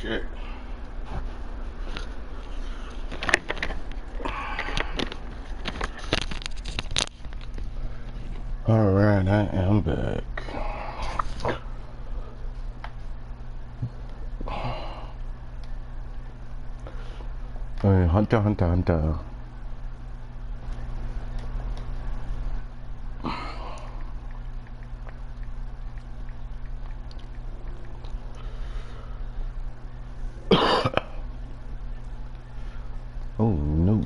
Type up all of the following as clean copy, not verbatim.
Shit. Alright, I am back. Hunter, Hunter, Hunter. Oh no.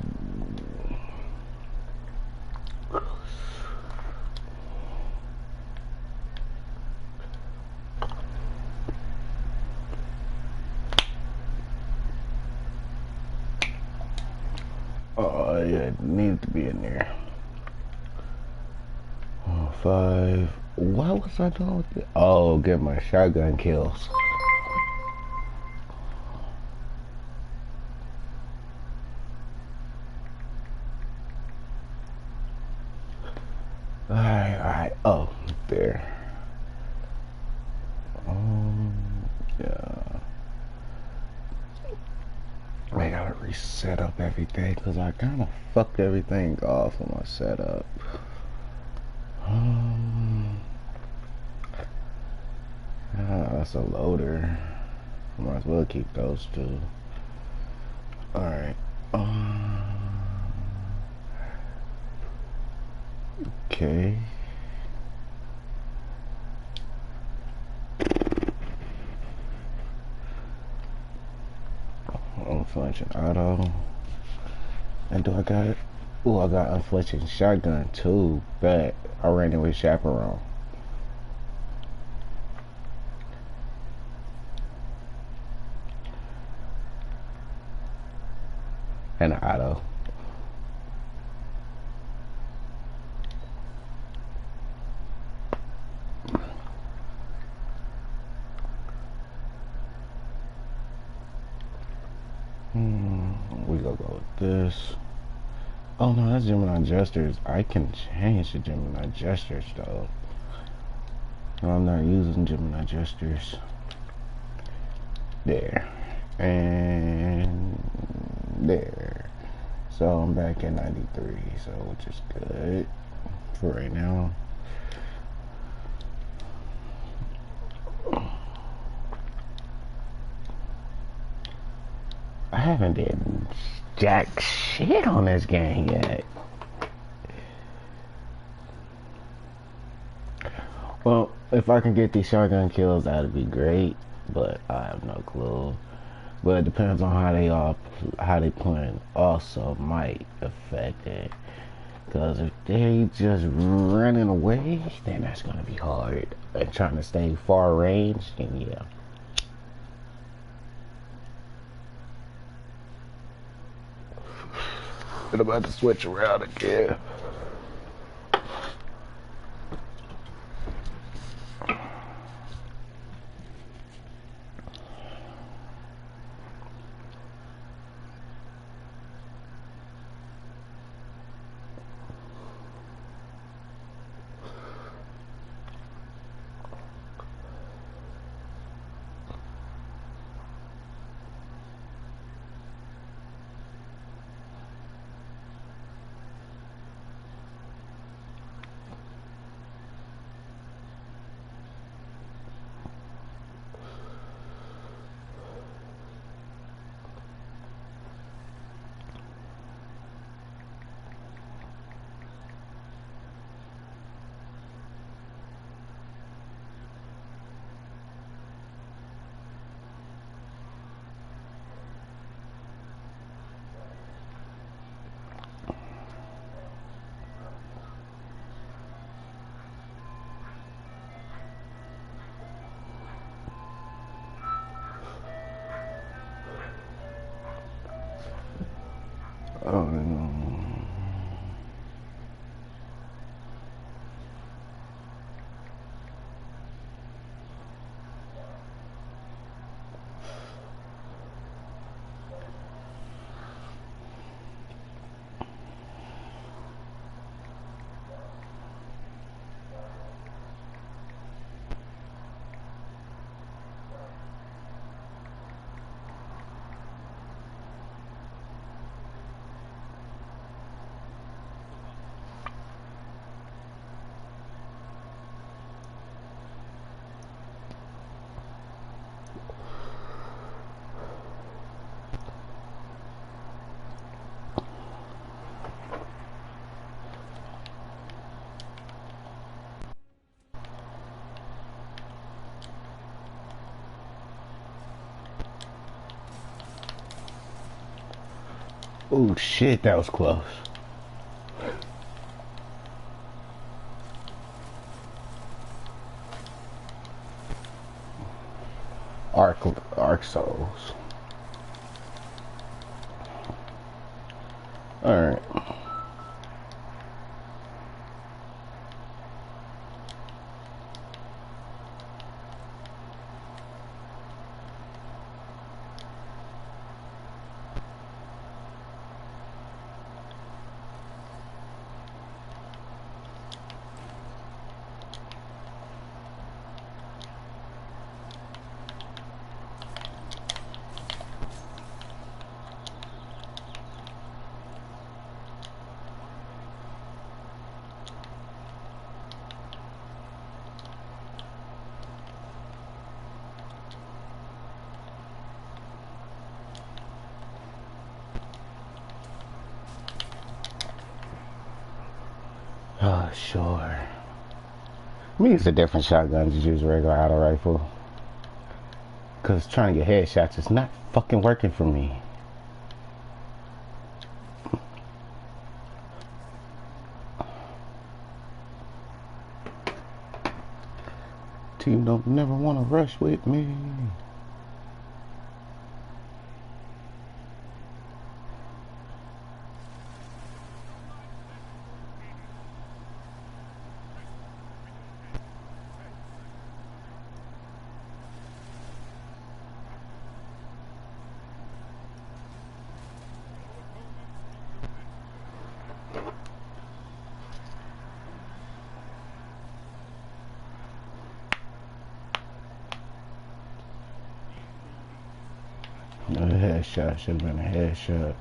Oh yeah, it needed to be in there. Oh, 5. What was I doing with it? Oh, get my shotgun kills. Alright. Oh, there. Yeah. I gotta reset up everything because I kind of fucked everything off on my setup. That's a loader. Might as well keep those two. Alright. Okay. Unflinching auto. And do I got it? Ooh, I got unflinching shotgun too. Bet I ran it with chaperone. And an auto. We gonna go with this. Oh no, that's Gemini gestures. I can change the Gemini gestures though. No, I'm not using Gemini gestures. There. And there. So I'm back at 93, so which is good for right now. I haven't did jack shit on this game yet. Well, if I can get these shotgun kills, that'd be great. But I have no clue. But it depends on how they playing. Also, might affect it. Because if they just running away, then that's gonna be hard. And trying to stay far range, then yeah. I'm about to switch around again. Oh no. Oh shit, that was close. Arc, Arc Souls. Alright. Oh, sure. I mean, it's a different shotgun to use regular auto rifle. Because trying to get headshots is not fucking working for me. Team don't never want to rush with me. No, the headshot should have been a headshot.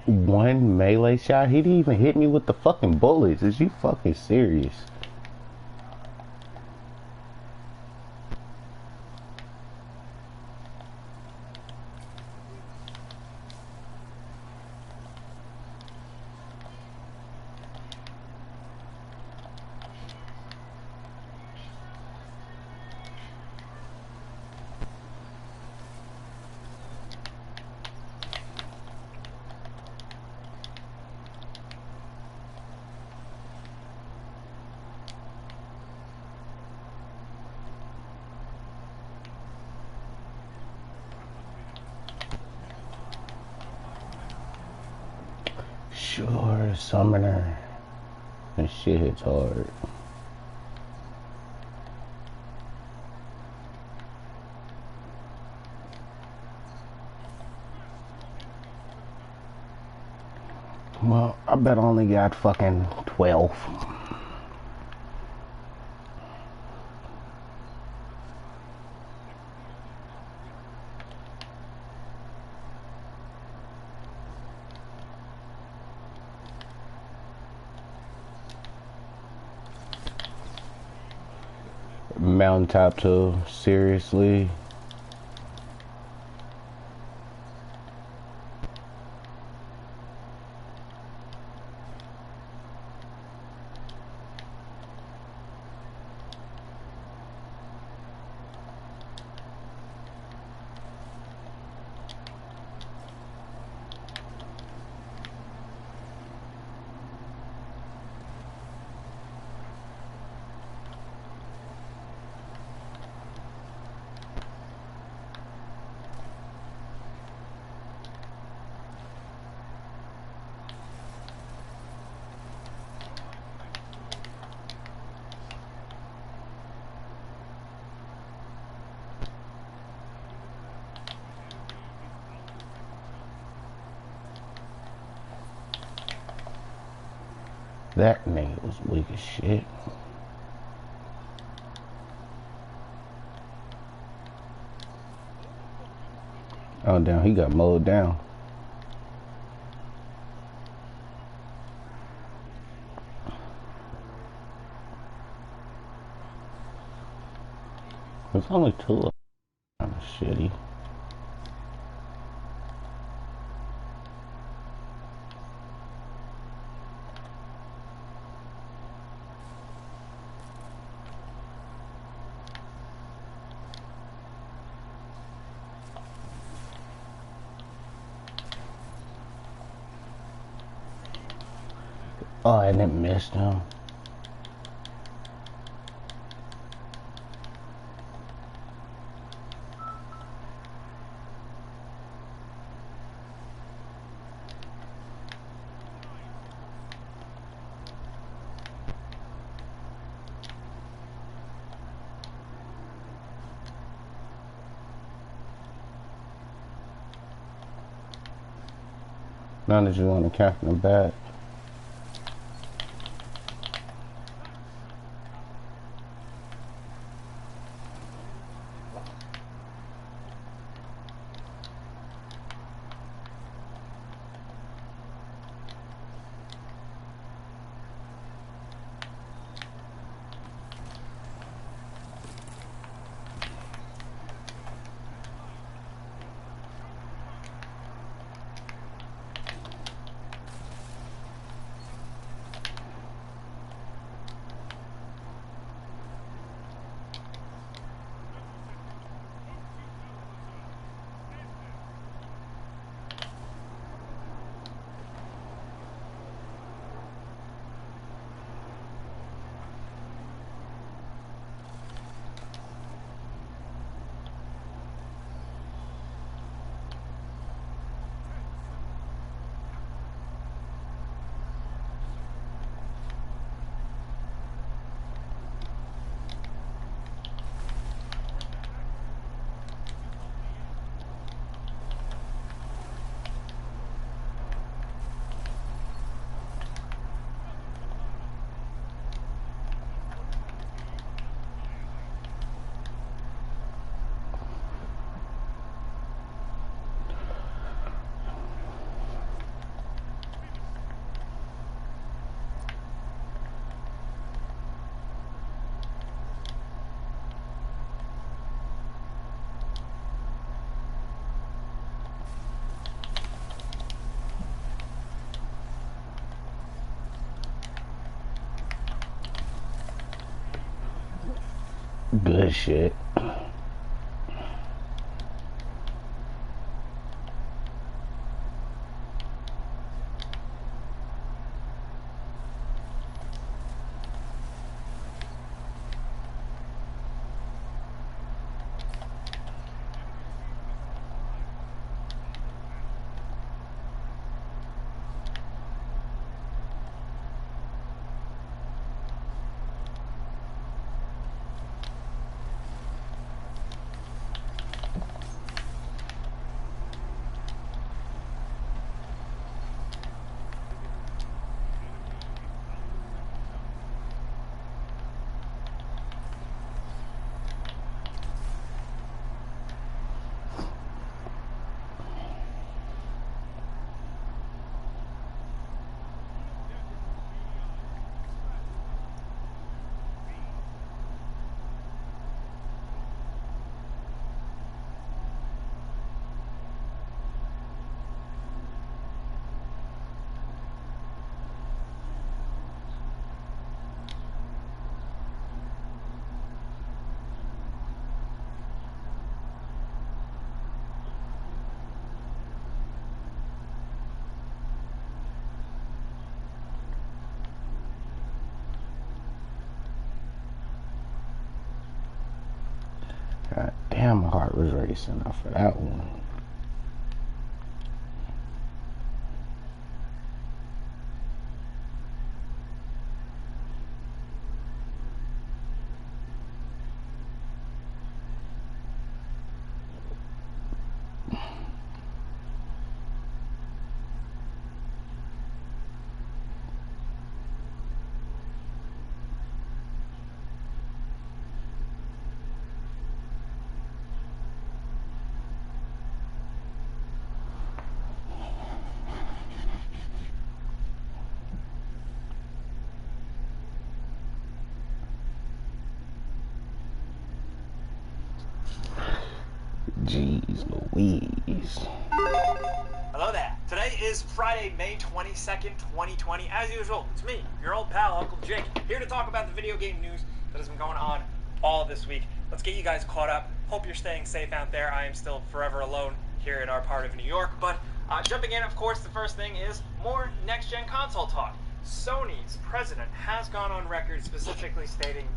One melee shot? He didn't even hit me with the fucking bullets. Is you fucking serious? Sure, summoner. That shit hits hard. Well, I bet I only got fucking 12. Mountaintop too, seriously. That nigga was weak as shit. Oh damn, he got mowed down. There's only two of them. Kind of shitty. Oh, and it missed him. Now that you want to captain him back. Good shit. God damn, my heart was racing off of that one. Jeez Louise. Hello there. Today is Friday, May 22nd, 2020. As usual, it's me, your old pal, Uncle Jake, here to talk about the video game news that has been going on all this week. Let's get you guys caught up. Hope you're staying safe out there. I am still forever alone here in our part of New York. But jumping in, of course, the first thing is more next-gen console talk. Sony's president has gone on record specifically stating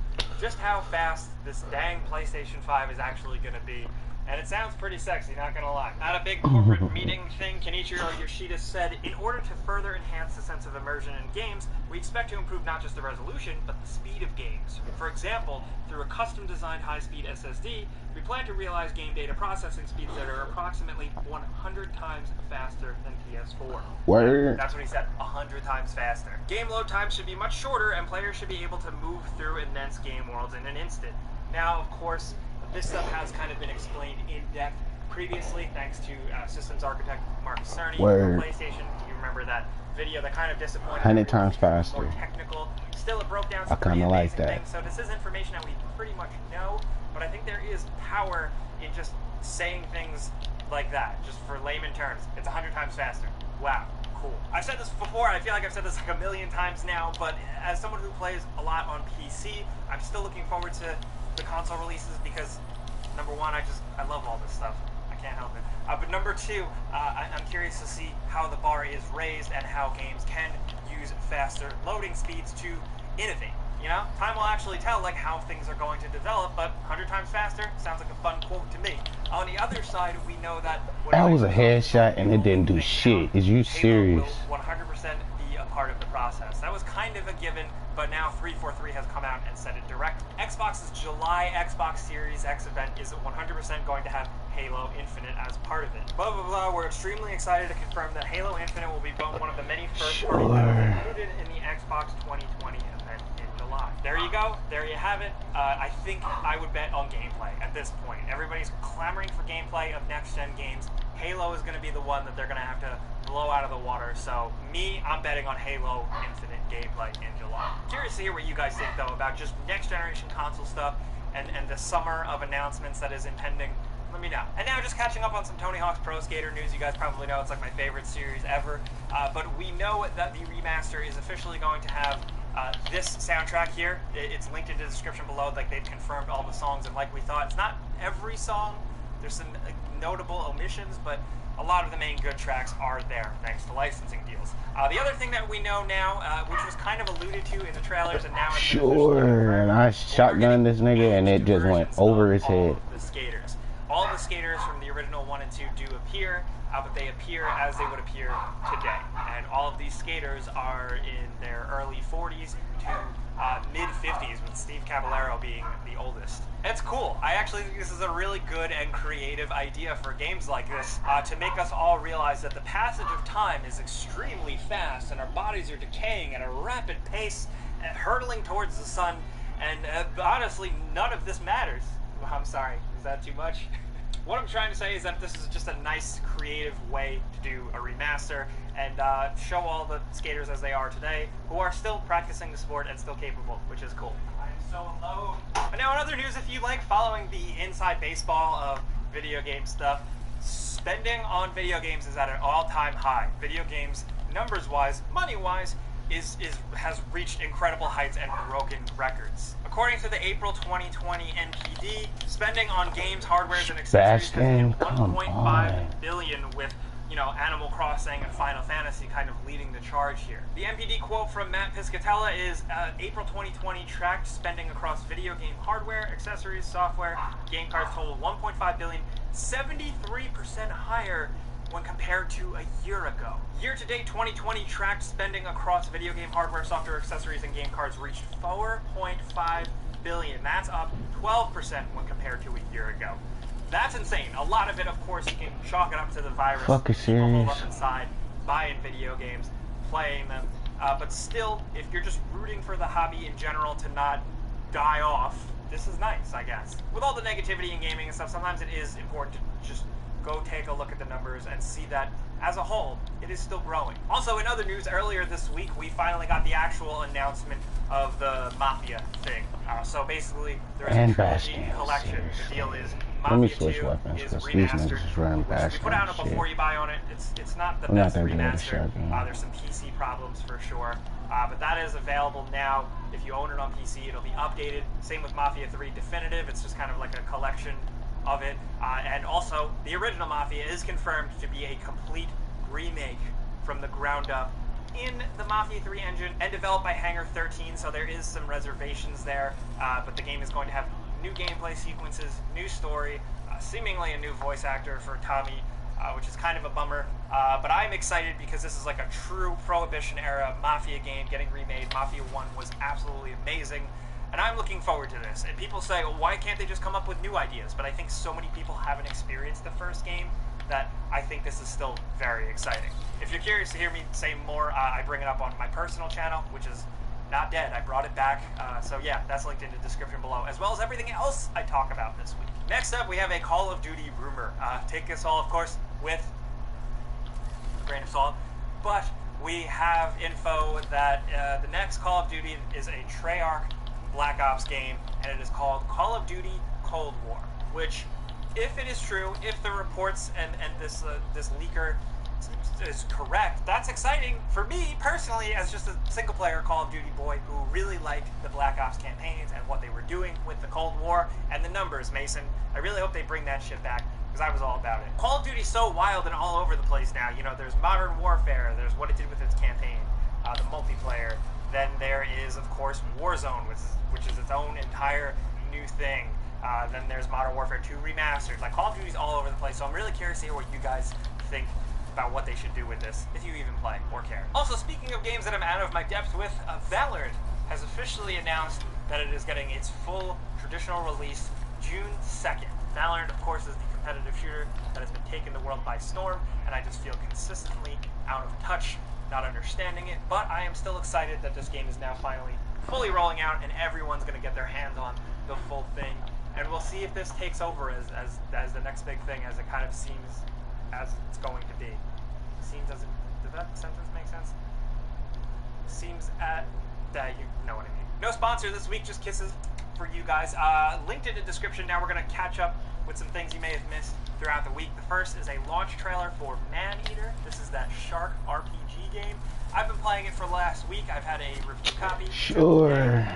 just how fast this dang PlayStation 5 is actually going to be. And it sounds pretty sexy, not gonna lie. At a big corporate meeting thing, Kenichiro Yoshida said, in order to further enhance the sense of immersion in games, we expect to improve not just the resolution, but the speed of games. For example, through a custom-designed high-speed SSD, we plan to realize game data processing speeds that are approximately 100 times faster than PS4. Word. That's what he said, 100 times faster. Game load times should be much shorter, and players should be able to move through immense game worlds in an instant. Now, of course, this stuff has kind of been explained in depth previously, thanks to systems architect Mark Cerny from PlayStation. You remember that video that kind of disappointed? 100 times faster. More technical. Still, it broke down some I kind of like that. things. So this is information that we pretty much know, but I think there is power in just saying things like that, just for layman terms. It's 100 times faster. Wow. Cool. I've said this before, I feel like I've said this like a million times now, but as someone who plays a lot on PC, I'm still looking forward to the console releases because, number one, I love all this stuff. I can't help it. But number two, I'm curious to see how the bar is raised and how games can use faster loading speeds to innovate. You know, time will actually tell like how things are going to develop, but 100 times faster sounds like a fun quote to me. On the other side, we know that that was a headshot and it didn't do shit. Is you serious? Will 100% be a part of the process. That was kind of a given, but now 343 has come out and said it direct. Xbox's July Xbox Series X event is 100% going to have Halo Infinite as part of it. Blah, blah, blah. We're extremely excited to confirm that Halo Infinite will be one of the many first-party titles included in the Xbox 2020 event in July. There you go. There you have it. I think I would bet on gameplay at this point. Everybody's clamoring for gameplay of next-gen games. Halo is going to be the one that they're going to have to blow out of the water. So I'm betting on Halo Infinite gameplay in July. Curious to hear what you guys think, though, about just next-generation console stuff and the summer of announcements that is impending. Let me know. And now just catching up on some Tony Hawk's Pro Skater news. You guys probably know it's like my favorite series ever. But we know that the remaster is officially going to have this soundtrack here. It's linked in the description below. Like, they've confirmed all the songs, and like we thought, it's not every song. There's some notable omissions, but a lot of the main good tracks are there, thanks to licensing deals. The other thing that we know now, which was kind of alluded to in the trailers, and now it's and I shotgunned this nigga, and it just went over his head. The skaters. All the skaters from the original 1 and 2 do appear, but they appear as they would appear today. And all of these skaters are in their early 40s to mid-50s, with Steve Caballero being the oldest. It's cool. I actually think this is a really good and creative idea for games like this, to make us all realize that the passage of time is extremely fast, and our bodies are decaying at a rapid pace, hurtling towards the sun, and honestly, none of this matters. I'm sorry, is that too much? What I'm trying to say is that this is just a nice, creative way to do a remaster and show all the skaters as they are today, who are still practicing the sport and still capable, which is cool. I am so alone. But now in other news, if you like following the inside baseball of video game stuff, spending on video games is at an all-time high. Video games, numbers-wise, money-wise, has reached incredible heights and broken records. According to the April 2020 NPD, spending on games, hardware, and accessories has hit 1.5 billion, with Animal Crossing and Final Fantasy kind of leading the charge here. The NPD quote from Matt Piscatella is, April 2020 tracked spending across video game hardware, accessories, software, game cards totaled 1.5 billion, 73% higher when compared to a year ago. Year-to-date 2020 tracked spending across video game hardware, software, accessories, and game cards reached 4.5 billion. That's up 12% when compared to a year ago. That's insane. A lot of it, of course, you can chalk it up to the virus. People hold up inside, buying video games, playing them. But still, if you're just rooting for the hobby in general to not die off, this is nice, I guess. With all the negativity in gaming and stuff, sometimes it is important to just go take a look at the numbers and see that, as a whole, it is still growing. Also, in other news, earlier this week, we finally got the actual announcement of the Mafia thing. So basically, there is a trilogy collection. The deal is Mafia 2 is remastered. We put out a before you buy on it. It's not the best remaster. There's some PC problems for sure. But that is available now. If you own it on PC, it'll be updated. Same with Mafia 3 Definitive. It's just kind of like a collection of it. And also, the original Mafia is confirmed to be a complete remake from the ground up in the Mafia 3 engine and developed by Hangar 13, so there is some reservations there, but the game is going to have new gameplay sequences, new story, seemingly a new voice actor for Tommy, which is kind of a bummer, but I'm excited because this is like a true Prohibition era Mafia game getting remade. Mafia 1 was absolutely amazing, and I'm looking forward to this. And people say, well, why can't they just come up with new ideas? But I think so many people haven't experienced the first game that I think this is still very exciting. If you're curious to hear me say more, I bring it up on my personal channel, which is not dead. I brought it back. So yeah, that's linked in the description below, as well as everything else I talk about this week. Next up, we have a Call of Duty rumor. Take this all, of course, with a grain of salt, but we have info that the next Call of Duty is a Treyarch Black Ops game, and it is called Call of Duty Cold War, which, if it is true, if the reports and this leaker is correct, that's exciting for me personally as just a single-player Call of Duty boy who really liked the Black Ops campaigns and what they were doing with the Cold War and the numbers, Mason. I really hope they bring that shit back, because I was all about it. Call of Duty's so wild and all over the place now. You know, there's Modern Warfare, there's what it did with its campaign, the multiplayer. Then there is, of course, Warzone, which is its own entire new thing. Then there's Modern Warfare 2 Remastered. Like, Call of Duty's all over the place, so I'm really curious to hear what you guys think about what they should do with this, if you even play or care. Also, speaking of games that I'm out of my depth with, Valorant has officially announced that it is getting its full traditional release June 2nd. Valorant, of course, is the competitive shooter that has been taking the world by storm, and I just feel consistently out of touch, not understanding it, but I am still excited that this game is now finally fully rolling out and everyone's going to get their hands on the full thing. And we'll see if this takes over as the next big thing, as it kind of seems as it's going to be. Seems as it, does that sentence make sense? Seems at that, you know what I mean. No sponsor this week, just kisses for you guys. Linked in the description. Now we're going to catch up with some things you may have missed throughout the week. The first is a launch trailer for Maneater. This is that shark RPG game. I've been playing it for the last week. I've had a review copy. Sure.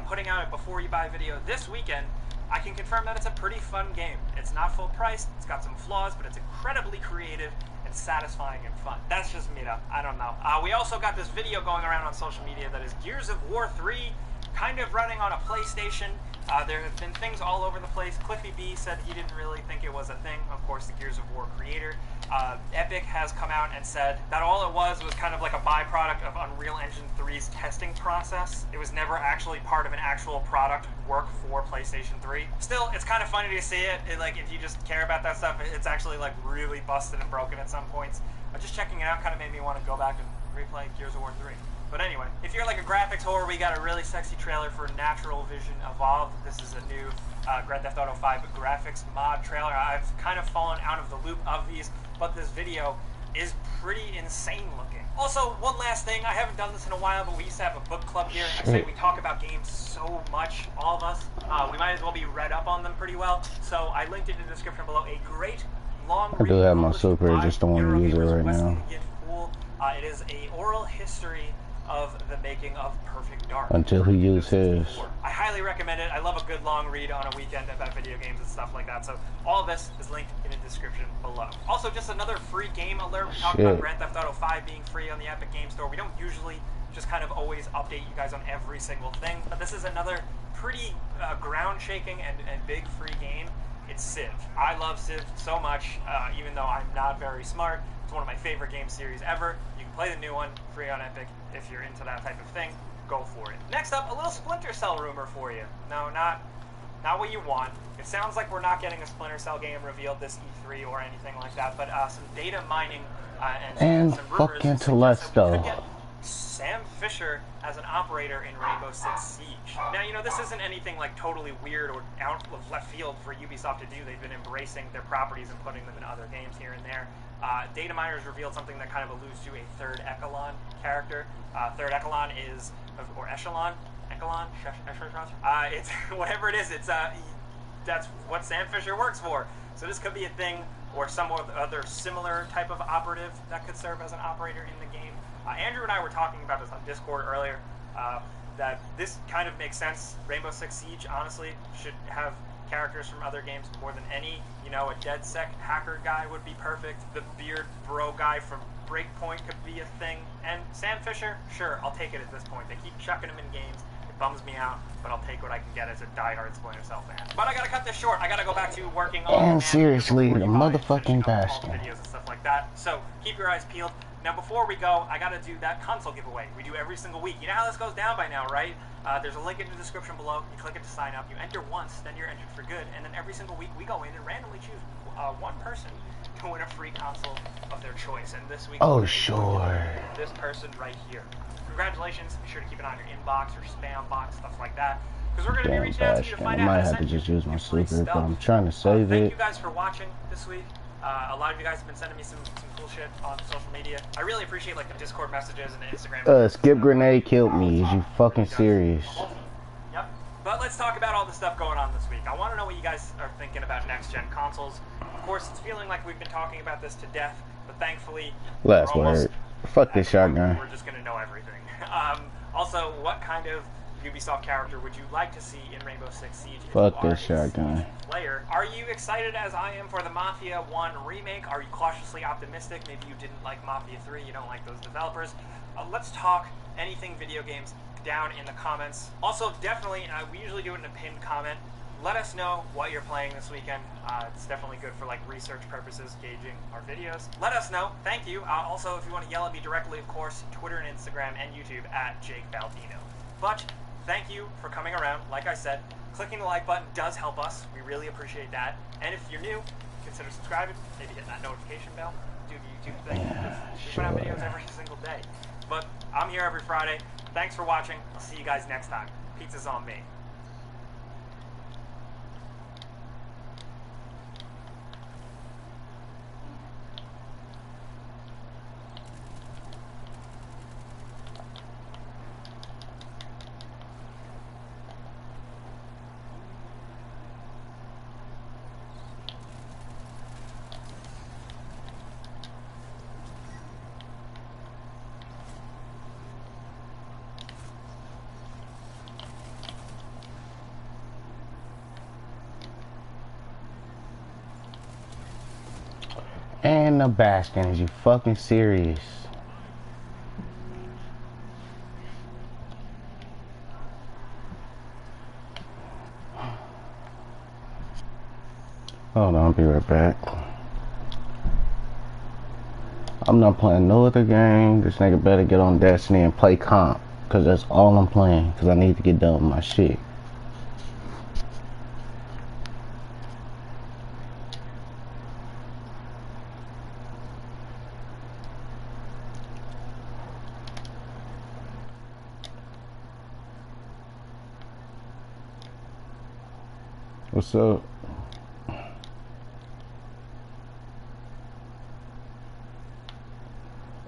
Putting out a before you buy video this weekend. I can confirm that it's a pretty fun game. It's not full price, it's got some flaws, but it's incredibly creative and satisfying and fun. That's just me though, I don't know. We also got this video going around on social media that is Gears of War 3, kind of running on a PlayStation. There have been things all over the place. Cliffy B said he didn't really think it was a thing, of course, the Gears of War creator. Epic has come out and said that all it was kind of like a byproduct of Unreal Engine 3's testing process. It was never actually part of an actual product work for PlayStation 3. Still, it's kind of funny to see it. Like, if you just care about that stuff, it's actually like really busted and broken at some points. Just checking it out kind of made me want to go back and replay Gears of War 3. But anyway, if you're like a graphics whore, we got a really sexy trailer for Natural Vision Evolved. This is a new Grand Theft Auto 5 graphics mod trailer. I've kind of fallen out of the loop of these, but this video is pretty insane looking. Also, one last thing, I haven't done this in a while, but we used to have a book club here. I say we talk about games so much, all of us. We might as well be read up on them pretty well. So I linked in the description below a great long read. I do have my super, I just don't want to use it right now. It is a oral history of the making of Perfect Dark. Until he used his. I highly recommend it. I love a good long read on a weekend about video games and stuff like that. So all of this is linked in the description below. Also, just another free game alert. We talked about Grand Theft Auto 5 being free on the Epic Game Store. We don't usually just kind of always update you guys on every single thing, but this is another pretty ground-shaking and big free game. It's Civ. I love Civ so much, even though I'm not very smart. It's one of my favorite game series ever. You can play the new one, free on Epic. If you're into that type of thing, go for it. Next up, a little Splinter Cell rumor for you. No, not what you want. It sounds like we're not getting a Splinter Cell game revealed this E3 or anything like that, but some data mining and some rumors fucking Telesto. We could get Sam Fisher as an operator in Rainbow Six Siege. Now, you know, this isn't anything like totally weird or out of left field for Ubisoft to do. They've been embracing their properties and putting them in other games here and there. Data miners revealed something that kind of alludes to a third Echelon character. Third Echelon is, or Echelon? Echelon? It's, whatever it is, it's, that's what Sam Fisher works for. So this could be a thing, or some other similar type of operative that could serve as an operator in the game. Andrew and I were talking about this on Discord earlier, that this kind of makes sense. Rainbow Six Siege, honestly, should have characters from other games more than any. You know, a DedSec hacker guy would be perfect. The beard bro guy from Breakpoint could be a thing. And Sam Fisher, sure, I'll take it at this point. They keep chucking him in games. It bums me out, but I'll take what I can get as a diehard Splinter Cell fan. But I gotta cut this short. I gotta go back to working on And seriously, the motherfucking bastard. Videos and stuff like that. So keep your eyes peeled. Now, before we go, I gotta do that console giveaway we do every single week. You know how this goes down by now, right? There's a link in the description below. You click it to sign up. You enter once, then you're entered for good. And then every single week, we go in and randomly choose one person to win a free console of their choice. And this week, oh sure, this person right here. Congratulations. Be sure to keep an eye on your inbox or spam box, stuff like that. Because we're gonna be reaching out to you to find I out. might have to just use my super, but I'm trying to save it. Thank you guys for watching this week. A lot of you guys have been sending me some cool shit on social media. I really appreciate like the Discord messages and the Instagram. Skip Grenade killed me. Is you fucking serious? Yep. But let's talk about all the stuff going on this week. I want to know what you guys are thinking about next-gen consoles. Of course, it's feeling like we've been talking about this to death, but thankfully, last word. Fuck this shotgun. We're just gonna know everything. Also, what kind of Ubisoft character would you like to see in Rainbow Six Siege? Fuck this shotgun. Player. Are you excited as I am for the Mafia 1 remake? Are you cautiously optimistic? Maybe you didn't like Mafia 3, you don't like those developers. Let's talk anything video games down in the comments. Also, definitely, we usually do it in a pinned comment. Let us know what you're playing this weekend. It's definitely good for like research purposes, gauging our videos. Let us know. Thank you. Also, if you want to yell at me directly, of course, Twitter and Instagram and YouTube at Jake Baldino. But thank you for coming around. Like I said, clicking the like button does help us. We really appreciate that. And if you're new, consider subscribing. Maybe hit that notification bell. Do the YouTube thing. We put out videos every single day. But I'm here every Friday. Thanks for watching. I'll see you guys next time. Pizza's on me. And the Bastion, is you fucking serious? Hold on, I'll be right back. I'm not playing no other game. This nigga better get on Destiny and play comp, cause that's all I'm playing, cause I need to get done with my shit. What's up?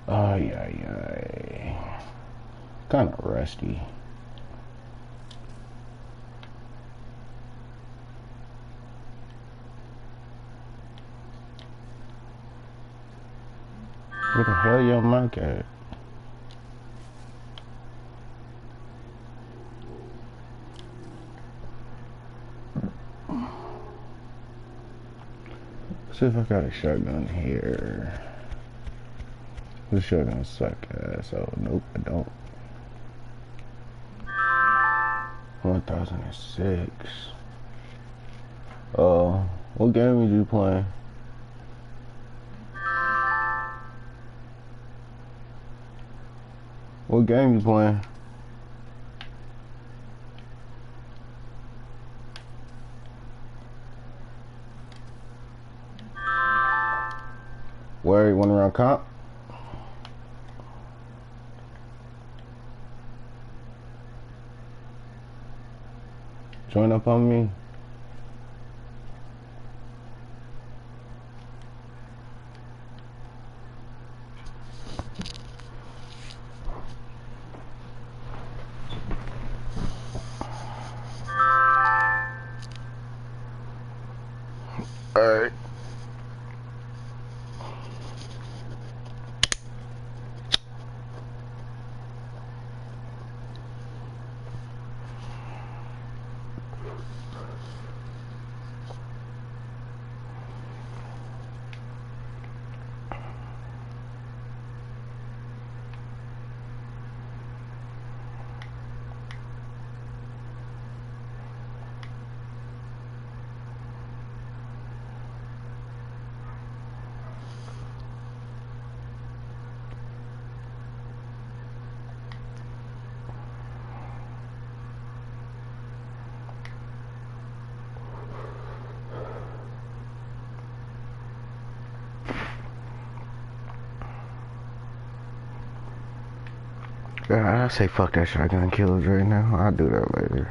Ay, ay, ay. Kinda rusty. Where the hell your mic at? See if I got a shotgun here. This shotgun suck ass. Oh nope, I don't. 1006. What game are you playing? What game you playing? Where you want to run comp? Join up on me. All right. I say fuck that shotgun killers right now. I'll do that later.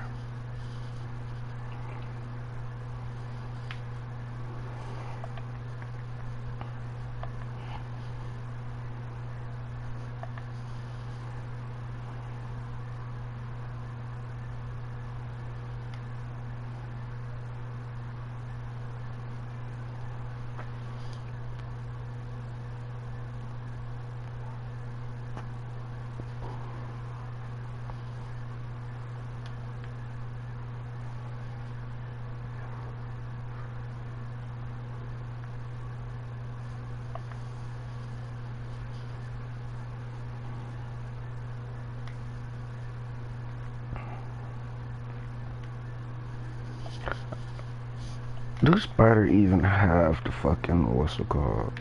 Do Spider even have the fucking, what's it called?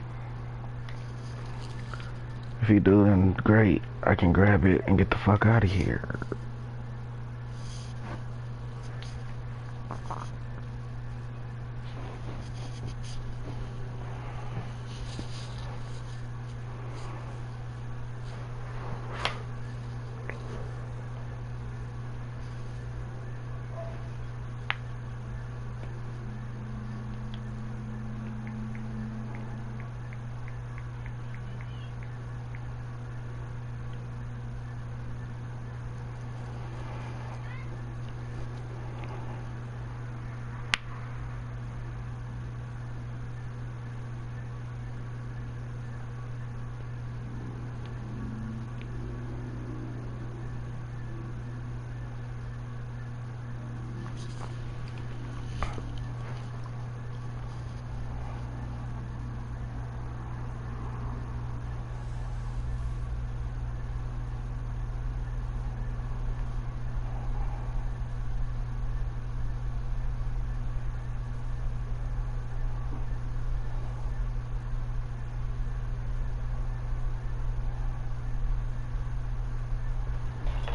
If he do, then great. I can grab it and get the fuck out of here.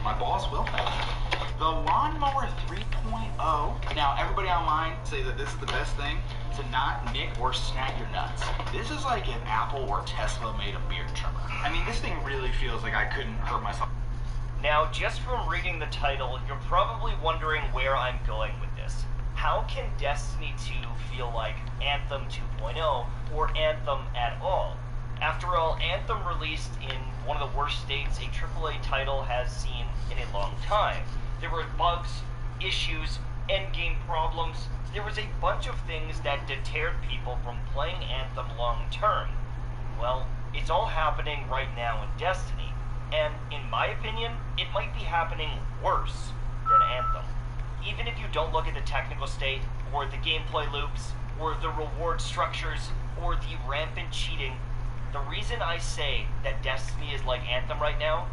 My boss will. The Lawnmower 3.0. Now, everybody online say that this is the best thing to not nick or snag your nuts. This is like if Apple or Tesla made a beard trimmer. I mean, this thing really feels like I couldn't hurt myself. Now, just from reading the title, you're probably wondering where I'm going with this. How can Destiny 2 feel like Anthem 2.0 or Anthem at all? After all, Anthem released in one of the worst states a AAA title has seen in a long time. There were bugs, issues, endgame problems. There was a bunch of things that deterred people from playing Anthem long term. Well, it's all happening right now in Destiny, and in my opinion, it might be happening worse than Anthem. Even if you don't look at the technical state, or the gameplay loops, or the reward structures, or the rampant cheating, the reason I say that Destiny is like Anthem right now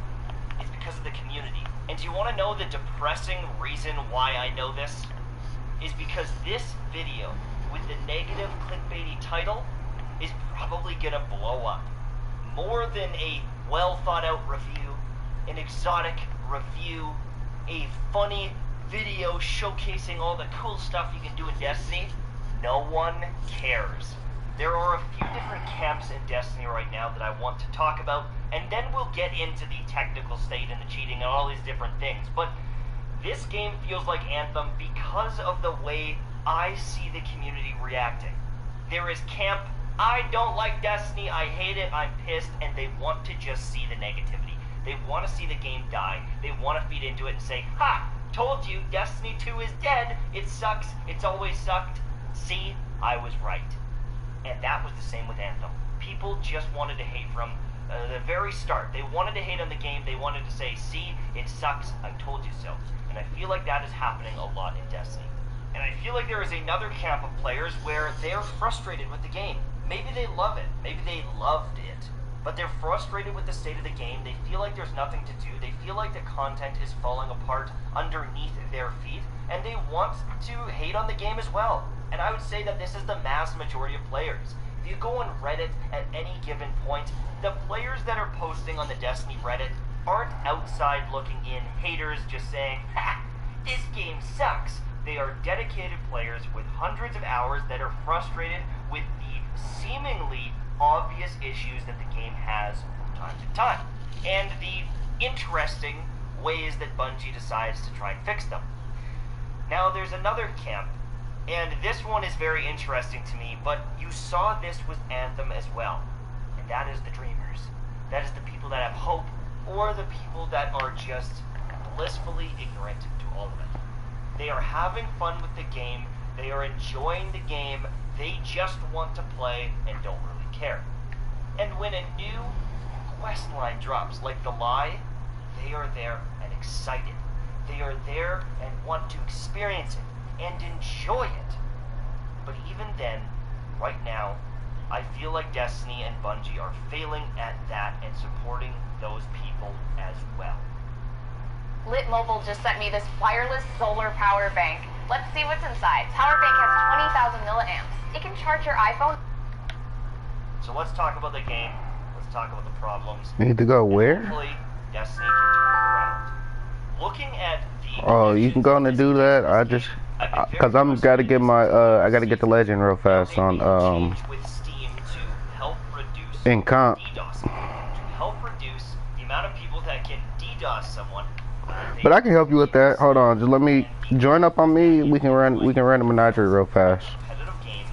is because of the community. And do you want to know the depressing reason why I know this? Is because this video, with the negative clickbaity title, is probably gonna blow up. More than a well thought out review, an exotic review, a funny video showcasing all the cool stuff you can do in Destiny, no one cares. There are a few different camps in Destiny right now that I want to talk about, and then we'll get into the technical state and the cheating and all these different things. But this game feels like Anthem because of the way I see the community reacting. There is camp, I don't like Destiny, I hate it, I'm pissed, and they want to just see the negativity. They want to see the game die. They want to feed into it and say, ha! Told you, Destiny 2 is dead, it sucks, it's always sucked. See, I was right. And that was the same with Anthem. People just wanted to hate from the very start. They wanted to hate on the game. They wanted to say, see, it sucks, I told you so. And I feel like that is happening a lot in Destiny. And I feel like there is another camp of players where they're frustrated with the game. Maybe they love it. Maybe they loved it. But they're frustrated with the state of the game. They feel like there's nothing to do. They feel like the content is falling apart underneath their feet. And they want to hate on the game as well. And I would say that this is the mass majority of players. If you go on Reddit at any given point, the players that are posting on the Destiny Reddit aren't outside looking in haters just saying, ha, this game sucks. They are dedicated players with hundreds of hours that are frustrated with the seemingly obvious issues that the game has from time to time. And the interesting ways that Bungie decides to try and fix them. Now there's another camp, and this one is very interesting to me, but you saw this with Anthem as well, and that is the dreamers. That is the people that have hope, or the people that are just blissfully ignorant to all of it. They are having fun with the game, they are enjoying the game, they just want to play and don't really care. And when a new quest line drops, like The Lie, they are there and excited. They are there and want to experience it and enjoy it. But even then, right now, I feel like Destiny and Bungie are failing at that and supporting those people as well. Lit Mobile just sent me this wireless solar power bank. Let's see what's inside. Power bank has 20,000 milliamps. It can charge your iPhone. So let's talk about the game. Let's talk about the problems. Need to go where? Hopefully, Destiny can turn it around. Looking at the Oh, you can go and do that. I just, cause I'm gotta get my, I gotta get the legend real fast on, with Steam to help reduce in comp. DDoS, to help reduce the amount of people that can DDoS someone. But I can help you with that. Hold on, just let me join up on me. We can run the menagerie real fast. Competitive games,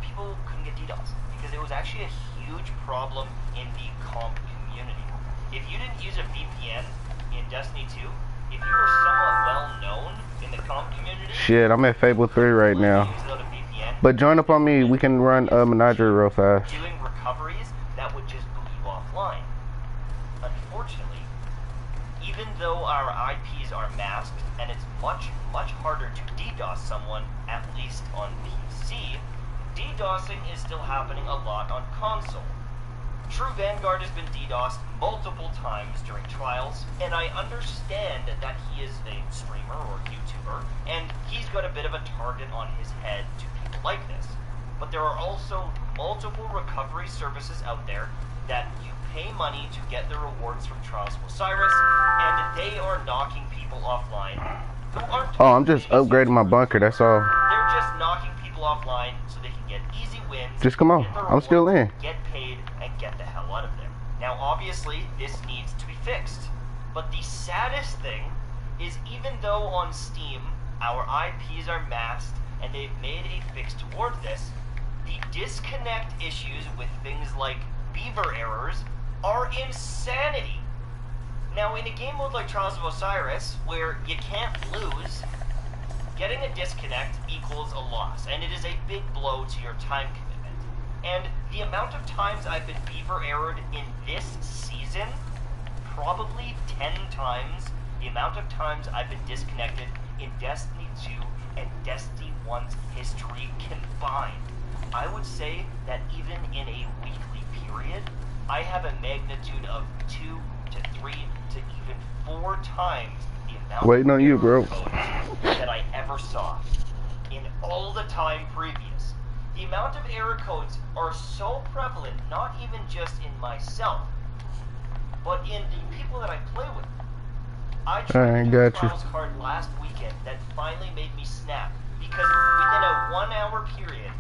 people couldn't get DDoS because it was actually a huge problem in the comp community. If you didn't use a VPN in Destiny 2, if you were somewhat well known in the comp community, Shit, I'm at Fable 3 right now. But join up on me. We can run a menagerie real fast. Doing recoveries, that would just boot you offline. Unfortunately, even though our IPs are masked and it's much harder to DDoS someone, at least on PC, DDoSing is still happening a lot on console. True Vanguard has been DDoSed multiple times during trials, and I understand that he is a streamer or YouTuber, and he's got a bit of a target on his head to people like this. But there are also multiple recovery services out there that you pay money to get the rewards from Trials of Osiris, and they are knocking people offline who aren't. Oh, I'm just upgrading my bunker, that's all. They're just knocking people offline so they can get easy wins. Just come on, get the I'm still in. Get paid and get the hell out of there. Now, obviously, this needs to be fixed. But the saddest thing is, even though on Steam our IPs are masked and they've made a fix towards this, the disconnect issues with things like beaver errors are insanity. Now, in a game mode like Trials of Osiris, where you can't lose, getting a disconnect equals a loss, and it is a big blow to your time commitment. And the amount of times I've been beaver errored in this season, probably 10 times the amount of times I've been disconnected in Destiny 2 and Destiny 1's history combined. I would say that even in a weekly period, I have a magnitude of 2 to 3 to even 4 times the amount Waiting of on you, bro. codes that I ever saw in all the time previous. The amount of error codes are so prevalent, not even just in myself, but in the people that I play with. I tried to do a Trials card last weekend that finally made me snap, because within a 1 hour period,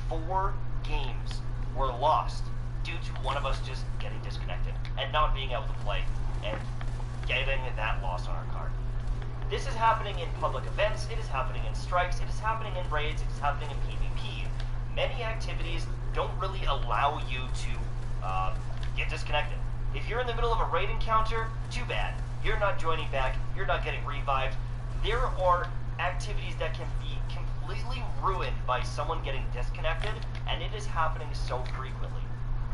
4 games were lost due to one of us just getting disconnected and not being able to play and getting that loss on our card. This is happening in public events, it is happening in strikes, it is happening in raids, it is happening in PvP. Many activities don't really allow you to get disconnected. If you're in the middle of a raid encounter, too bad. You're not joining back, you're not getting revived. There are activities that can be completely ruined by someone getting disconnected, and it is happening so frequently.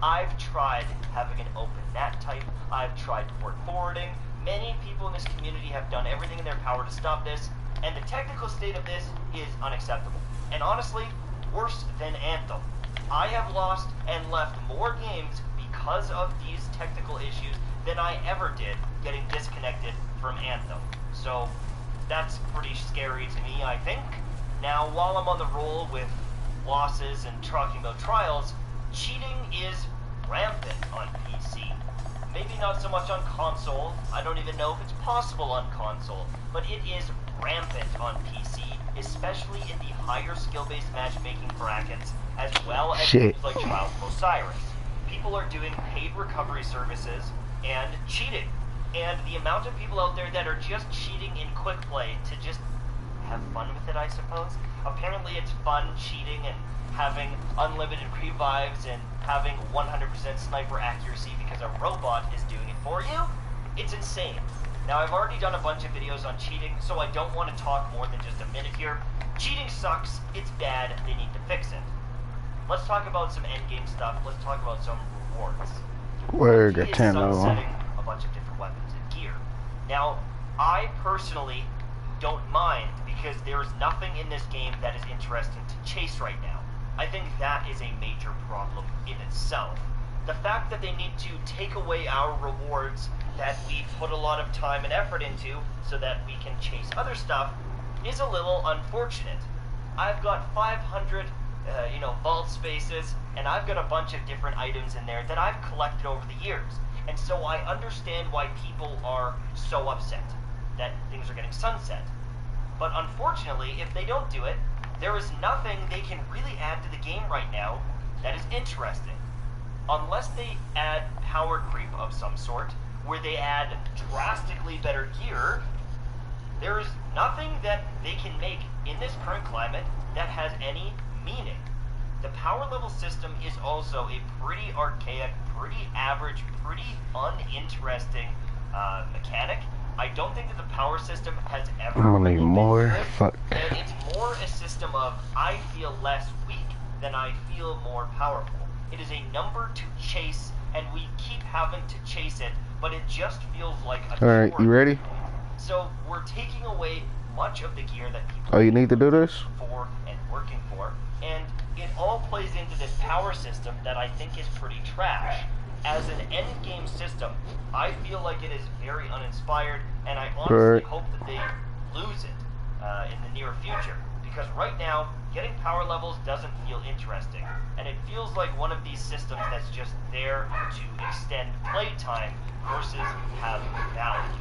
I've tried having an open NAT type, I've tried port forwarding. Many people in this community have done everything in their power to stop this, and the technical state of this is unacceptable. And honestly, worse than Anthem. I have lost and left more games because of these technical issues than I ever did getting disconnected from Anthem. So that's pretty scary to me, I think. Now, while I'm on the roll with losses and talking about trials, cheating is rampant on PC. Maybe not so much on console. I don't even know if it's possible on console, but it is rampant on PC, especially in the higher skill-based matchmaking brackets, as well as games like Trials of Osiris. People are doing paid recovery services and cheating. And the amount of people out there that are just cheating in quick play to just have fun with it, I suppose. Apparently it's fun cheating and having unlimited revives and having 100% sniper accuracy because a robot is doing it for you. It's insane. Now, I've already done a bunch of videos on cheating, so I don't want to talk more than just a minute here. Cheating sucks, it's bad, they need to fix it. Let's talk about some endgame stuff, let's talk about some rewards. Word, It's 10 of them. sunsetting a bunch of different weapons and gear. Now, I personally don't mind because there is nothing in this game that is interesting to chase right now. I think that is a major problem in itself. The fact that they need to take away our rewards that we put a lot of time and effort into so that we can chase other stuff is a little unfortunate. I've got 500 vault spaces, and I've got a bunch of different items in there that I've collected over the years. And so I understand why people are so upset that things are getting sunset. But unfortunately, if they don't do it, there is nothing they can really add to the game right now that is interesting. Unless they add power creep of some sort, where they add drastically better gear, there is nothing that they can make in this current climate that has any meaning. The power level system is also a pretty archaic, pretty average, pretty uninteresting mechanic. I don't think that the power system has ever I'm gonna really need been more. good. Fuck. It's more a system of I feel less weak than I feel more powerful. It is a number to chase, and we keep having to chase it, but it just feels like a Alright, you chore. ready? So we're taking away much of the gear that people Oh, you need to do this? for and working for, and it all plays into this power system that I think is pretty trash. As an end game system, I feel like it is very uninspired, and I honestly Right. hope that they lose it in the near future. Because right now, getting power levels doesn't feel interesting, and it feels like one of these systems that's just there to extend playtime versus have value.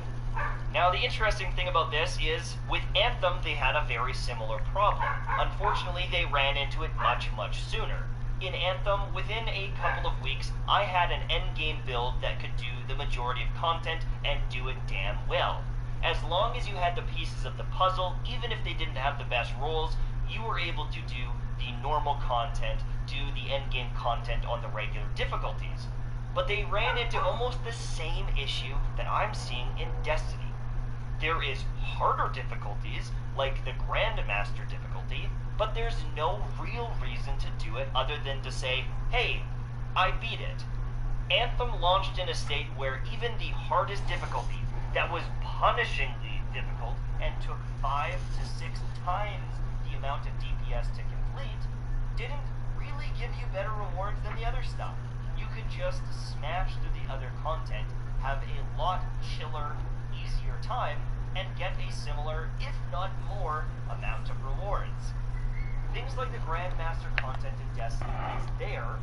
Now, the interesting thing about this is, with Anthem, they had a very similar problem. Unfortunately, they ran into it much, much sooner. In Anthem, within a couple of weeks, I had an endgame build that could do the majority of content and do it damn well. As long as you had the pieces of the puzzle, even if they didn't have the best rolls, you were able to do the normal content, do the endgame content on the regular difficulties. But they ran into almost the same issue that I'm seeing in Destiny. There is harder difficulties, like the Grandmaster difficulty, but there's no real reason to do it other than to say, hey, I beat it. Anthem launched in a state where even the hardest difficulty, that was punishingly difficult and took 5 to 6 times the amount of DPS to complete, didn't really give you better rewards than the other stuff. You could just smash through the other content, have a lot chiller, easier time, and get a similar, if not more, amount of rewards. Things like the Grandmaster content in Destiny is there.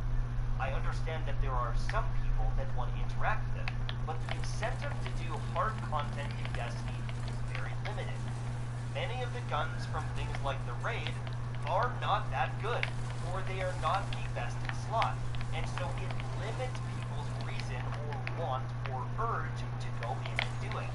I understand that there are some people that want to interact with it, but the incentive to do hard content in Destiny is very limited. Many of the guns from things like the Raid are not that good, or they are not the best in slot, and so it limits people's reason or want or urge to go in and do it.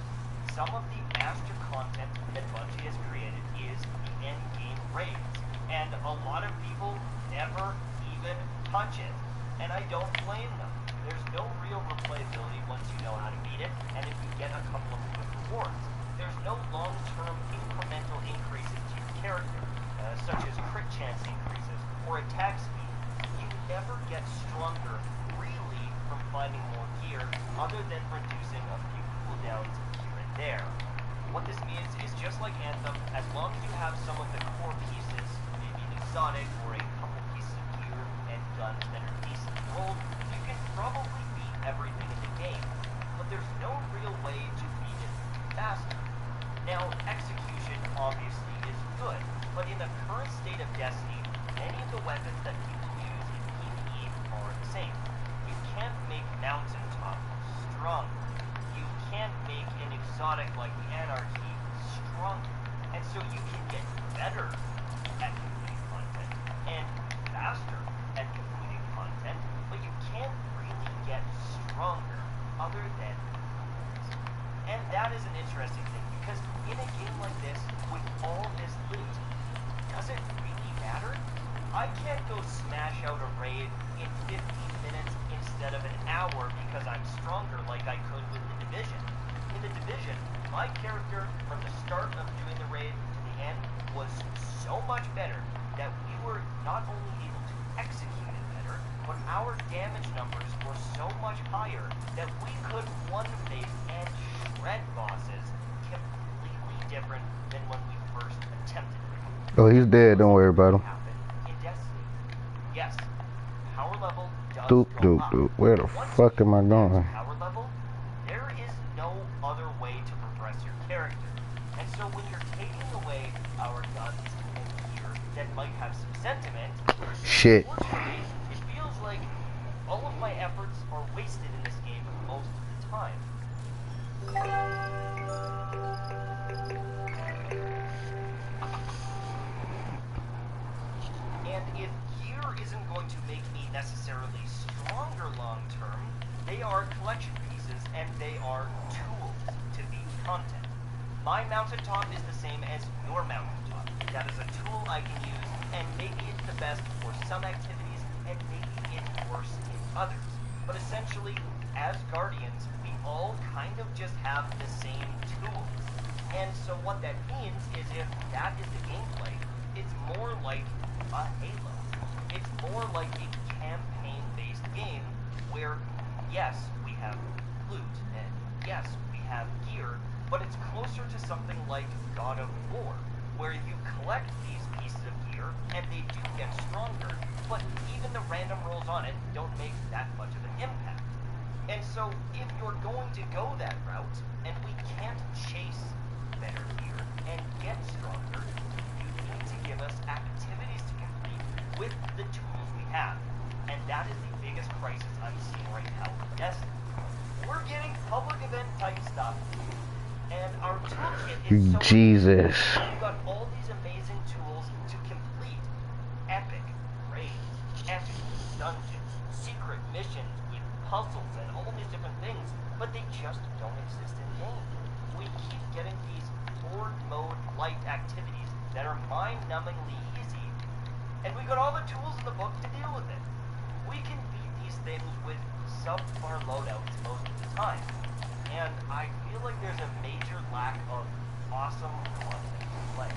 Some of the master content that Bungie has created is the endgame raids, and a lot of people never even touch it, and I don't blame them. There's no real replayability once you know how to beat it, and if you get a couple of good rewards. There's no long-term incremental increases to your character, such as crit chance increases or attack speed. You never get stronger, really, from finding more gear, other than reducing a few cooldowns here and there. What this means is, just like Anthem, as long as you have some of the core pieces, maybe an exotic or a couple pieces of gear and guns that are decently rolled, you can probably beat everything in the game. But there's no real way to beat it faster. Now, execution obviously is good, but in the current state of Destiny, many of the weapons that people use in PvE are the same. You can't make Mountaintop stronger. You can't make an exotic like the Anarchy stronger. And so you can get better at completing content and faster at completing content, but you can't really get stronger other than I can't go smash out a raid in 15 minutes instead of an hour because I'm stronger like I could with the Division. In the Division, my character from the start of doing the raid to the end was so much better that we were not only able to execute it better, but our damage numbers were so much higher that we could one-face and shred bosses completely different than when we first attempted it. Oh, he's dead. Don't worry about him. In Destiny, yes, power level does Doop, go doop, up. doop. Where the Once fuck you am I reach going? power level, there is no other way to progress your character. And so when you're taking away our guns and gear that might have some sentiment, Shit. unfortunately, it feels like all of my efforts are wasted in this game most of the time. And if gear isn't going to make me necessarily stronger long term, they are collection pieces and they are tools to beat content. My mountaintop is the same as your mountaintop. That is a tool I can use, and maybe it's the best for some activities, and maybe it's worse in others. But essentially, as Guardians, we all kind of just have the same tools. And so what that means is if that is the gameplay, it's more like a Halo. It's more like a campaign-based game where, yes, we have loot, and yes, we have gear, but it's closer to something like God of War, where you collect these pieces of gear, and they do get stronger, but even the random rolls on it don't make that much of an impact. And so, if you're going to go that route, and we can't chase better gear and get stronger, you need to give us activities to complete with the tools we have. And that is the biggest crisis I'm seeing right now with Destiny. We're getting public event type stuff, and our toolkit is so Jesus. we've got all these amazing tools to complete epic raids, epic dungeons, secret missions with puzzles and all these different things, but they just don't exist in game. We keep getting these horde mode light activities that are mind-numbingly easy, and we got all the tools in the book to deal with it. We can beat these things with subpar loadouts most of the time, and I feel like there's a major lack of awesome content to play.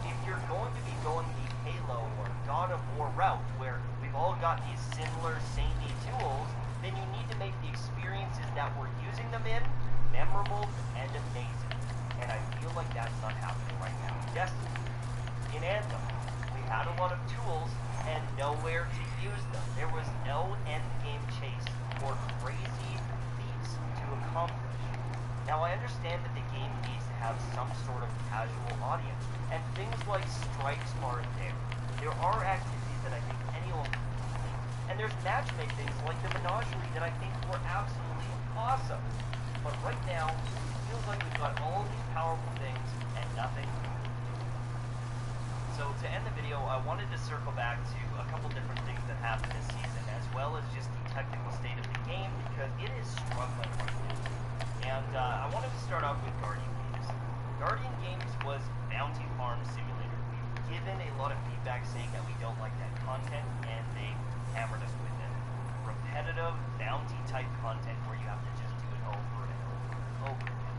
If you're going to be going the Halo or God of War route, where we've all got these similar samey tools, then you need to make the experiences that we're using them in memorable and amazing. And I feel like that's not happening right now in Destiny. In Anthem, we had a lot of tools and nowhere to use them. There was no endgame chase or crazy feats to accomplish. Now I understand that the game needs to have some sort of casual audience, and things like strikes are there. There are activities that I think anyone can complete, and there's matchmake things like the menagerie that I think were absolutely awesome. But right now, it feels like we've got all of these powerful things and nothing. So to end the video, I wanted to circle back to a couple different things that happened this season, as well as just the technical state of the game, because it is struggling right now. And I wanted to start off with Guardian Games. Guardian Games was Bounty Farm Simulator. We've given a lot of feedback saying that we don't like that content, and they hammered us with it. Repetitive bounty-type content where you have to just do it over and over and over again.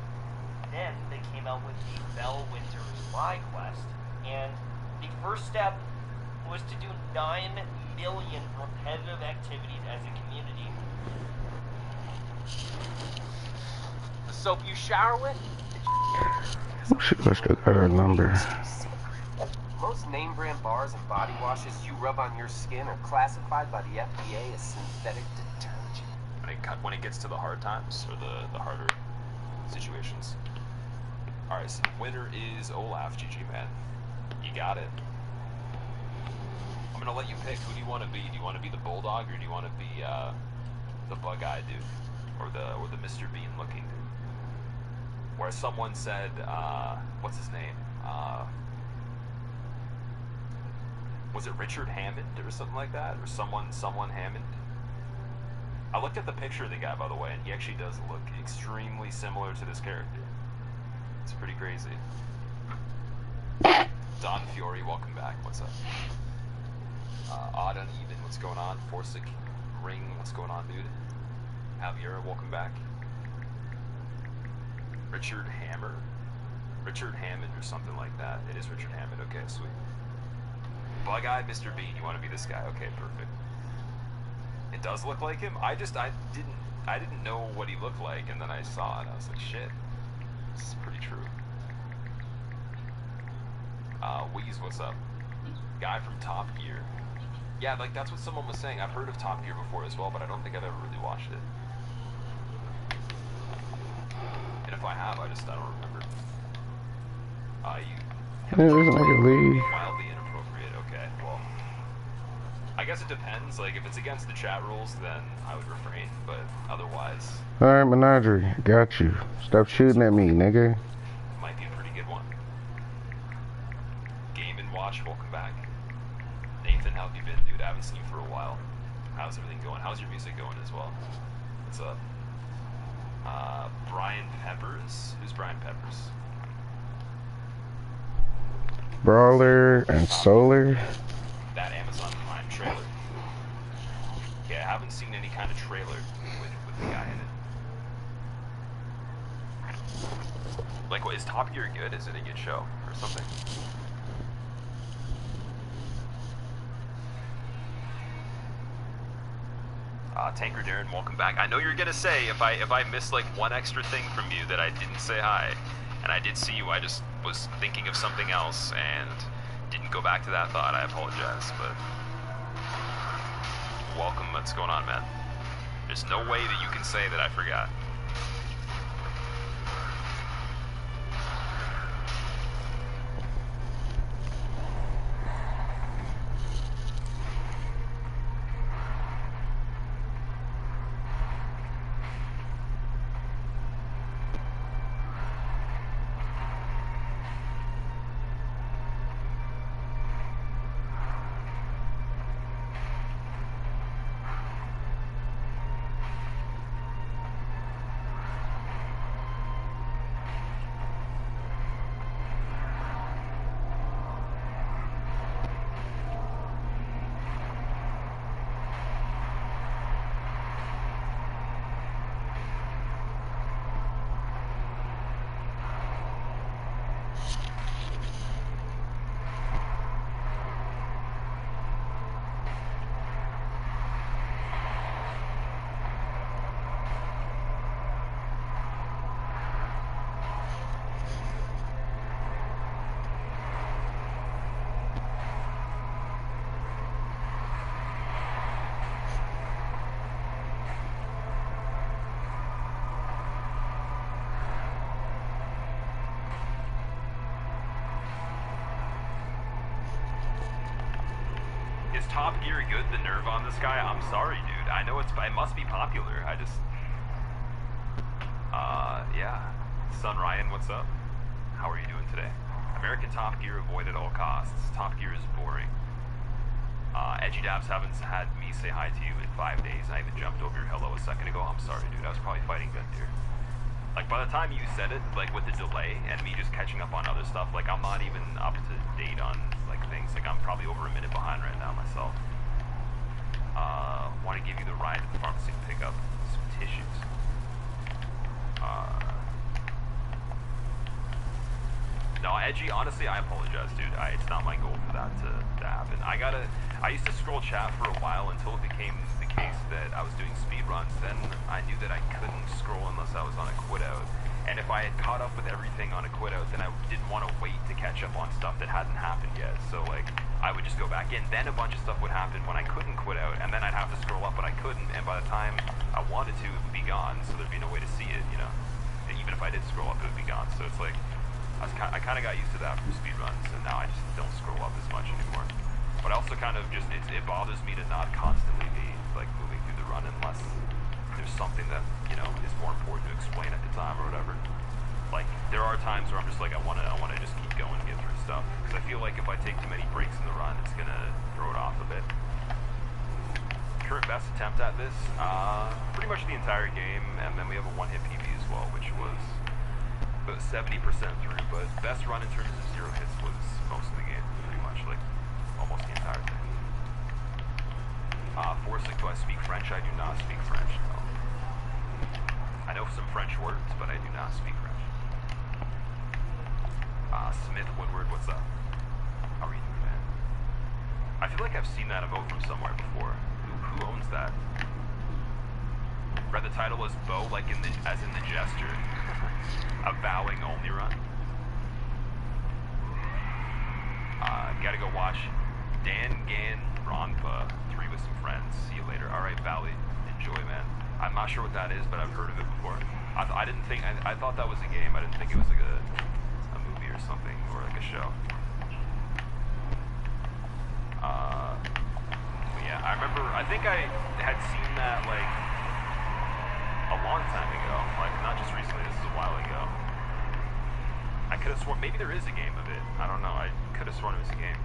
Then they came out with the Bell Winter Spy Quest, and the first step was to do 9 million repetitive activities as a community. The soap you shower with? She must have got her number. Most name brand bars and body washes you rub on your skin are classified by the FDA as synthetic detergent. When it gets to the hard times, or the harder situations. Alright, so the winner is Olaf, GG man. You got it. I'm gonna let you pick. Who do you want to be? Do you want to be the Bulldog, or do you want to be the Bug-Eyed dude, or the Mr. Bean looking dude? Where someone said, what's his name? Was it Richard Hammond or something like that, or someone Hammond? I looked at the picture of the guy, by the way, and he actually does look extremely similar to this character. It's pretty crazy. Don Fiore, welcome back. What's up? Odd Uneven, what's going on? Forsic Ring, what's going on, dude? Javier, welcome back. Richard Hammer? Richard Hammond or something like that. It is Richard Hammond, okay, sweet. Bug-eyed Mr. Bean, you want to be this guy? Okay, perfect. It does look like him? I didn't know what he looked like, and then I saw it, I was like, shit. This is pretty true. Wheeze, what's up? Guy from Top Gear. Yeah, like, that's what someone was saying. I've heard of Top Gear before as well, but I don't think I've ever really watched it. And if I have, I don't remember. Mildly inappropriate, okay, well. I guess it depends, like, if it's against the chat rules, then I would refrain, but otherwise... Alright, Menagerie, got you. Stop shooting at me, nigga. Might be a pretty good one. Game & Watch, welcome back. Nathan, how have you been, dude? I haven't seen you for a while. How's everything going? How's your music going as well? What's up? Brian Peppers? Who's Brian Peppers? Brawler and Solar. That Amazon Prime trailer. Yeah, I haven't seen any kind of trailer with the guy in it. Like, what, is Top Gear good? Is it a good show or something? Tanker Darren, welcome back. I know you're gonna say if I missed like one extra thing from you that I didn't say hi, and I did see you, I just was thinking of something else and didn't go back to that thought. I apologize, but welcome. What's going on, man? There's no way that you can say that I forgot. Is Top Gear good, the nerve on this guy? I'm sorry, dude. I know it must be popular. I just... yeah. Son Ryan, what's up? How are you doing today? American Top Gear, avoid at all costs. Top Gear is boring. Edgy Dabs haven't had me say hi to you in 5 days. I even jumped over your hello a second ago. I'm sorry, dude. I was probably fighting Gun Deer. Like, by the time you said it, like, with the delay and me just catching up on other stuff, like, I'm not even up to date on, like, things. Like, I'm probably over a minute behind right now myself. Want to give you the ride to the pharmacy to pick up some tissues. No, Edgy, honestly, I apologize, dude. It's not my goal for that to happen. I used to scroll chat for a while until it became the case that I was doing speed runs. Then I knew that I couldn't scroll unless I was on a quit out. And if I had caught up with everything on a quit out, then I didn't want to wait to catch up on stuff that hadn't happened yet. So, like, I would just go back in. Then a bunch of stuff would happen when I couldn't quit out, and then I'd have to scroll up, but I couldn't. And by the time I wanted to, it would be gone. So there'd be no way to see it, you know. And even if I did scroll up, it would be gone. So it's like, I kind of got used to that from speed runs, and now I just don't scroll up as much anymore. But I also kind of just, it bothers me to not constantly be, like, moving through the run unless there's something that, you know, is more important to explain at the time or whatever. Like, there are times where I'm just like, I want to just keep going and get through stuff. Because I feel like if I take too many breaks in the run, it's going to throw it off a bit. Current best attempt at this? Pretty much the entire game, and then we have a one-hit PB as well, which was about 70% through, but best run in terms of 0 hits was most of the game, pretty much, like, almost the entire thing. Forsic, do I speak French? I do not speak French, no. I know some French words, but I do not speak French. Smith Woodward, what's up? How are you doing, man? I feel like I've seen that emote from somewhere before. Who owns that? Read the title as bow, like as in the gesture. A bowing only run. Gotta go watch Danganronpa 3 with some friends. See you later. Alright, Valley. Enjoy, man. I'm not sure what that is, but I've heard of it before. I didn't think, I thought that was a game. I didn't think it was like a movie or something, or like a show. Yeah, I remember, I think I had seen that like a long time ago. Like, not just recently, this is a while ago. I could have sworn, maybe there is a game of it. I don't know, I could have sworn it was a game.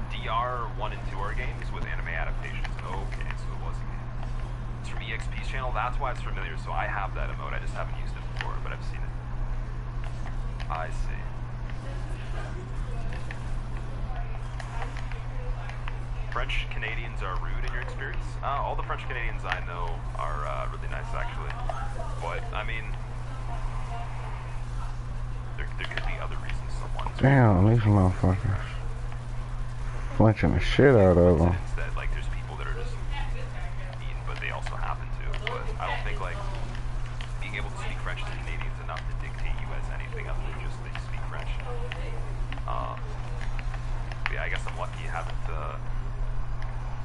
DR 1 and 2 are games with anime adaptations. Okay, so it was a game. It's from EXP's channel, that's why it's familiar. So I have that emote, I just haven't used it before, but I've seen it. I see. French Canadians are rude in your experience? All the French Canadians I know are really nice, actually. But, I mean, there could be other reasons someone's... Damn, these motherfuckers. Flinching the shit out of them. That, like, there's people that are just mean, but they also happen to. But I don't think, like, being able to speak French to Canadians is enough to dictate you as anything other than just that you speak French. Yeah, I guess I'm lucky I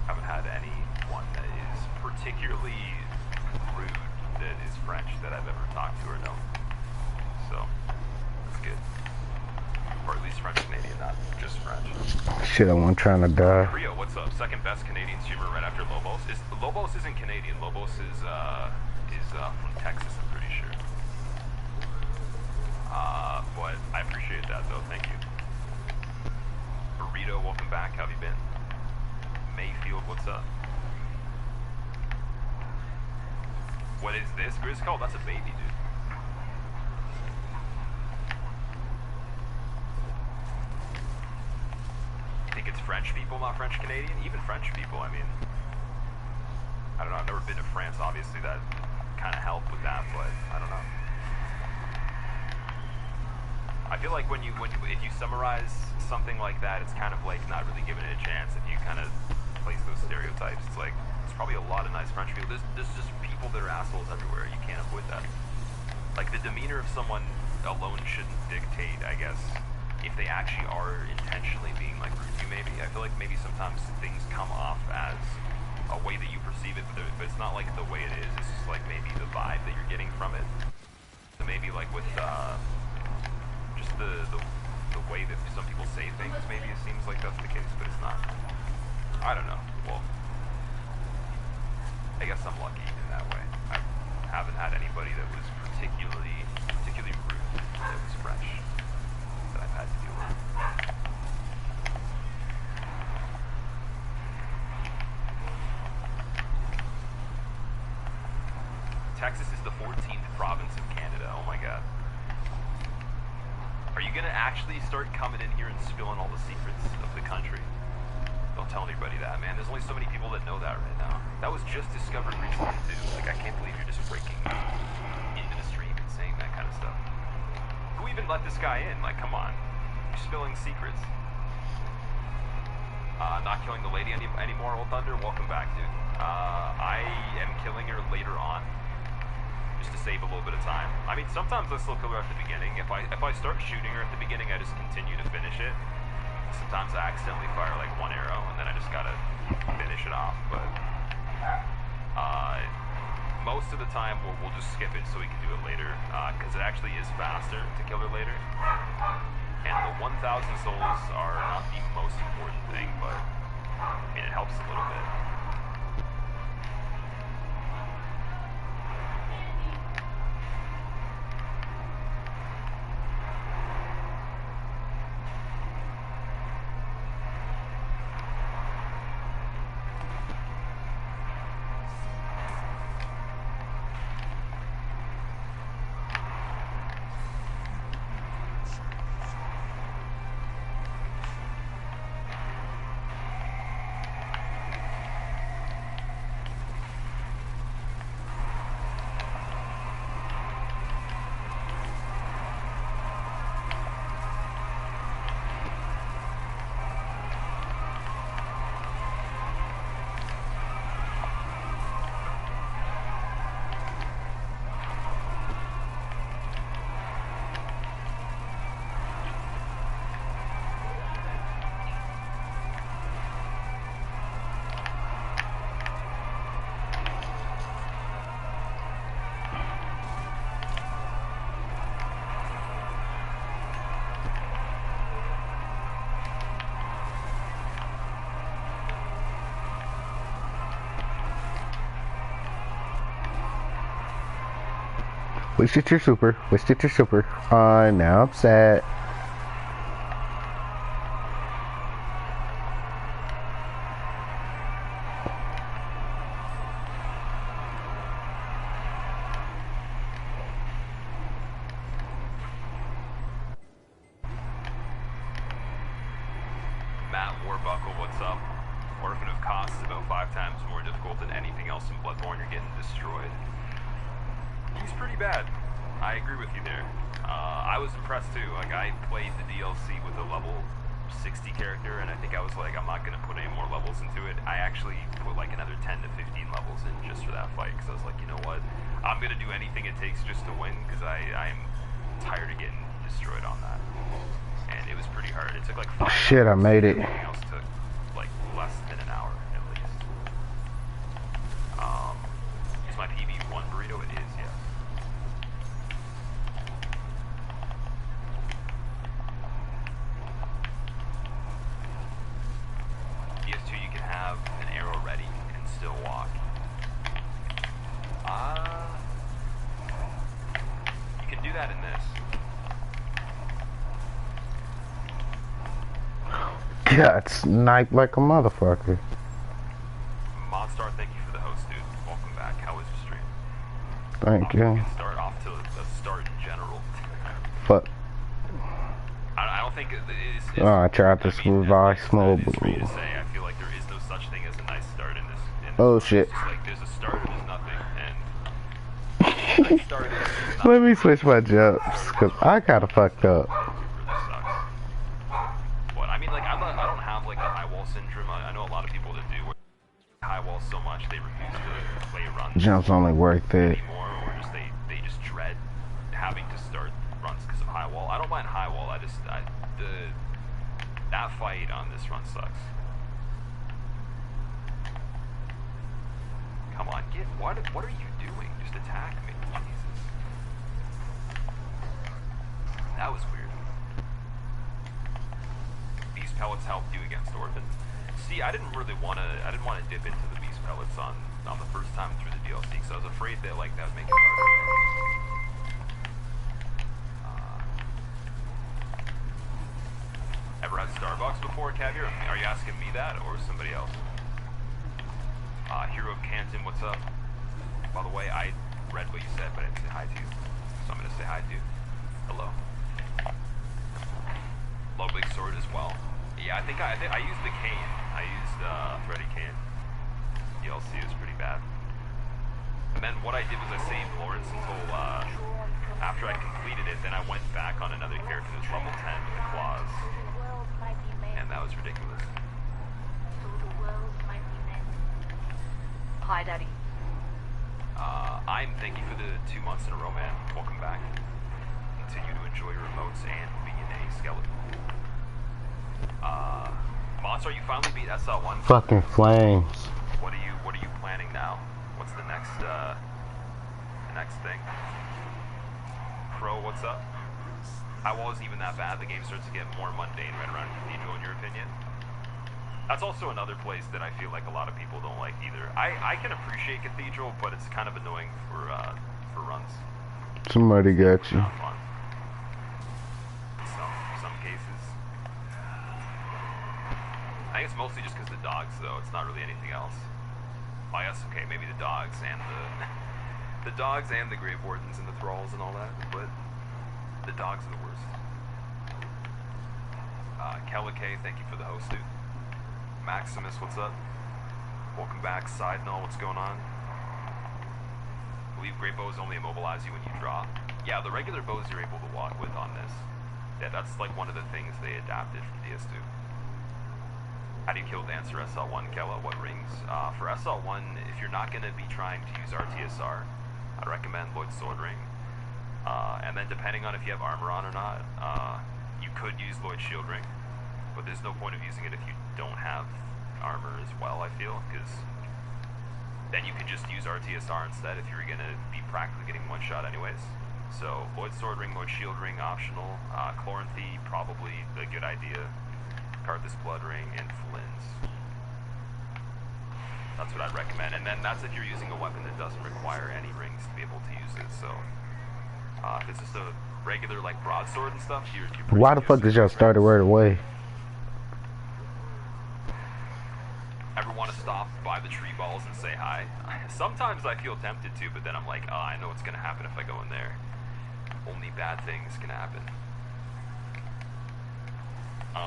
haven't had anyone that is particularly rude that is French that I've ever talked to or known. So, that's good. Or at least French Canadian, not just French. Shit, I'm trying to die. Rio, what's up? Second best Canadian streamer right after Lobos. Lobos isn't Canadian. Lobos is from Texas, I'm pretty sure. But I appreciate that though. Thank you. Burrito, welcome back. How have you been? Mayfield, what's up? What is this? Grizz called? That's a baby, dude. Think it's French people, not French Canadian? Even French people, I mean, I don't know, I've never been to France, obviously that kind of helped with that, but I don't know. I feel like if you summarize something like that, it's kind of like not really giving it a chance if you kind of place those stereotypes. It's like, there's probably a lot of nice French people. There's just people that are assholes everywhere. You can't avoid that. Like, the demeanor of someone alone shouldn't dictate, I guess, if they actually are intentionally being like rude to you. Maybe I feel like maybe sometimes things come off as a way that you perceive it, but it's not like the way it is. It's just like maybe the vibe that you're getting from it. So maybe like with just the way that some people say things, maybe it seems like that's the case, but it's not. I don't know. Well, I guess I'm lucky in that way. I haven't had anybody that was particularly rude that was French that I've had to deal with. Texas is the 14th province of Canada. Oh my god. Are you gonna actually start coming in here and spilling all the secrets of the country? Don't tell anybody that, man. There's only so many people that know that right now. That was just discovered recently too. Like, I can't believe you're just breaking into the stream and saying that kind of stuff. Who even let this guy in? Like, come on. You're spilling secrets. Not killing the lady anymore, Old Thunder? Welcome back, dude. I am killing her later on, just to save a little bit of time. I mean, sometimes I still kill her at the beginning. If I start shooting her at the beginning, I just continue to finish it. Sometimes I accidentally fire like one arrow, and then I just gotta finish it off, but most of the time we'll just skip it so we can do it later, because it actually is faster to kill her later. And the 1,000 souls are not the most important thing, but I mean, it helps a little bit. Wasted your super. Wasted your super. Now I'm sad. Matt Warbuckle, what's up? Orphan of Cost is about 5 times more difficult than anything else in Bloodborne. You're getting destroyed. He's pretty bad. I agree with you there. I was impressed too. Like, I played the DLC with a level 60 character, and I think I was like, I'm not going to put any more levels into it. I actually put like another 10 to 15 levels in just for that fight, because I was like, you know what? I'm going to do anything it takes just to win, because I'm tired of getting destroyed on that. And it was pretty hard. It took like 5 Shit, I made it. Everything else took like less than an hour at least. Is my PB1 burrito? It is, yes. PS2, you can have an arrow ready and still walk. You can do that in this. Got sniped like a motherfucker. Monstar, thank you for the host, dude. Welcome back. How was your stream? Thank We you. can start off to a start in general. Fuck. I don't think it is. Oh, I tried to survive small It's for you blue. to say. I feel like there is no such thing as a nice start in this. Oh shit. It's just like there's a start and there's nothing. And nice start is nothing. Let me switch my jumps, cause I kinda fucked up. Really sucks. But I mean, like, I don't have like the high wall syndrome. I know a lot of people that do. Where high wall so much they refuse to play runs Jumps only worth it. anymore, or just they just dread having to start runs because of high wall. I don't mind high wall. That fight on this run sucks. Come on, what are you doing? Just attack me, Jesus. That was weird. Beast pellets helped you against Orphan. See, I didn't want to dip into the beast pellets on the first time through the DLC, because I was afraid that like that would make it harder. Ever had Starbucks before, Caviar? Are you asking me that or somebody else? Hero of Canton, what's up? By the way, I read what you said, but I didn't say hi to you, so I'm gonna say hi to you. Hello. Low Big Sword as well. Yeah, I think I used the cane. I used Thready Cane. DLC is pretty bad. And then what I did was I saved Lawrence until after I completed it. Then I went back on another character that's level 10 with the claws, and that was ridiculous. Hi, Daddy. I'm thank you for the 2 months in a row, man. Welcome back. Continue to enjoy your remotes and being a skeleton. Monster, you finally beat SL1. Fucking flames. What are you planning now? What's the next thing? Crow, what's up? High wall isn't even that bad. The game starts to get more mundane right around Cathedral, in your opinion. That's also another place that I feel like a lot of people don't like either. I can appreciate Cathedral, but it's kind of annoying for runs. Somebody got you. Not fun. Some cases. I think it's mostly just because the dogs, though. It's not really anything else. Oh, yes, okay, maybe the dogs and the dogs and the Grave Wardens and the Thralls and all that, but the dogs are the worst. Kelike, thank you for the host, dude. Maximus, what's up? Welcome back. Side null, what's going on? I believe great bows only immobilize you when you draw. Yeah, the regular bows you're able to walk with on this. Yeah, that's like one of the things they adapted from DS2. How do you kill Dancer SL1, Kella? What rings? For SL1, if you're not going to be trying to use RTSR, I'd recommend Lloyd's Sword Ring. And then depending on if you have armor on or not, you could use Lloyd's Shield Ring. But there's no point of using it if you don't have armor as well, I feel, because then you can just use RTSR instead if you're going to be practically getting one shot anyways. So, Lloyd's Sword Ring, Lloyd's Shield Ring, optional. Chloranthy, probably a good idea. Karthus Blood Ring, and Flynn's. That's what I'd recommend. And then that's if you're using a weapon that doesn't require any rings to be able to use it, so If it's just a regular like broadsword and stuff, you're Why the fuck did y'all start it right away? Ever want to stop by the tree balls and say hi? Sometimes I feel tempted to, but then I'm like, oh, I know what's gonna happen if I go in there. Only bad things can happen.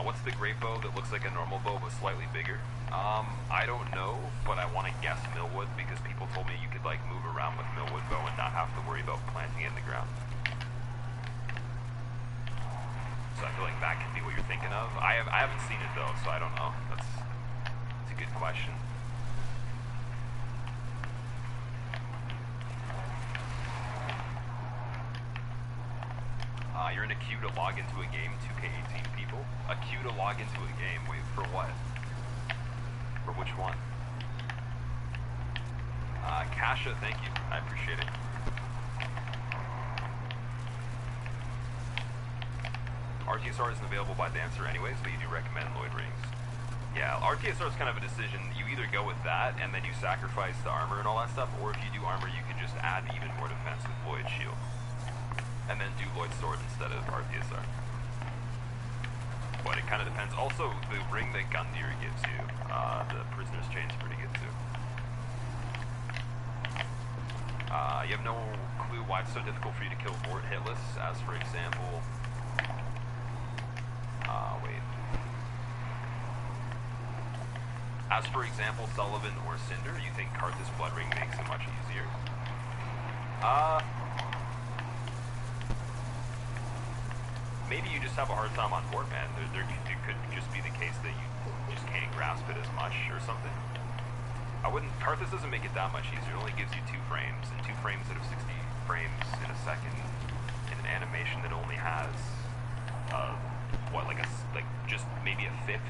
What's the great bow that looks like a normal bow but slightly bigger? I don't know, but I want to guess millwood because people told me you could like move around with millwood bow and not have to worry about planting it in the ground. So I feel like that could be what you're thinking of. I haven't seen it though, so I don't know. That's a good question. You're in a queue to log into a game, 2K18 people. A queue to log into a game, wait, for what? For which one? Kasha, thank you. I appreciate it. RTSR isn't available by Dancer anyways, but you do recommend Lloyd Rings. Yeah, RTSR is kind of a decision. You either go with that, and then you sacrifice the armor and all that stuff, or if you do armor, you can just add even more defense with Lloyd's shield. And then do Lloyd's sword instead of RTSR. But it kind of depends. Also, the ring that Gundyr gives you, the Prisoner's Chain is pretty good too. You have no clue why it's so difficult for you to kill Vort hitless, as for example... wait. As for example, Sullivan or Cinder, you think Karthus Blood Ring makes it much easier? Maybe you just have a hard time on board, man. It could just be the case that you just can't grasp it as much or something. I wouldn't... Karthus doesn't make it that much easier. It only gives you 2 frames, and 2 frames out of 60 frames in a second in an animation that only has, just maybe a fifth?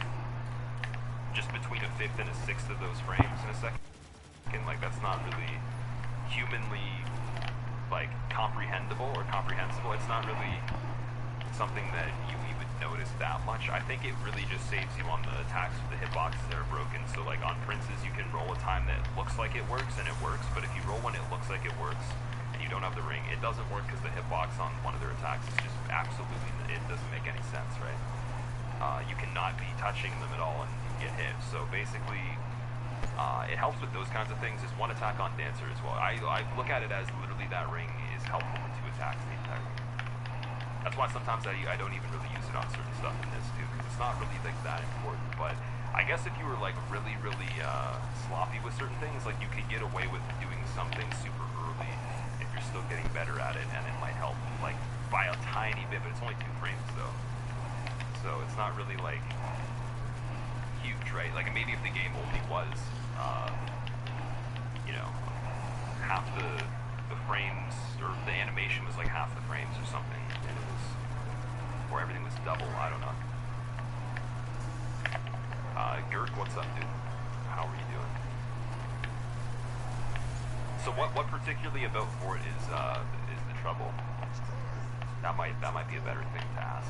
Just between a fifth and a sixth of those frames in a second? Like, that's not really humanly, like, comprehensible or comprehensible. It's not really something that you would notice that much. I think it really just saves you on the attacks with the hitboxes that are broken. So like on Princes, you can roll a time that looks like it works and it works, but if you roll when it looks like it works and you don't have the ring, it doesn't work because the hitbox on one of their attacks is just absolutely, it doesn't make any sense, right? You cannot be touching them at all and get hit. So basically, it helps with those kinds of things. Is one attack on Dancer as well. I look at it as literally that ring is helpful for 2 attacks the entire game. That's why sometimes I don't even really use it on certain stuff in this too, because it's not really like that important. But I guess if you were like really sloppy with certain things, like you could get away with doing something super early if you're still getting better at it, and it might help like by a tiny bit, but it's only 2 frames though, so it's not really like huge, right? Like maybe if the game only was, you know, half the frames, or the animation was like half the frames or something, and it was, or everything was double, I don't know. Gert, what's up, dude? How are you doing? So what particularly about Fort is the trouble? That might be a better thing to ask.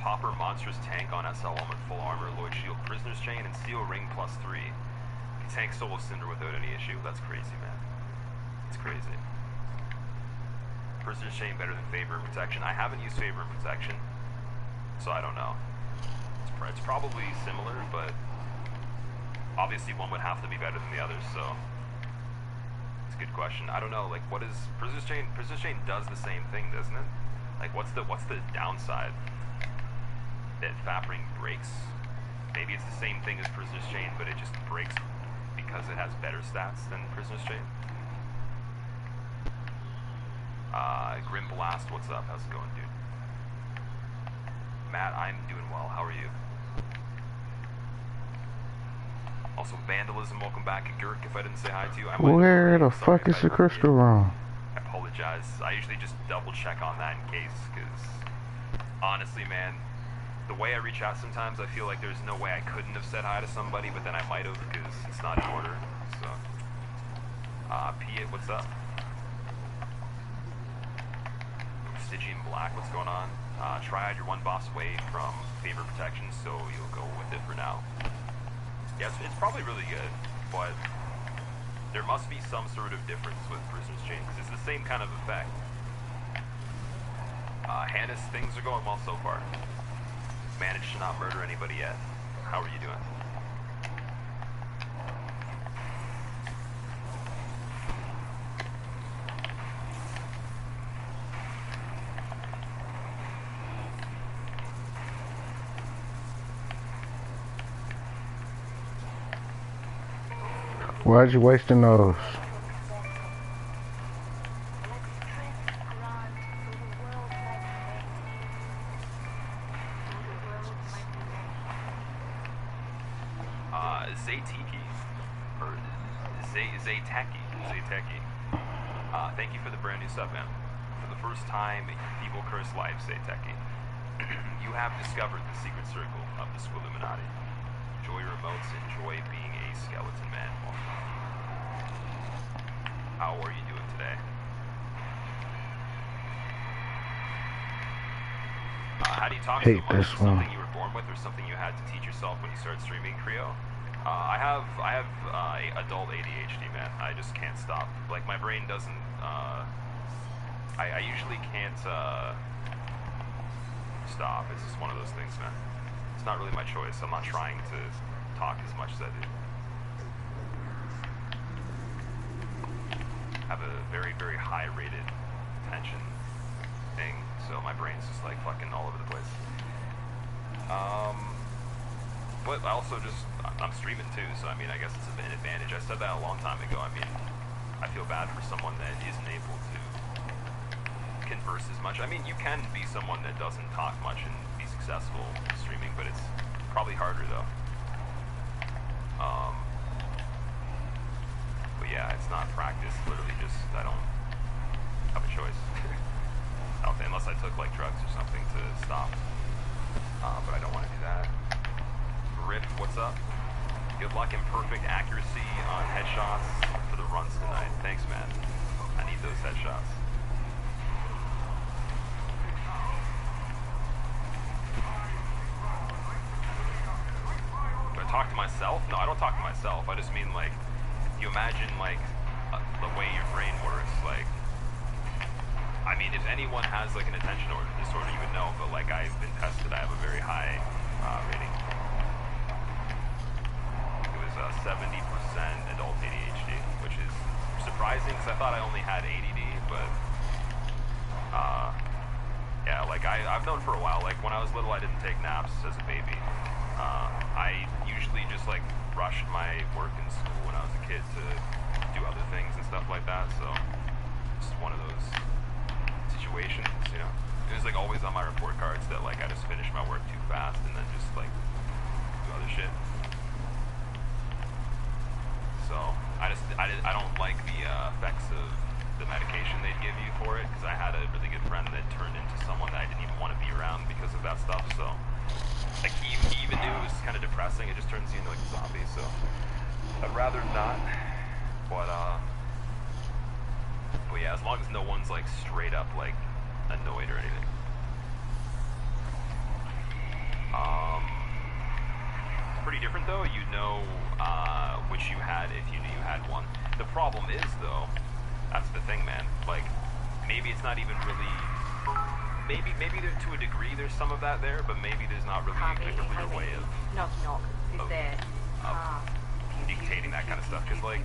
Popper monstrous tank on SL1 with full armor, Lloyd shield, Prisoner's Chain, and steel ring +3. Tank solo Cinder without any issue. That's crazy, man. It's crazy. Prisoner's Chain better than Favor and Protection. I haven't used Favor and Protection, so I don't know. It's probably similar, but obviously one would have to be better than the other, so it's a good question. I don't know, like what is Prisoner's Chain? Prisoner's Chain does the same thing, doesn't it? Like what's the downside that Fat Ring breaks? Maybe it's the same thing as Prisoner's Chain, but it just breaks because it has better stats than Prisoner's Chain. Grim Blast, what's up? How's it going, dude? Matt, I'm doing well. How are you? Also, Vandalism, welcome back. Gurk, if I didn't say hi to you, where the fuck is the crystal room? I apologize. I usually just double check on that in case, because honestly, man, the way I reach out sometimes, I feel like there's no way I couldn't have said hi to somebody, but then I might have because it's not in order. So, Piet, what's up? Stygian Black, what's going on? Triad, you're one boss away from Favor Protection, so you'll go with it for now. Yes, it's probably really good, but There must be some sort of difference with Prisoner's Chain, because it's the same kind of effect. Hannes, things are going well so far. Managed to not murder anybody yet. How are you doing? Why'd you wasting those? Zaytiki, or Zayteki. Thank you for the brand new sub, man. For the first time, Evil Curse Life, Zayteki. You have discovered the secret circle of the Squilluminati. Enjoy your emotes, enjoy being a skeleton man. How are you doing today? How do you talk Hate so much? this Is it one. something you were born with, or something you had to teach yourself when you started streaming, Creo? I have adult ADHD, man. I just can't stop. Like, my brain doesn't. I usually can't stop. It's just one of those things, man. It's not really my choice. I'm not trying to talk as much as I do. I have a very, very high rated attention thing, so my brain's just like fucking all over the place. But I also I'm streaming too, so I mean, I guess it's an advantage. I said that a long time ago. I mean, I feel bad for someone that isn't able to converse as much. I mean, you can be someone that doesn't talk much and be successful streaming, but it's probably harder though. But yeah, it's not practice. Literally, just I don't have a choice. Unless I took like drugs or something to stop. But I don't want to do that. Riff, what's up? Good luck and perfect accuracy on headshots for the runs tonight. Thanks, man. I need those headshots. Do I talk to myself? No, I don't talk to myself. I just mean, like, you imagine, like, the way your brain works, like, I mean, if anyone has, like, an attention disorder, you would know, but, like, I've been tested. I have a very high rating. It was 70% adult ADHD, which is surprising, because I thought I only had ADD, but, yeah, like, I've known for a while. Like, when I was little, I didn't take naps as a baby. I usually just, like, rushed my work in school when I was a kid to do other things and stuff like that, so it's one of those situations, you know. It was like always on my report cards that like I just finished my work too fast and then just like do other shit. So I don't like the effects of the medication they'd give you for it, because I had a really good friend that turned into someone that I didn't even want to be around because of that stuff. So like he even knew it was kind of depressing. It just turns you into like a zombie. So I'd rather not. But yeah, as long as no one's like straight up like annoyed or anything. Pretty different though. You know which you had if you knew you had one. The problem is though, that's the thing, man. Like maybe it's not even really. Maybe there, to a degree there's some of that there, but maybe there's not really a clear way of dictating that kind of stuff. Because like,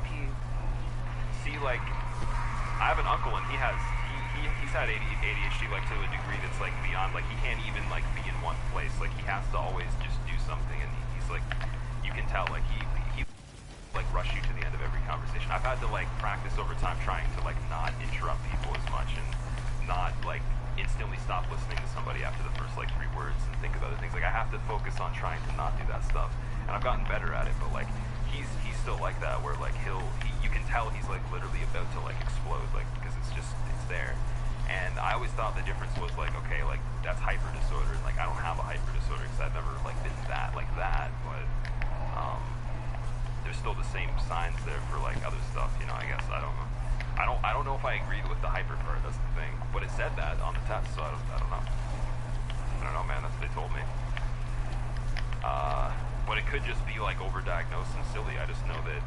see, like I have an uncle and he's had ADHD like to a degree that's like beyond, like he can't even like be in one place. Like he has to always just do something, and he's like, you can tell like he like rush you to the end of every conversation. I've had to like practice over time trying to like not interrupt people as much and not like instantly stop listening to somebody after the first like 3 words and think of other things. Like I have to focus on trying to not do that stuff, and I've gotten better at it. But like he's still like that, where like you can tell he's like literally about to like explode, like because it's there. And I always thought the difference was like, okay, like that's hyper disorder, and like I don't have a hyper disorder because I've never like been that like that, but there's still the same signs there for like other stuff, you know. I guess I don't know if I agreed with the hyper part. That's the thing, but it said that on the test, so I don't know, man. That's what they told me. But it could just be like overdiagnosed and silly. I just know that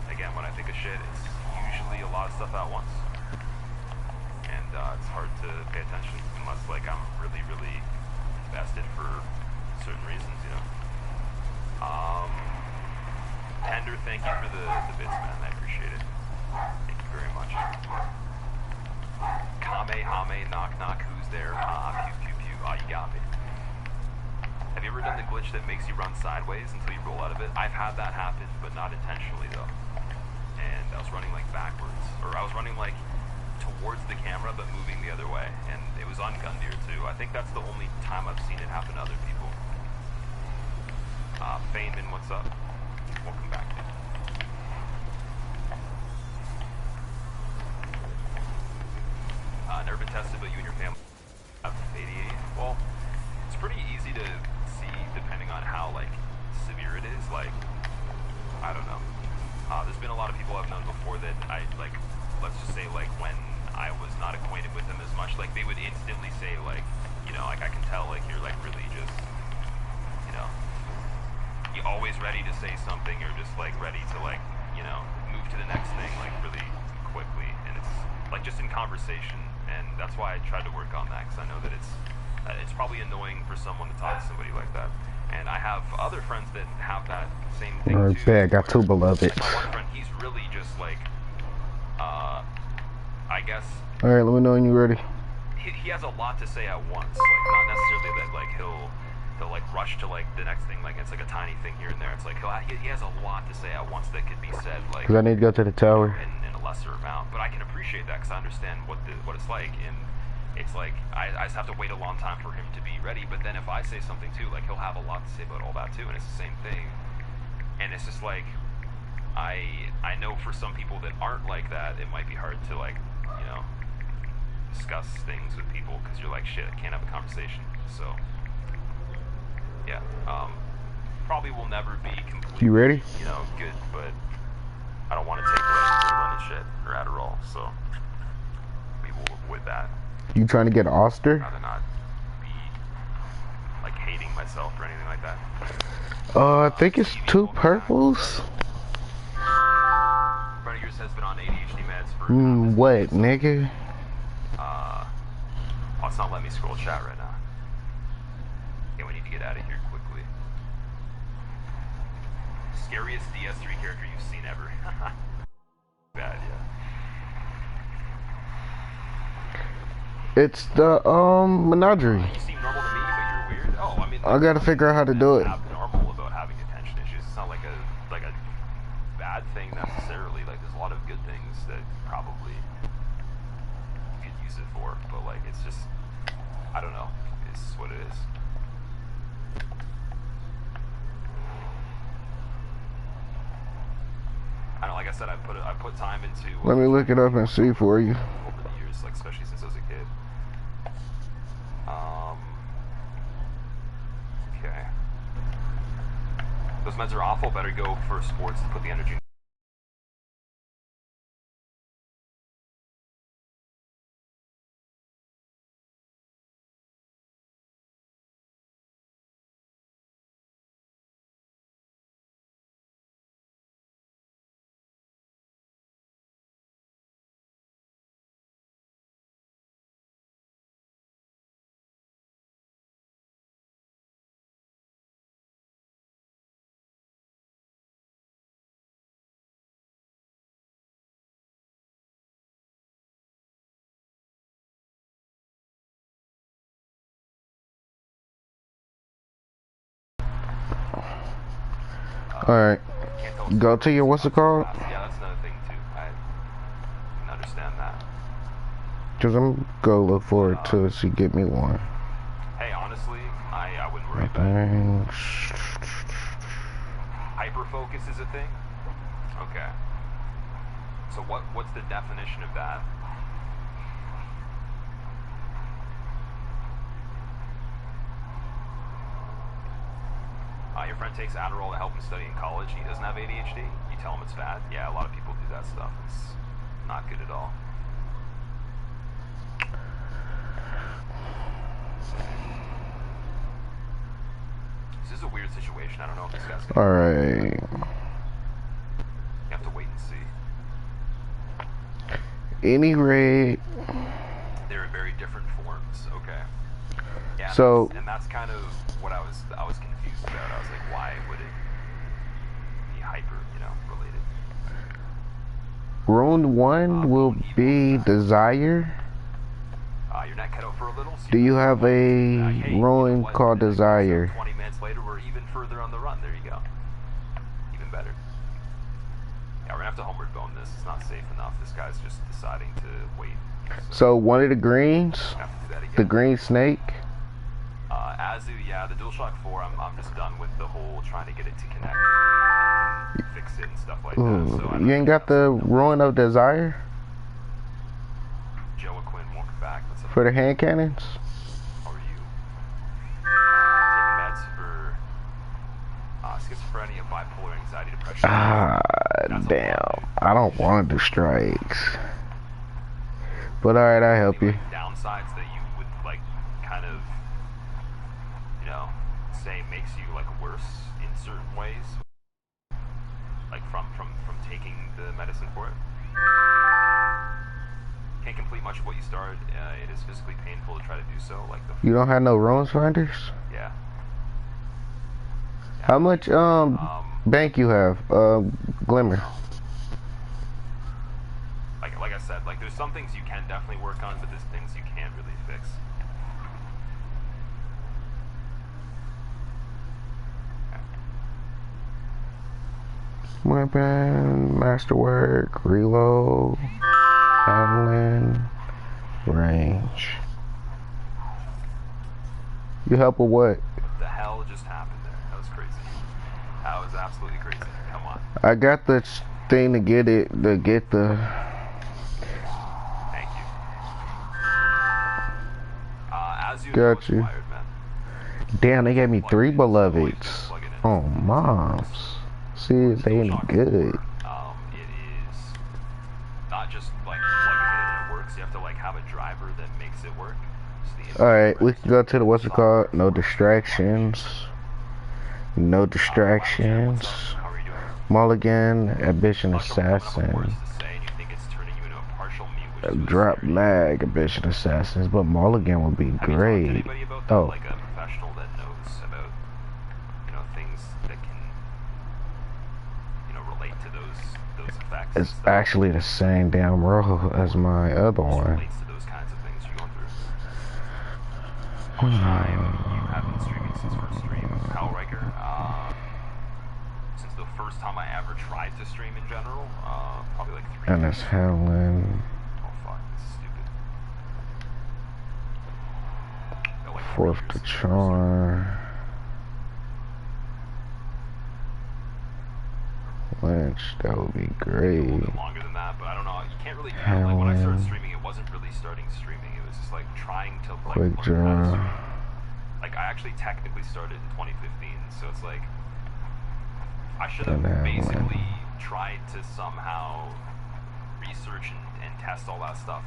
like again, when I think of shit, it's usually a lot of stuff at once. And it's hard to pay attention unless, like, I'm really, really invested for certain reasons, you know. Tender, thank you for the bits, man. I appreciate it. Thank you very much. Kame, knock, knock, who's there? Pew, pew, pew. You got me. Have you ever done the glitch that makes you run sideways until you roll out of it? I've had that happen, but not intentionally, though. And I was running, like, backwards. Or I was running, like, towards the camera, but moving the other way. And it was on Gundyr, too. I think that's the only time I've seen it happen to other people. Feynman, what's up? Welcome back, dude. Never been tested, but you and your family have ADHD. Well, it's pretty easy to see depending on how, like, severe it is. Like, I don't know. There's been a lot of people I've known before that like, let's just say, like, when I was not acquainted with them as much, like, they would instantly say, like, you know, like, I can tell, like, you're, like, really just, you know, you're always ready to say something or just, like, ready to, like, you know, move to the next thing, like, really quickly. And it's, like, just in conversation. And that's why I tried to work on that, because I know that it's probably annoying for someone to talk to somebody like that. And I have other friends that have that same thing too. Okay, I got two beloveds. My one friend, he's really just like, I guess. All right, let me know when you're ready. He has a lot to say at once. Like, not necessarily that, like, he'll like rush to, like, the next thing. Like, it's like a tiny thing here and there. It's like he has a lot to say at once that could be said, like, Cause I need to go to the tower. In a lesser amount. But I can appreciate that because I understand what it's like. And it's like I just have to wait a long time for him to be ready. But then if I say something too, like, he'll have a lot to say about all that too, and it's the same thing. And it's just like I know for some people that aren't like that, it might be hard to, like, you know, discuss things with people because you're like, shit, I can't have a conversation. So yeah, probably will never be completely, You ready? you know, good, but I don't want to take, like, Ritalin and shit or Adderall, so we will avoid that. You trying to get Oster? I'd rather not be, like, hating myself or anything like that. I think it's 2 purples. Friend of yours has been on ADHD meds for What, nigga? Oh, it's not letting me scroll chat right now. Okay, we need to get out of here quickly. Scariest DS3 character you've seen ever. Bad, yeah. It's the menagerie. You seem normal to me, but you're weird. Oh, I mean, I gotta figure out how to do it. Abnormal about having attention issues. It's not like a bad thing necessarily. Like, there's a lot of good things that probably you could use it for, but, like, it's just, I don't know. It's what it is. I don't know, like I said, I put time into. Let me look it up and see for you. Over the years, like, especially since I was a kid. Okay. Those meds are awful. Better go for sports to put the energy. Alright. Go to your, what's it called? Yeah, that's another thing too. I can understand that. Cause I'm gonna look forward to it, so get me one. Hey, honestly, I wouldn't worry about it. Hyperfocus is a thing? Okay. So what's the definition of that? Your friend takes Adderall to help him study in college. He doesn't have ADHD. You tell him it's bad. Yeah, a lot of people do that stuff. It's not good at all. This is a weird situation. I don't know if this guy's gonna... Alright. You have to wait and see. Any red. They're in very different forms. Okay. Yeah. So and that's kind of what I was confused about. I was like, why would it be hyper, related? Rune 1 will be Desire. Your neck cut out for a little. So Do you have a hey, rune called Desire? 20 minutes later, we're even further on the run. There you go. Even better. Yeah, we're gonna have to homeward bone this. It's not safe enough. This guy's just deciding to wait. So one of the greens, Have to do that again. the green snake. Azu, yeah, the DualShock 4. I'm just done with the whole trying to get it to connect, fix it and stuff like that. So You ain't got the rune of Desire Joaquin, welcome back. What's up? for the hand cannons? How are you? Taking meds for schizophrenia, bipolar, anxiety, depression. That's a Damn. lot, I don't want the strikes. But alright, I'll help you. Downsides that you would kind of, say makes you worse in certain ways, from taking the medicine for it. Can't complete much of what you started. It is physically painful to try to do so. You don't have no runes finders? Yeah. How much bank you have? Glimmer. Like I said, there's some things you can definitely work on, but there's things you can't really fix. Weapon, masterwork, reload, handling, range. You help with what? The hell just happened there? That was crazy. That was absolutely crazy. Come on. I got the thing to get the. Thank you. As you know, Got you. expired, man. Damn, they gave me 3 beloveds. Always just plug it in. Oh, moms. See, they ain't good. It is not just plugging it in and it works. You have to have a driver that makes it work. Alright, we can go to the what's it called? No distractions. No distractions. How are you doing? Mulligan, Ambition Assassin. Drop lag, Ambition Assassins, but Mulligan would be great. Oh. Like a professional that knows about, things that can, relate to those effects. It's actually the same damn role as my other one. Relates to those kinds of things you're going through. You have been streaming since first stream. Kyle Riker, since the first time I ever tried to stream in general, probably 3 And years. it's Helen. Oh fuck, this is stupid. Got 3 Fourth years to since Char. Lynch, that would be a great. little bit longer than that, but I don't know. You can't really. When I started streaming, it wasn't really starting streaming. It was just trying to Quick learn how to draw. stream. I actually technically started in 2015, so it's I should have basically tried to somehow research and test all that stuff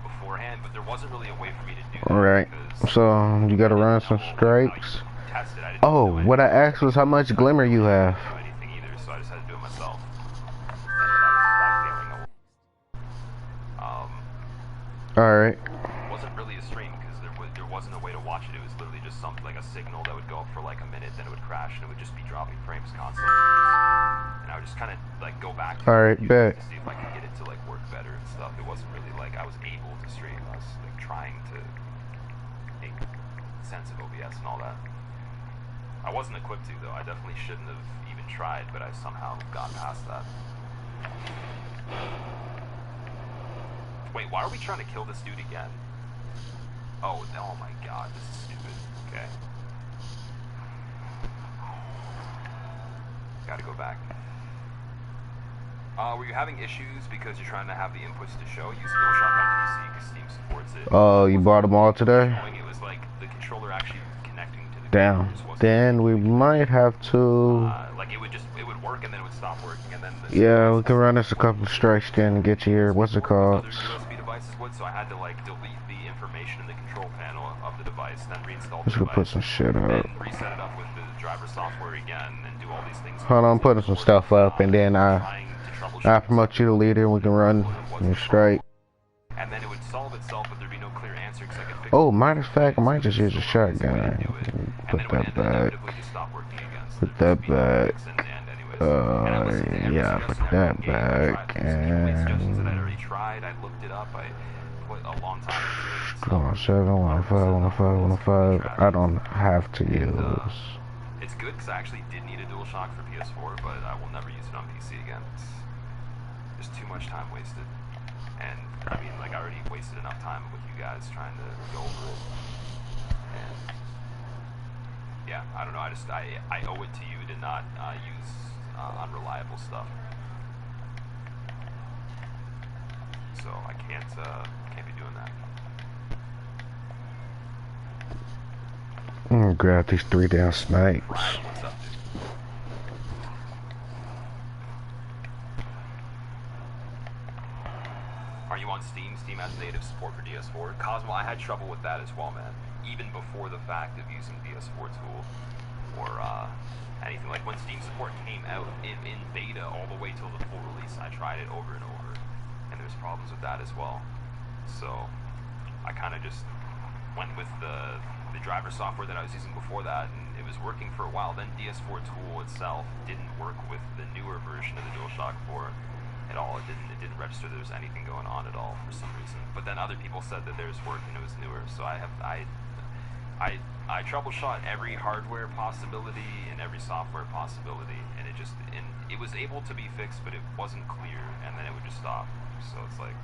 beforehand, but there wasn't really a way for me to do that. Alright, so you gotta run some strikes. Oh, what I asked was how much glimmer you have. Anything either, so I just had to do it myself. Alright. It wasn't really a stream because there wasn't a way to watch it. It was literally just something a signal that would go up for a minute, then it would crash, and it would just be dropping frames constantly. And I would just kind of go back to Alright, bet. to see if I could get it to work better and stuff. It wasn't really I was able to stream. I was trying to make sense of OBS and all that. I wasn't equipped to though. I definitely shouldn't have even tried, but I somehow got past that. Wait, why are we trying to kill this dude again? Oh my god, this is stupid. Okay. Gotta go back. Were you having issues because you're trying to have the inputs to show? Use DualShock on PC because Steam supports it. Oh, you bought them all today? It was the controller actually connecting to the Damn. Then we might have to. it would work and then it would stop working and then. Yeah, we can run us a couple strikes then and get you here. What's it called? Other USB devices would, so I had to delete the information in the control panel of the device, then reinstall the Let's go device, put some shit up. then reset it up with the driver software again, and do all these things. Hold on, I'm putting some stuff up, and then Trying to troubleshoot I promote you to leader, and we can run and strike. and then it would solve itself, but there'd be no clear answer because I could fix Oh, it. matter of fact, I might just use a So long as I didn't shotgun. do it, and Put then it would that back. inevitably just stop working again. So Put there'd that just be no back. fix in the end anyways. And I listened to every Yeah, put suggestion, every that game. I tried back. to use even suggestions that I'd And already tried. I looked it up. I put a long time into it. And come on, stuff. 7, 105, 105, 105. I don't have to And, use. it's good because I actually did need a DualShock for PS4, but I will never use it on PC again. It's just too much time wasted. And I mean, like, I already wasted enough time with you guys trying to go over it. And yeah, I don't know. I owe it to you to not use unreliable stuff. So I can't be doing that. I'm gonna grab these 3 down snipes. Friday, what's up, dude? Are you on Steam? Steam has native support for DS4. Cosmo, I had trouble with that as well, man. Even before the fact of using DS4 tool or anything. Like when Steam support came out in beta all the way till the full release, I tried it over and over, and there's problems with that as well. So I kind of just went with the driver software that I was using before that, and it was working for a while. Then DS4 tool itself didn't work with the newer version of the DualShock 4 at all. It didn't register there was anything going on at all for some reason. But then other people said that theirs worked and it was newer. So I troubleshot every hardware possibility and every software possibility, and it was able to be fixed, but it wasn't clear, and then it would just stop. So it's like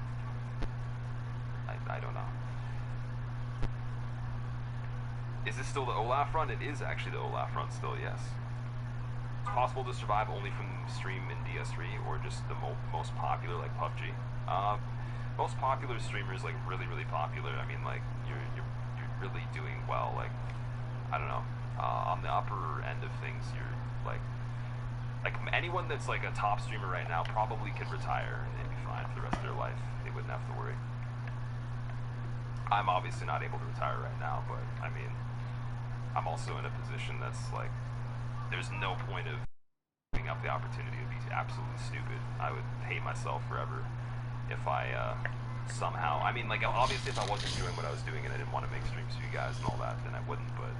I don't know. Is this still the Olaf run? It is actually the Olaf run still, yes. It's possible to survive only from stream in DS3 or just the most popular, like PUBG. Most popular streamers, like really popular. I mean, like you're really doing well. Like I don't know, on the upper end of things, you're like anyone that's like a top streamer right now probably could retire and they'd be fine for the rest of their life. They wouldn't have to worry. I'm obviously not able to retire right now, but I mean, I'm also in a position that's like, there's no point of giving up the opportunity to be absolutely stupid. I would hate myself forever if I somehow, I mean, like obviously if I wasn't doing what I was doing and I didn't want to make streams for you guys and all that, then I wouldn't. But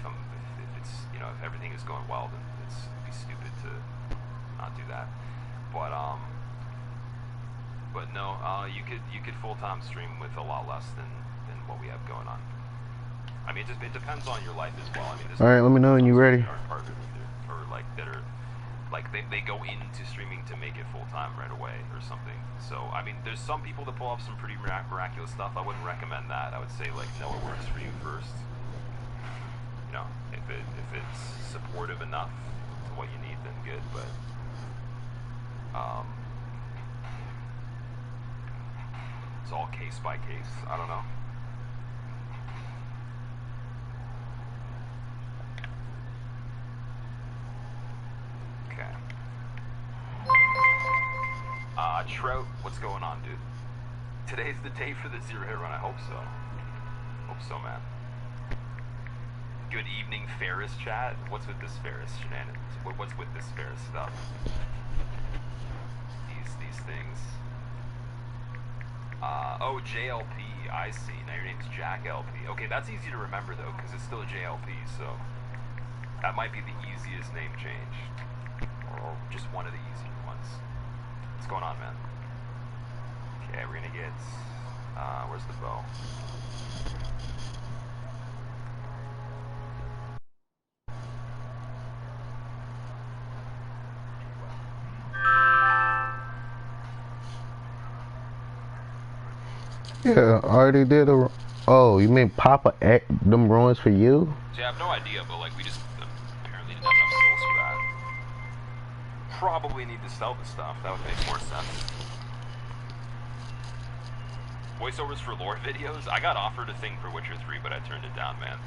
if it's, you know, if everything is going well, then it'd be stupid to not do that. But no, you could full-time stream with a lot less than what we have going on. I mean, it depends on your life as well. I mean, All right, let me know when you're ready. Aren't part of it either, or like that are like they go into streaming to make it full-time right away or something. So I mean, there's some people that pull off some pretty miraculous stuff. I wouldn't recommend that. I would say like know what works for you first. You know, if it's supportive enough to what you need, then good. But it's all case by case. I don't know. Okay. Trout, what's going on, dude? Today's the day for the zero hit run. I hope so. Hope so, man. Good evening, Ferris chat. What's with this Ferris shenanigans? What's with this Ferris stuff? These things. Oh, JLP. I see. Now your name's Jack LP. Okay, that's easy to remember though, because it's still a JLP. So that might be the easiest name change, or just one of the easier ones. What's going on, man? Okay, we're gonna get. Where's the bow? Yeah, I already did a. Oh, you mean Papa ate them ruins for you? See, I have no idea, but like we just apparently didn't have enough souls for that. Probably need to sell the stuff. That would make more sense. Voiceovers for lore videos? I got offered a thing for Witcher 3, but I turned it down, man.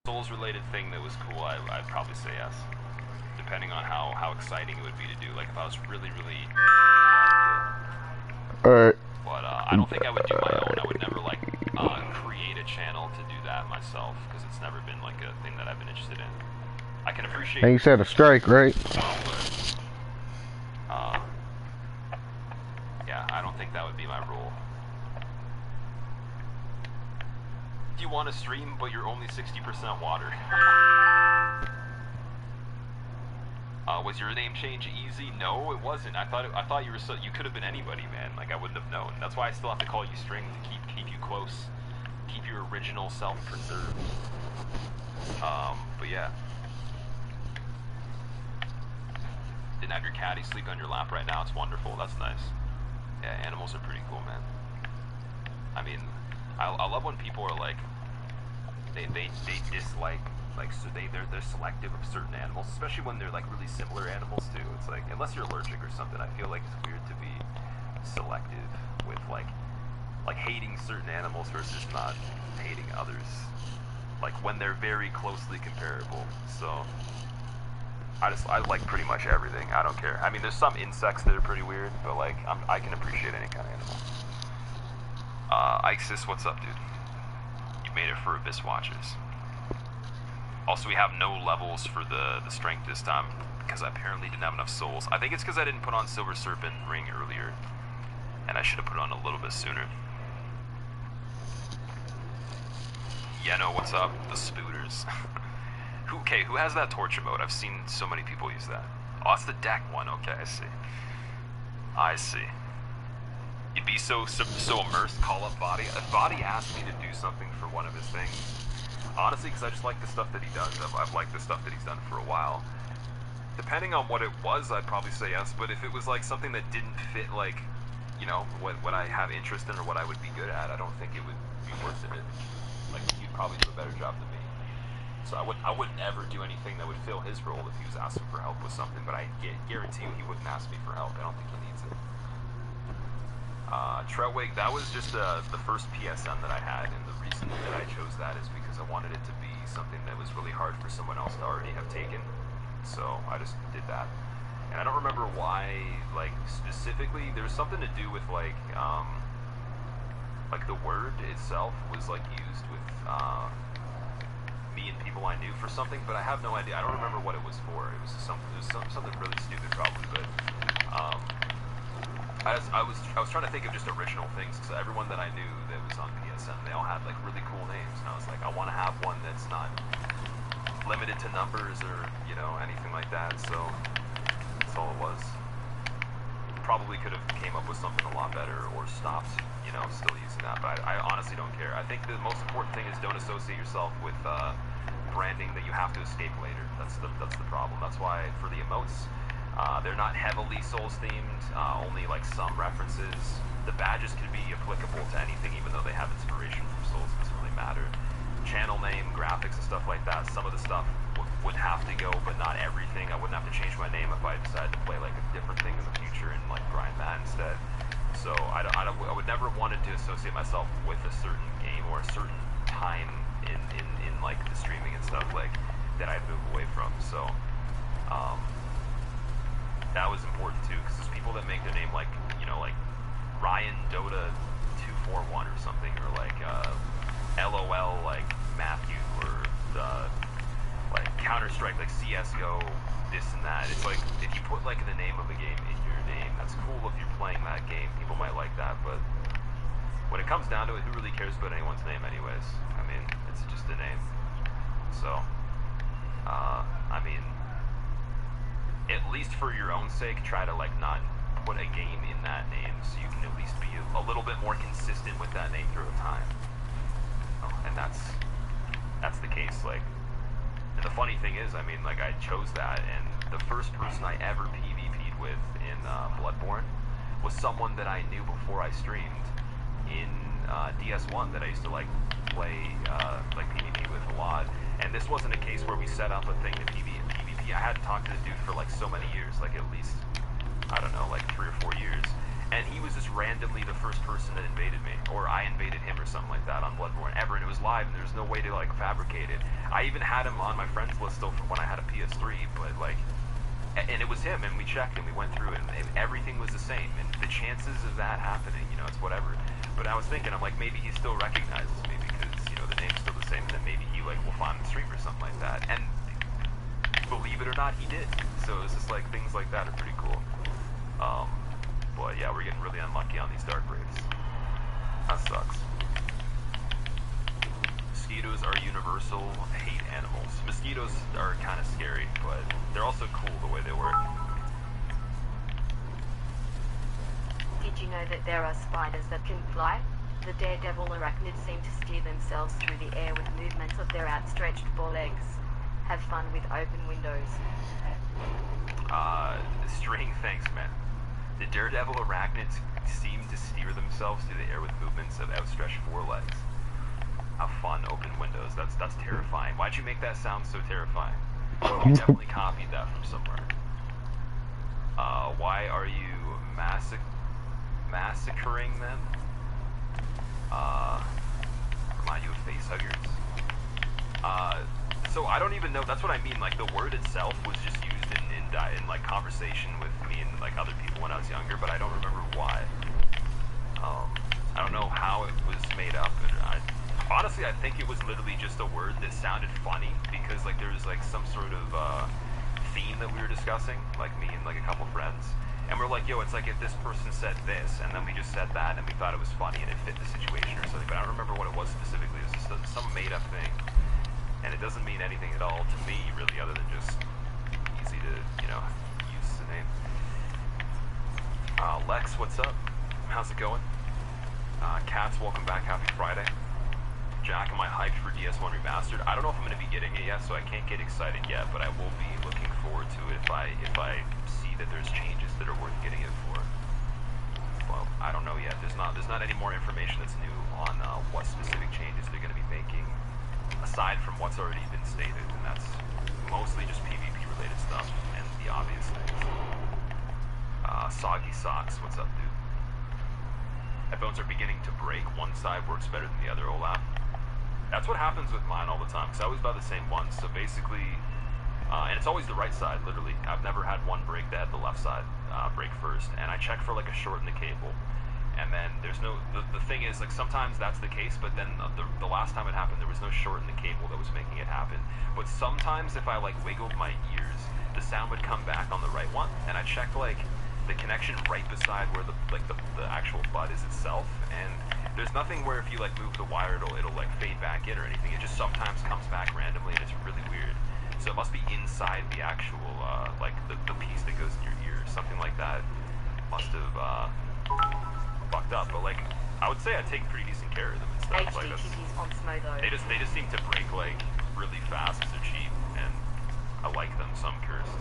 Souls-related thing that was cool, I'd probably say yes. Depending on how exciting it would be to do. Like if I was really Alright. But I don't think I would do my own. I would never like create a channel to do that myself, because it's never been like a thing that I've been interested in. I can appreciate. And you said a strike, right? Yeah, yeah, I don't think that would be my rule. If you want to stream, but you're only 60% water. Was your name change easy? No, it wasn't. I thought you were you could have been anybody, man. Like, I wouldn't have known. That's why I still have to call you String to keep you close, keep your original self preserved. But yeah. Didn't have your caddy sleep on your lap right now. It's wonderful. That's nice. Yeah, animals are pretty cool, man. I mean, I love when people are like, they dislike, like, so they're selective of certain animals, especially when they're like really similar animals too. It's like, unless you're allergic or something, I feel like it's weird to be selective with like hating certain animals versus not hating others, like when they're very closely comparable. So I like pretty much everything. I don't care. I mean, there's some insects that are pretty weird, but like I can appreciate any kind of animal. Isis, what's up, dude? You made it for Abyss Watchers. Also, we have no levels for the strength this time, because I apparently didn't have enough souls. I think it's because I didn't put on Silver Serpent Ring earlier, and I should have put it on a little bit sooner. Yeno, what's up? The Spooters. Who has that torture mode? I've seen so many people use that. Oh, it's the deck one. Okay, I see. You'd be so immersed, call up Body. If Body asked me to do something for one of his things, honestly, because I just like the stuff that he does. I've liked the stuff that he's done for a while. Depending on what it was, I'd probably say yes, but if it was like something that didn't fit, like, you know, what I have interest in or what I would be good at, I don't think it would be worth it. Like, he'd probably do a better job than me. So I wouldn't ever do anything that would fill his role if he was asking for help with something, but I guarantee you he wouldn't ask me for help. I don't think he needs it. Treadwig, that was just the first PSN that I had, and the reason that I chose that is because I wanted it to be something that was really hard for someone else to already have taken. So I just did that. And I don't remember why, like, specifically. There was something to do with, like the word itself was, like, used with, me and people I knew for something, but I have no idea. I don't remember what it was for. It was something really stupid, probably, but, I was trying to think of just original things, because everyone that I knew that was on PSN, they all had, like, really cool names, and I was like, I want to have one that's not limited to numbers or, you know, anything like that, so that's all it was. Probably could have came up with something a lot better, or stopped, you know, still using that, but I honestly don't care. I think the most important thing is don't associate yourself with branding that you have to escape later. That's the problem. That's why for the emotes, they're not heavily Souls themed, only like some references. The badges can be applicable to anything, even though they have inspiration from Souls. It doesn't really matter. Channel name, graphics, and stuff like that. Some of the stuff would have to go, but not everything. I wouldn't have to change my name if I decided to play like a different thing in the future and like grind that instead. So I would never wanted to associate myself with a certain game or a certain time in like the streaming and stuff like that I'd move away from. So that was important too, because there's people that make their name like, you know, like Ryan Dota 241 or something, or like LOL like Matthew, or like Counter-Strike like CSGO, this and that. It's like, if you put like the name of a game in your name, that's cool if you're playing that game. People might like that, but when it comes down to it, who really cares about anyone's name anyways? I mean, it's just a name. So, I mean, at least for your own sake, try to like not put a game in that name, so you can at least be a little bit more consistent with that name through time. And that's the case. Like, and the funny thing is, I mean, like, I chose that, and the first person I ever PvP'd with in Bloodborne was someone that I knew before I streamed in DS1 that I used to like play like PvP with a lot. And this wasn't a case where we set up a thing to PvP. I hadn't talked to the dude for like so many years, like at least, I don't know, like 3 or 4 years. And he was just randomly the first person that invaded me, or I invaded him or something like that on Bloodborne ever, and it was live, and there was no way to like fabricate it. I even had him on my friends list still from when I had a PS3, but like, and it was him, and we checked and we went through it, and everything was the same, and the chances of that happening, you know, it's whatever. But I was thinking, I'm like, maybe he still recognizes me because, you know, the name's still the same, and then maybe he like will find the stream or something like that. And believe it or not, he did. So it's just like, things like that are pretty cool. But yeah, we're getting really unlucky on these dark raves. That sucks. Mosquitoes are universal. I hate animals. Mosquitoes are kind of scary, but they're also cool the way they work. Did you know that there are spiders that can fly? The daredevil arachnids seem to steer themselves through the air with movements of their outstretched forelegs. Have fun with open windows. String, thanks, man. The daredevil arachnids seem to steer themselves through the air with movements of outstretched forelegs. Have fun, open windows. That's terrifying. Why'd you make that sound so terrifying? You definitely copied that from somewhere. Why are you massacring them? Remind you of facehuggers. So I don't even know. That's what I mean. Like the word itself was just used in like conversation with me and like other people when I was younger, but I don't remember why. I don't know how it was made up. And honestly, I think it was literally just a word that sounded funny because like there was like some sort of theme that we were discussing, like me and like a couple friends. And we're like, yo, it's like if this person said this, and then we just said that, and we thought it was funny, and it fit the situation or something, but I don't remember what it was specifically. It was just some made-up thing. And it doesn't mean anything at all to me, really, other than just easy to, you know, use the name. Lex, what's up? How's it going? Cats, welcome back. Happy Friday. Jack, am I hyped for DS1 Remastered? I don't know if I'm going to be getting it yet, so I can't get excited yet, but I will be looking forward to it if I see that there's changes that are worth getting it for. Well, I don't know yet. There's not any more information that's new on what specific changes they're going to be making, aside from what's already been stated, and that's mostly just PvP related stuff and the obvious things. Soggy Socks, what's up, dude? Headphones are beginning to break. One side works better than the other, Olaf. That's what happens with mine all the time, because I always buy the same one. So basically, and it's always the right side, literally. I've never had one break that had the left side break first. And I check for like a short in the cable. And then there's no, the thing is, like sometimes that's the case, but then the last time it happened, there was no short in the cable that was making it happen. But sometimes if I like wiggled my ears, the sound would come back on the right one. And I checked like the connection right beside where the actual bud is itself. And there's nothing where if you like move the wire, it'll like fade back in or anything. It just sometimes comes back randomly, and it's really weird. So it must be inside the actual like the piece that goes in your ear, something like that. Must have fucked up. But like I would say I take pretty decent care of them and stuff. Like they just seem to break like really fast because they're cheap, and I like them. So I'm cursed.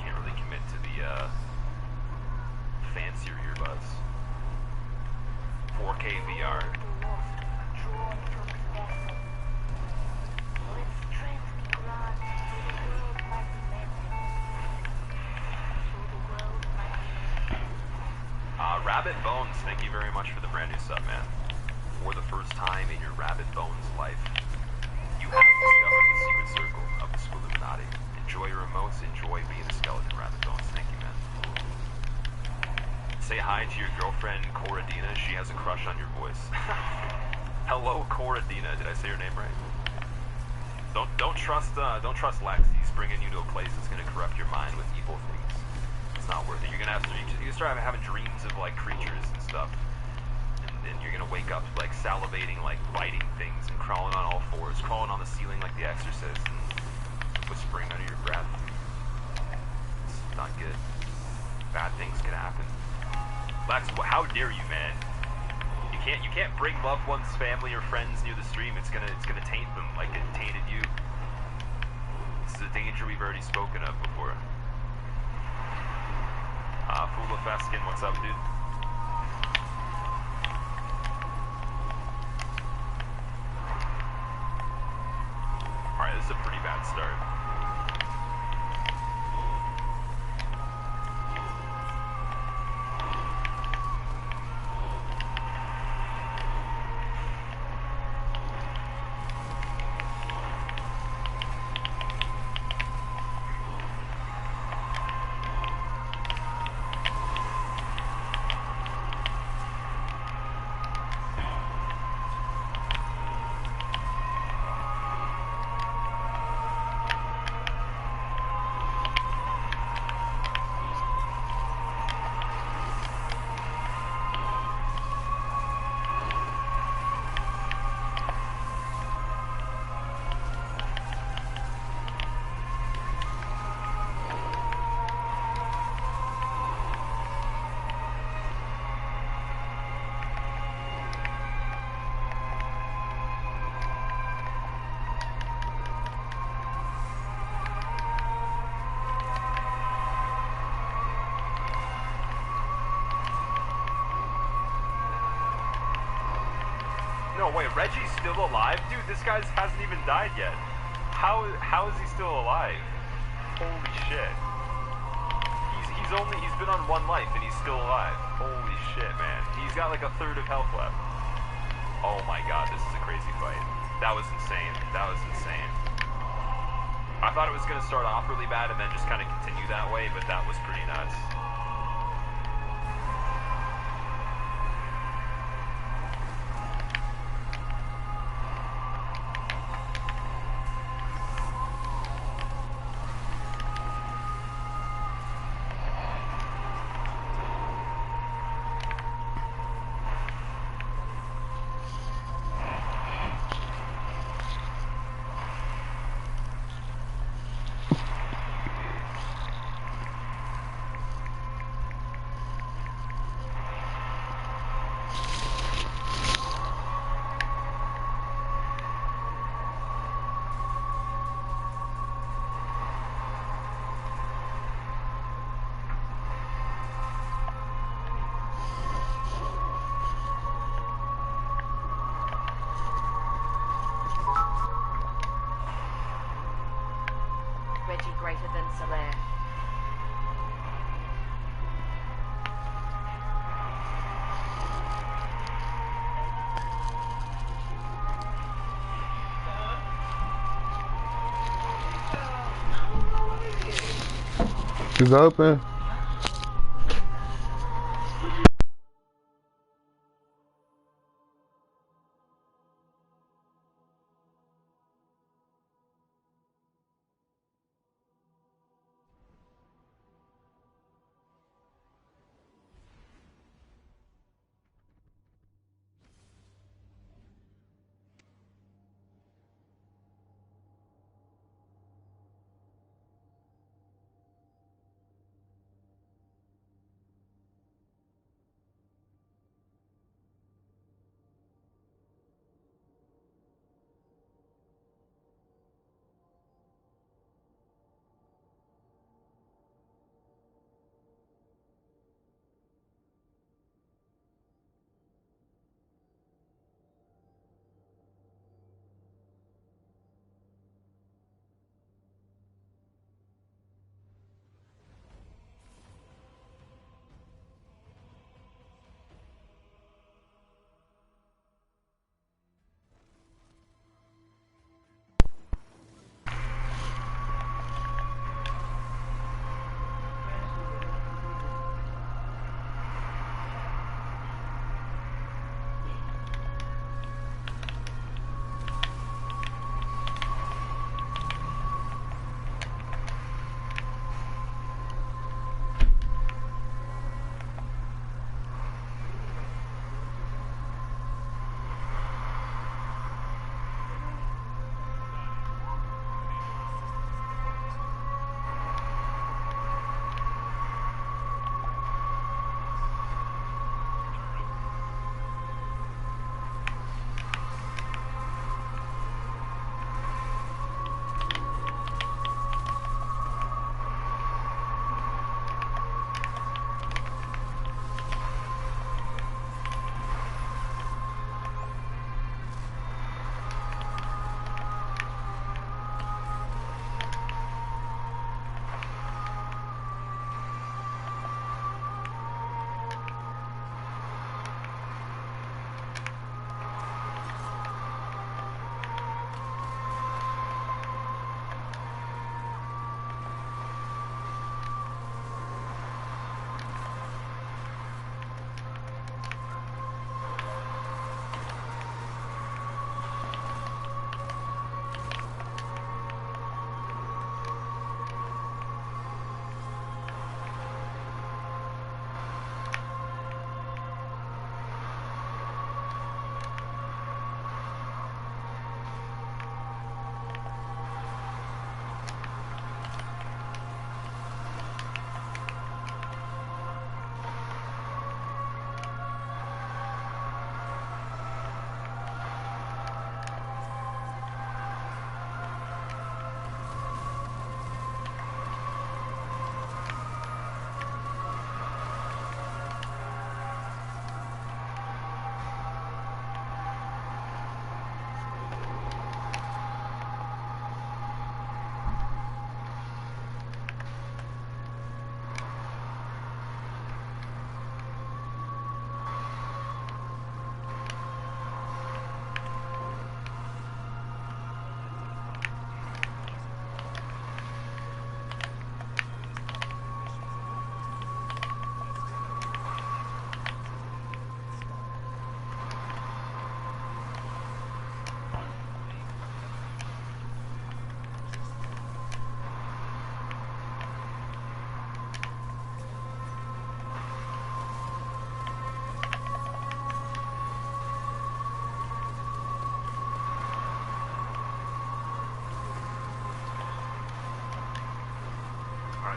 Can't really commit to the fancier earbuds. 4K VR. Rabbit Bones, thank you very much for the brand new sub, man. For the first time in your Rabbit Bones life, you have discovered the secret circle of the Illuminati. Enjoy your emotes, enjoy being a skeleton, Rabbit Bones. Thank you, man. Say hi to your girlfriend, Coradina. She has a crush on your voice. Hello, Coradina. Did I say your name right? Don't trust Lex. He's bringing you to a place that's gonna corrupt your mind with evil things. It's not worth it. You're gonna start having dreams of like creatures and stuff, and you're gonna wake up like salivating, like biting things and crawling on all fours, crawling on the ceiling like The Exorcist, and whispering under your breath. It's not good. Bad things can happen. Lex, how dare you, man? You can't bring loved ones, family, or friends near the stream. It's gonna taint them like it tainted you. This is a danger we've already spoken of before. Fula Feskin, what's up, dude? Alright, this is a pretty bad start. No, wait, Reggie's still alive? Dude, this guy hasn't even died yet. How is he still alive? Holy shit. He's been on one life and he's still alive. Holy shit, man. He's got like a third of health left. Oh my god, this is a crazy fight. That was insane. That was insane. I thought it was going to start off really bad and then just kind of continue that way, but that was pretty nuts. Reggie greater than Solaire. It's open.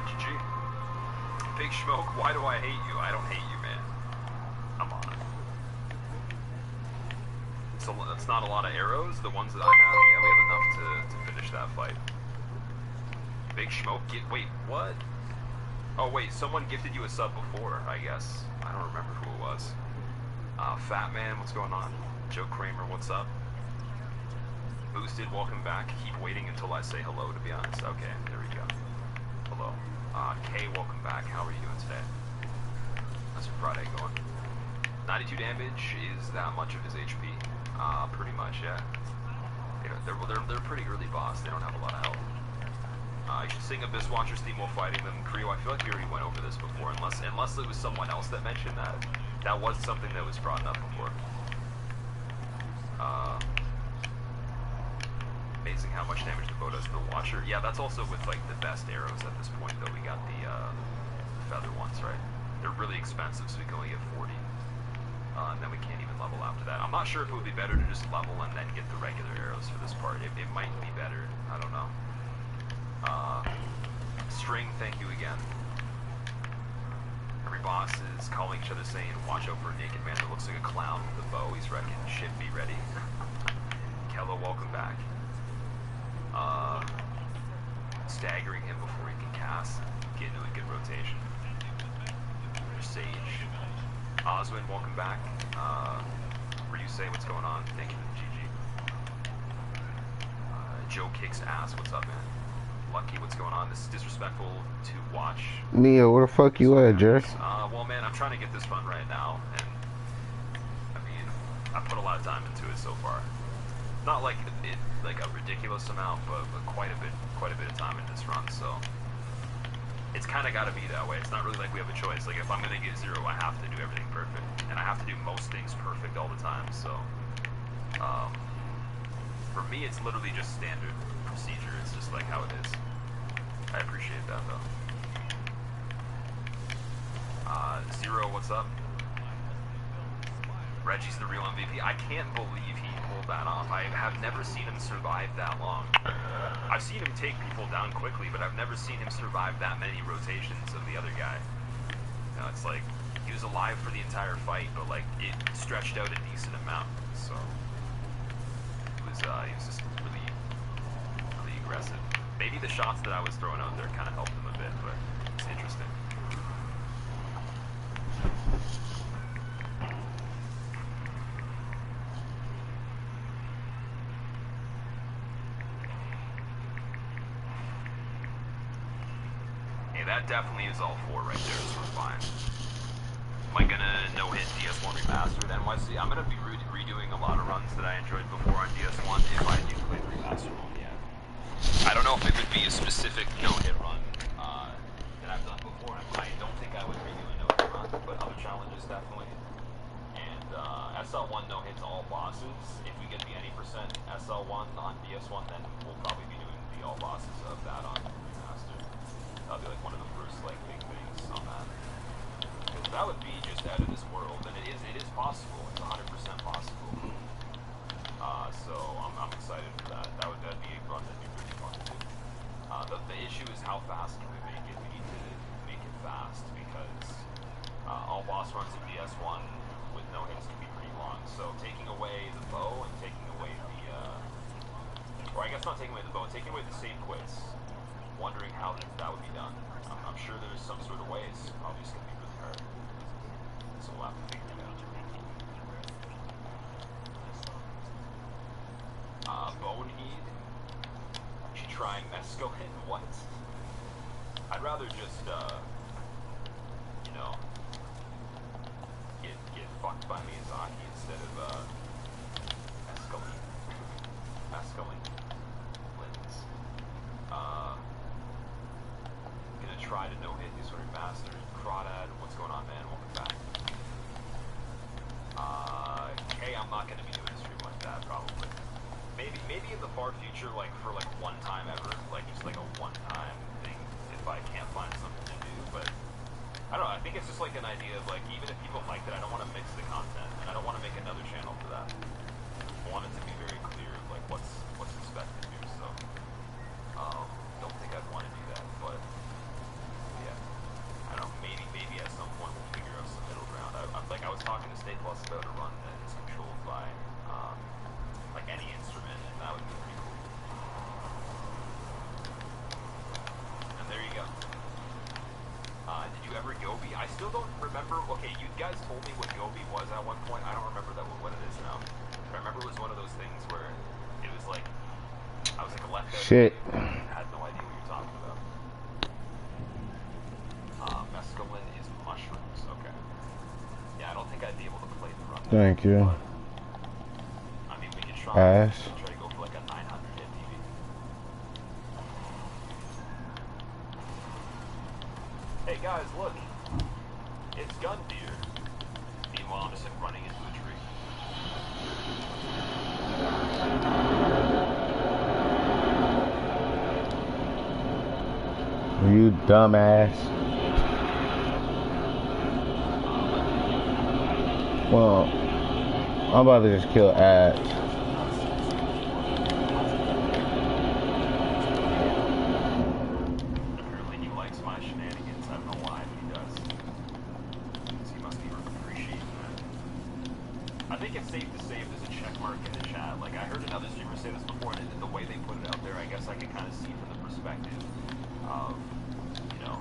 GG. Big Smoke, why do I hate you? I don't hate you, man. I'm on it. So that's not a lot of arrows. The ones that I have, yeah, we have enough to finish that fight. Big Smoke, wait, what? Oh wait, someone gifted you a sub before, I guess. I don't remember who it was. Fat Man, what's going on? Joe Kramer, what's up? Boosted, welcome back. Keep waiting until I say hello, to be honest. Okay, there we go. Hello. Kay, welcome back. How are you doing today? How's your Friday going? 92 damage is that much of his HP. Pretty much, yeah. They're pretty early boss. They don't have a lot of health. You should sing Abyss Watcher's theme while fighting them. Creo, I feel like we already went over this before, unless it was someone else that mentioned that. That was something that was brought up before. Amazing how much damage the bow does to the Watcher. Yeah, that's also with like the best arrows at this point, though. We got the feather ones, right? They're really expensive, so we can only get 40. And then we can't even level after that. I'm not sure if it would be better to just level and then get the regular arrows for this part. It might be better. I don't know. String, thank you again. Every boss is calling each other saying, watch out for a naked man that looks like a clown with a bow. He's wrecking. Shit, be ready. Kello, welcome back. Staggering him before he can cast. Get into a good rotation. There's Sage. Oswin, welcome back. Ryusei, what's going on? Thank you for the GG. Joe kicks ass, what's up, man? Lucky, what's going on? This is disrespectful to watch. Neo, where the fuck you at, Jerry? Well, man, I'm trying to get this fun right now, and I mean, I put a lot of time into it so far. Not like like a ridiculous amount, but quite a bit of time in this run. So it's kind of got to be that way. It's not really like we have a choice. Like if I'm gonna get 0, I have to do everything perfect, and I have to do most things perfect all the time. So for me, it's literally just standard procedure. It's just like how it is. I appreciate that though. 0, what's up? Reggie's the real MVP. I can't believe he pulled that off. I have never seen him survive that long. I've seen him take people down quickly, but I've never seen him survive that many rotations of the other guy. You know, it's like he was alive for the entire fight, but like it stretched out a decent amount. So he was just really aggressive. Maybe the shots that I was throwing out there kind of helped him a bit, but it's interesting. That definitely is all 4 right there, so we're fine. Am I gonna no-hit DS1 Remastered NYC? I'm gonna be redoing a lot of runs that I enjoyed before on DS1 if I do play the Remastered one, yeah. I don't know if it would be a specific no-hit run that I've done before. I don't think I would redo a no-hit run, but other challenges definitely. And SL1 no-hits all bosses. If we get the any percent SL1 on DS1, then we'll probably be doing the all bosses of that on Remastered. That'll be like one of the first like big things on that. Because that would be just out of this world, and it is possible. It's 100% possible. So I'm excited for that. That'd be a run that'd be pretty fun to do. The issue is how fast can we make it? We need to make it fast because all boss runs in DS1 with no hits can be pretty long. So taking away the bow and taking away the or I guess not taking away the bow, taking away the save quits. Wondering how that would be done. I'm sure there's some sort of ways. Obviously, it's going to be really hard. So we'll have to figure it out. Boneheed. She trying mescaline? What? I'd rather just, you know, get fucked by Miyazaki instead of, mescaline. Mescaline. Lens. Gonna try to no-hit these sort of masters. Crawdad, what's going on, man? Welcome back. Hey, I'm not gonna be doing a stream like that, probably. Maybe in the far future, like for like one time ever, like just like a one-time thing, if I can't find something to do. But I don't know. I think it's just like an idea of like even if people like it, I don't want to mix the content, and I don't want to make another channel for that. I want it to be very clear of like what's expected here. So don't think I'd want to do that, but You guys told me what Gobi was at one point. I don't remember what it is now. But I remember it was one of those things where it was like, I was like a left out. Shit. I had no idea what you're talking about. Mescaline is mushrooms. Okay. Yeah, I don't think I'd be able to play the run. Thank you. I mean, we could try Ass. to go for like a 900 hit TV. Hey guys, look. It's Gunbeer. Meanwhile, I'm just like running into a tree. You dumbass. Well, I'm about to just kill ads. Apparently he likes my shenanigans. I don't know why, but he does. Because he must be appreciating that. I think it's safe to say if there's a check mark in the chat. Like, I heard another streamer say this before, and the way they put it out there, I guess I can kind of see from the perspective of, you know,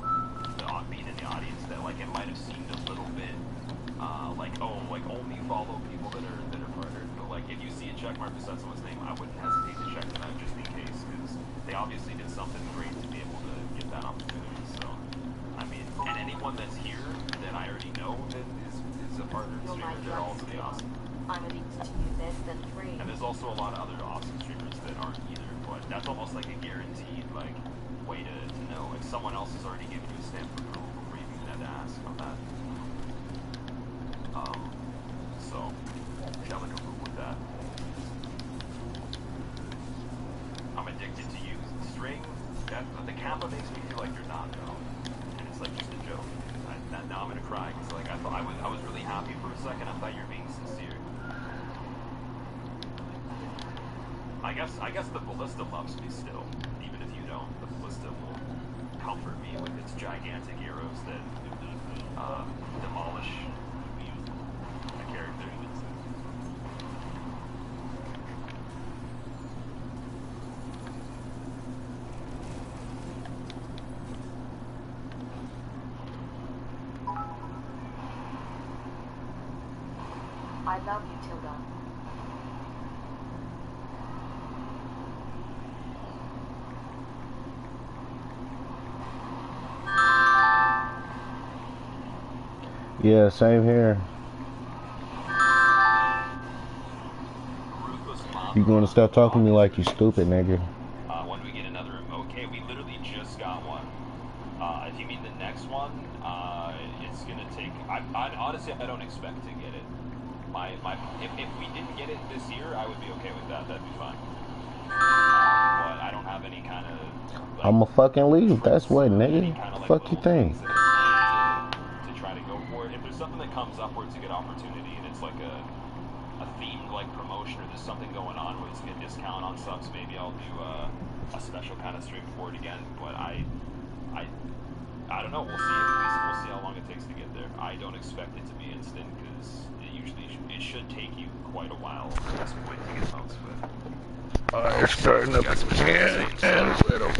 being in the audience, that, like, it might have seemed a little bit, like, oh, like, only follow people that are partnered. But, like, if you see a check mark beside someone's name, I wouldn't hesitate to check them out just in case, because they obviously did something great to be able to get that opportunity. So, I mean, and anyone that's here that I already know that is a partner You're my streamer, they're all pretty awesome. I'm addicted to you less than 3. And there's also a lot of other awesome streamers that aren't either, but that's almost like a guaranteed, like, way to know if someone else is already giving you a stamp of approval before you even had to ask on that. So, yeah, like a move with that. I'm addicted to you. String, the Kappa makes me feel like you're not, though. And it's like just a joke. Now I'm gonna cry, because like, I was really happy for a second. I thought you were being sincere. I guess the ballista loves me still, even if you don't. The ballista will comfort me with its gigantic arrows that demolish a character. I love you, Tilda. Yeah, same here. You gonna stop talking to me like you stupid, nigga? When do we get another? Okay, we literally just got one. If you mean the next one, it's gonna take. I honestly, I don't expect to get it. If we didn't get it this year, I would be okay with that. That'd be fine. But I don't have any kind of. Like, I'ma fucking leave. That's what, nigga. Fuck you think? To try to go for it. If there's something that comes up where it's a good opportunity and it's like a themed like promotion or there's something going on where it's a good discount on subs, maybe I'll do a special kind of stream for it again. But I don't know. We'll see. We'll see how long it takes to get there. I don't expect it to be instant because it should take you quite a while at this point to get votes. But It's starting up again. And little.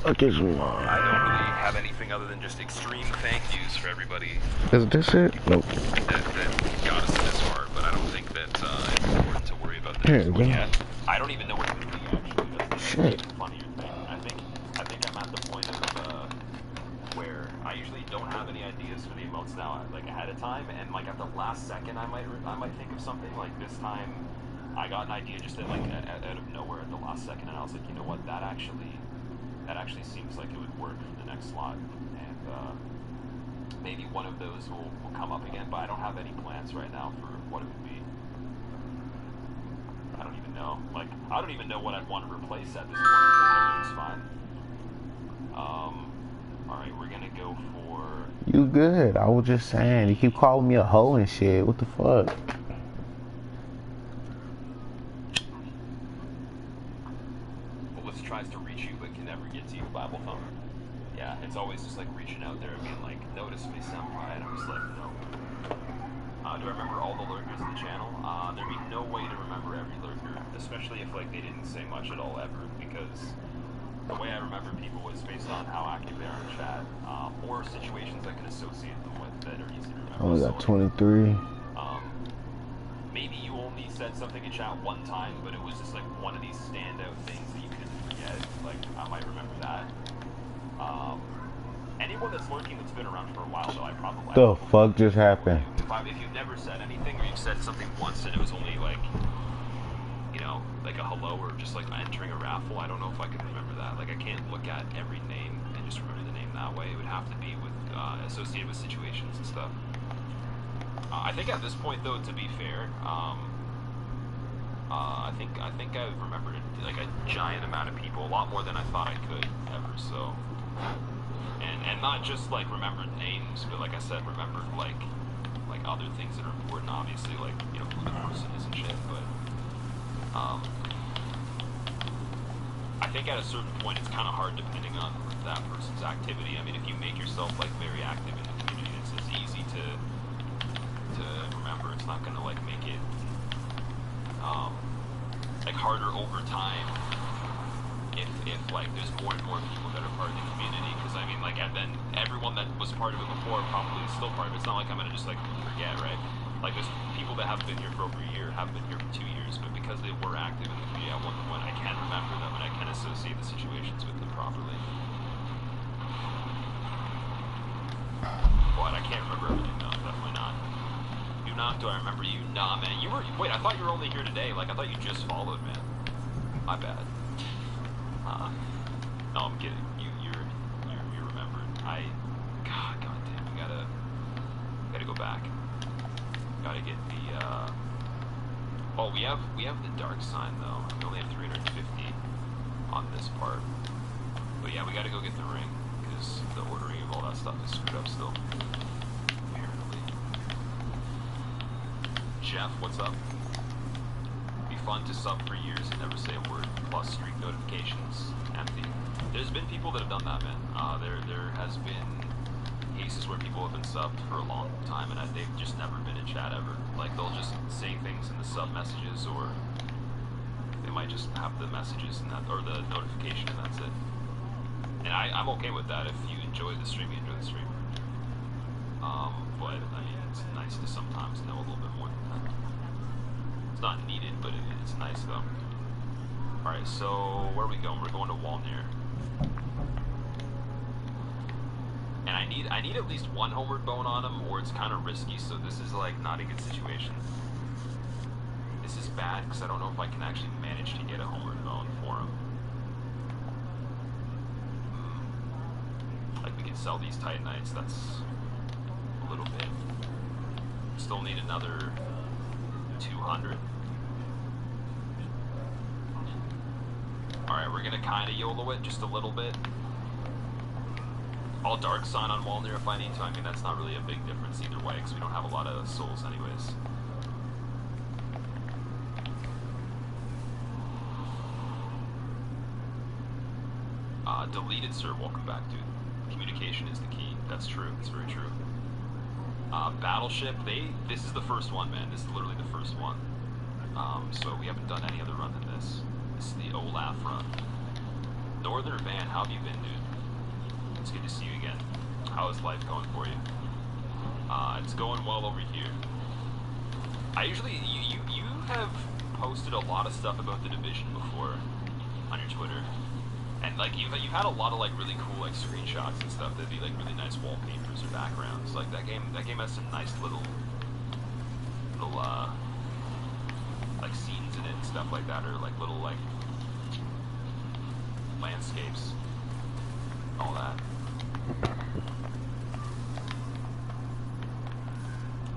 Okay, so I don't really have anything other than just extreme thank yous for everybody is this it? Nope. that got us this far, but I don't think that it's important to worry about the Here next we one go. yet. I don't even know what to do actually. That's Shit. the funnier thing. I think I'm at the point of where I usually don't have any ideas for the emotes now, like ahead of time, and like at the last second I might think of something. Like this time, I got an idea just out of nowhere at the last second, and I was like, you know what, that actually seems like it would work for the next slot, and maybe one of those will come up again, but I don't have any plans right now for what it would be. I don't even know. Like, I don't even know what I'd want to replace at this point. Everything's fine. Alright, we're gonna go for... You good. I was just saying. You keep calling me a hoe and shit. What the fuck? Ballista tries to reach you but can never get to you, Bible thumb. Yeah, it's always just like reaching out there and being like, notice me, senpai, and I'm just like, no. Do I remember all the lurkers in the channel? There'd be no way to remember every lurker, especially if like they didn't say much at all ever, because the way I remember people was based on how active they are in chat, or situations I can associate them with that are easy to remember. Only got 23. Maybe you only said something in chat one time, but it was just like one of these standout things that you couldn't forget. Like, I might remember that. Anyone that's lurking that's been around for a while, though, I probably... The fuck just happened? If you've never said anything, or you've said something once and it was only like, you know, like a hello or just like entering a raffle, I don't know if I could remember that. Like, I can't look at every name and just remember the name that way. It would have to be with associated with situations and stuff. I think at this point, though, to be fair, I think I've remembered like a giant amount of people, a lot more than I thought I could ever. So, and not just like remembered names, but like I said, remembered like other things that are important. Obviously, like, you know, who the person is and shit. But I think at a certain point, it's kind of hard depending on that person's activity. I mean, if you make yourself like very active in the community, it's easy to remember. It's not gonna like make it like harder over time if like there's more and more people that are part of the community. Because I mean, like, and then everyone that was part of it before probably is still part of it. It's not like I'm gonna just like forget, right? Like, there's people that have been here for over a year, have been here for 2 years, but because they were active in the community at one point, I can remember them and I can associate the situations with them properly. But I can't remember everything, though. Definitely not. Do I remember you? Nah, man. You were... Wait, I thought you were only here today. Like, I thought you just followed, man. My bad. No, I'm kidding. You're remembered. God damn. We gotta go back. Gotta get the, Oh, we have the dark sign, though. We only have 350 on this part. But yeah, we gotta go get the ring, because the ordering of all that stuff is screwed up still. Jeff, what's up? Be fun to sub for years and never say a word, plus streak notifications empty. There's been people that have done that, man. There has been cases where people have been subbed for a long time and they've just never been in chat ever. Like, they'll just say things in the sub messages, or they might just have the messages and that, or the notification, and that's it. And I'm okay with that. If you enjoy the stream, you enjoy the stream. But I mean, it's nice to sometimes know a little bit more than that. It's not needed, but it's nice though. Alright, so where are we going? We're going to Walner. And I need at least one homeward bone on him, or it's kind of risky, so this is like not a good situation. This is bad, because I don't know if I can actually manage to get a homeward bone for him. Like, we can sell these Titanites, that's a little bit. Still need another 200. Alright, we're gonna kinda YOLO it just a little bit. I'll dark sign on Walner if I need to. I mean, that's not really a big difference either way, because we don't have a lot of souls anyways. Deleted, sir. Welcome back, dude. Communication is the key. That's true. It's very true. Battleship, this is the first one, man. This is literally the first one. So we haven't done any other run than this. This is the Olaf run. Northern Van, how have you been, dude? It's good to see you again. How is life going for you? It's going well over here. I usually, you have posted a lot of stuff about the Division before on your Twitter. And like you've had a lot of like really cool like screenshots and stuff that'd be like really nice wallpapers or backgrounds. Like that game has some nice little like scenes in it and stuff like that, or like little like landscapes, all that.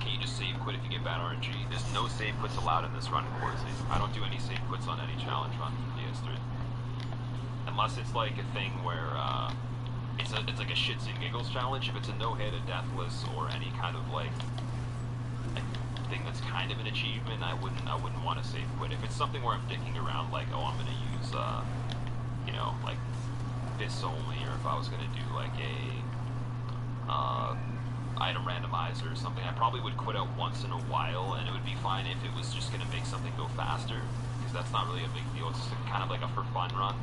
Can you just save quit if you get bad RNG? There's no save quits allowed in this run, of course. I don't do any save quits on any challenge run for PS3. Unless it's like a thing where it's like a shits and giggles challenge. If it's a no-hit, a deathless, or any kind of like thing that's kind of an achievement, I wouldn't want to save quit. If it's something where I'm dicking around, like, oh, I'm gonna use you know, like this only, or if I was gonna do like a item randomizer or something, I probably would quit out once in a while, and it would be fine if it was just gonna make something go faster, because that's not really a big deal. It's just kind of like a for fun run.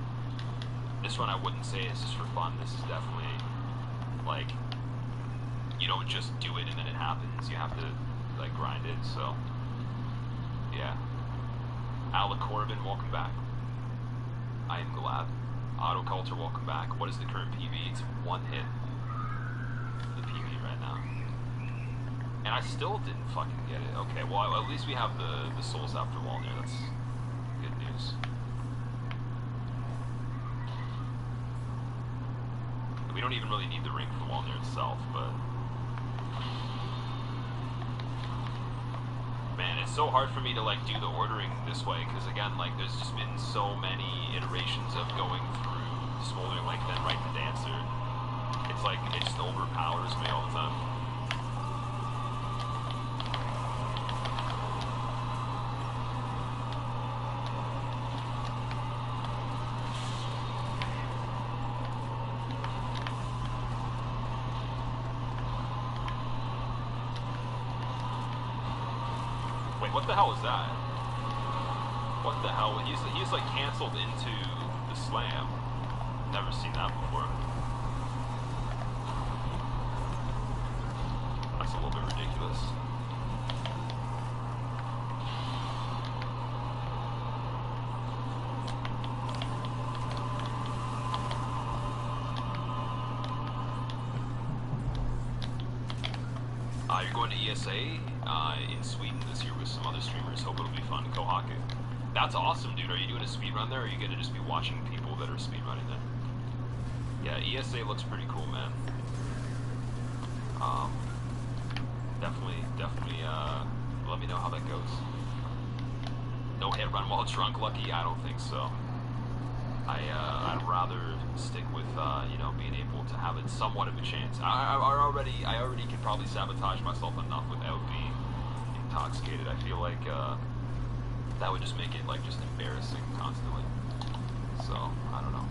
This one I wouldn't say it's just for fun. This is definitely, like, you don't just do it and then it happens. You have to, like, grind it, so, yeah. Alec Corbin, welcome back. I am glad. Auto Culture, welcome back. What is the current PV? It's 1 hit. The PV right now. And I still didn't fucking get it. Okay, well, at least we have the souls after Walner. That's good news. We don't even really need the ring for Walner itself, but... Man, it's so hard for me to, like, do the ordering this way, because, again, like, there's just been so many iterations of going through Smoldering, like, then right to Dancer. It's like, it just overpowers me all the time. What the hell is that? What the hell? He's like canceled into the slam. Never seen that before. That's a little bit ridiculous. You're going to ESA in Sweden this year with some other streamers. Hope it'll be fun. Kohaku. That's awesome, dude. Are you doing a speedrun there, or are you going to just be watching people that are speedrunning there? Yeah, ESA looks pretty cool, man. Definitely, let me know how that goes. No hit run while drunk, Lucky? I don't think so. I'd rather stick with, you know, being able to have it somewhat of a chance. I already can probably sabotage myself enough without being intoxicated. I feel like, that would just make it, like, just embarrassing constantly. So, I don't know.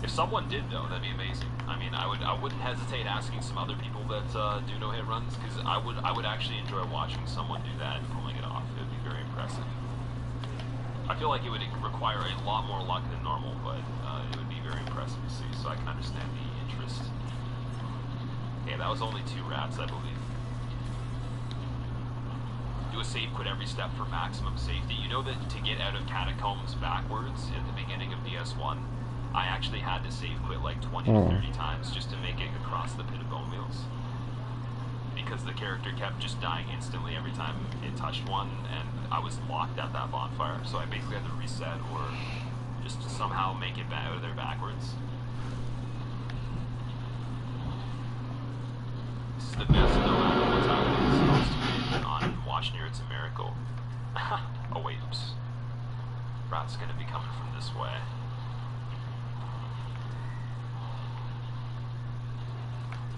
If someone did, though, that'd be amazing. I mean, I wouldn't hesitate asking some other people that, do no-hit runs, because I would actually enjoy watching someone do that and pulling it off. It would be very impressive. I feel like it would require a lot more luck than normal, but it would be very impressive to see, so I can understand the interest. Okay, that was only 2 rats, I believe. Do a save quit every step for maximum safety. You know that to get out of catacombs backwards at the beginning of DS1, I actually had to save quit like 20 to 30 times just to make it across the pit of bone wheels. Because the character kept just dying instantly every time it touched one, and I was locked at that bonfire, so I basically had to reset or just to somehow make it out of there backwards. This is the best no matter what's happening. It's supposed to be on Watch Near It's a Miracle. Oh wait, oops. Rat's gonna be coming from this way.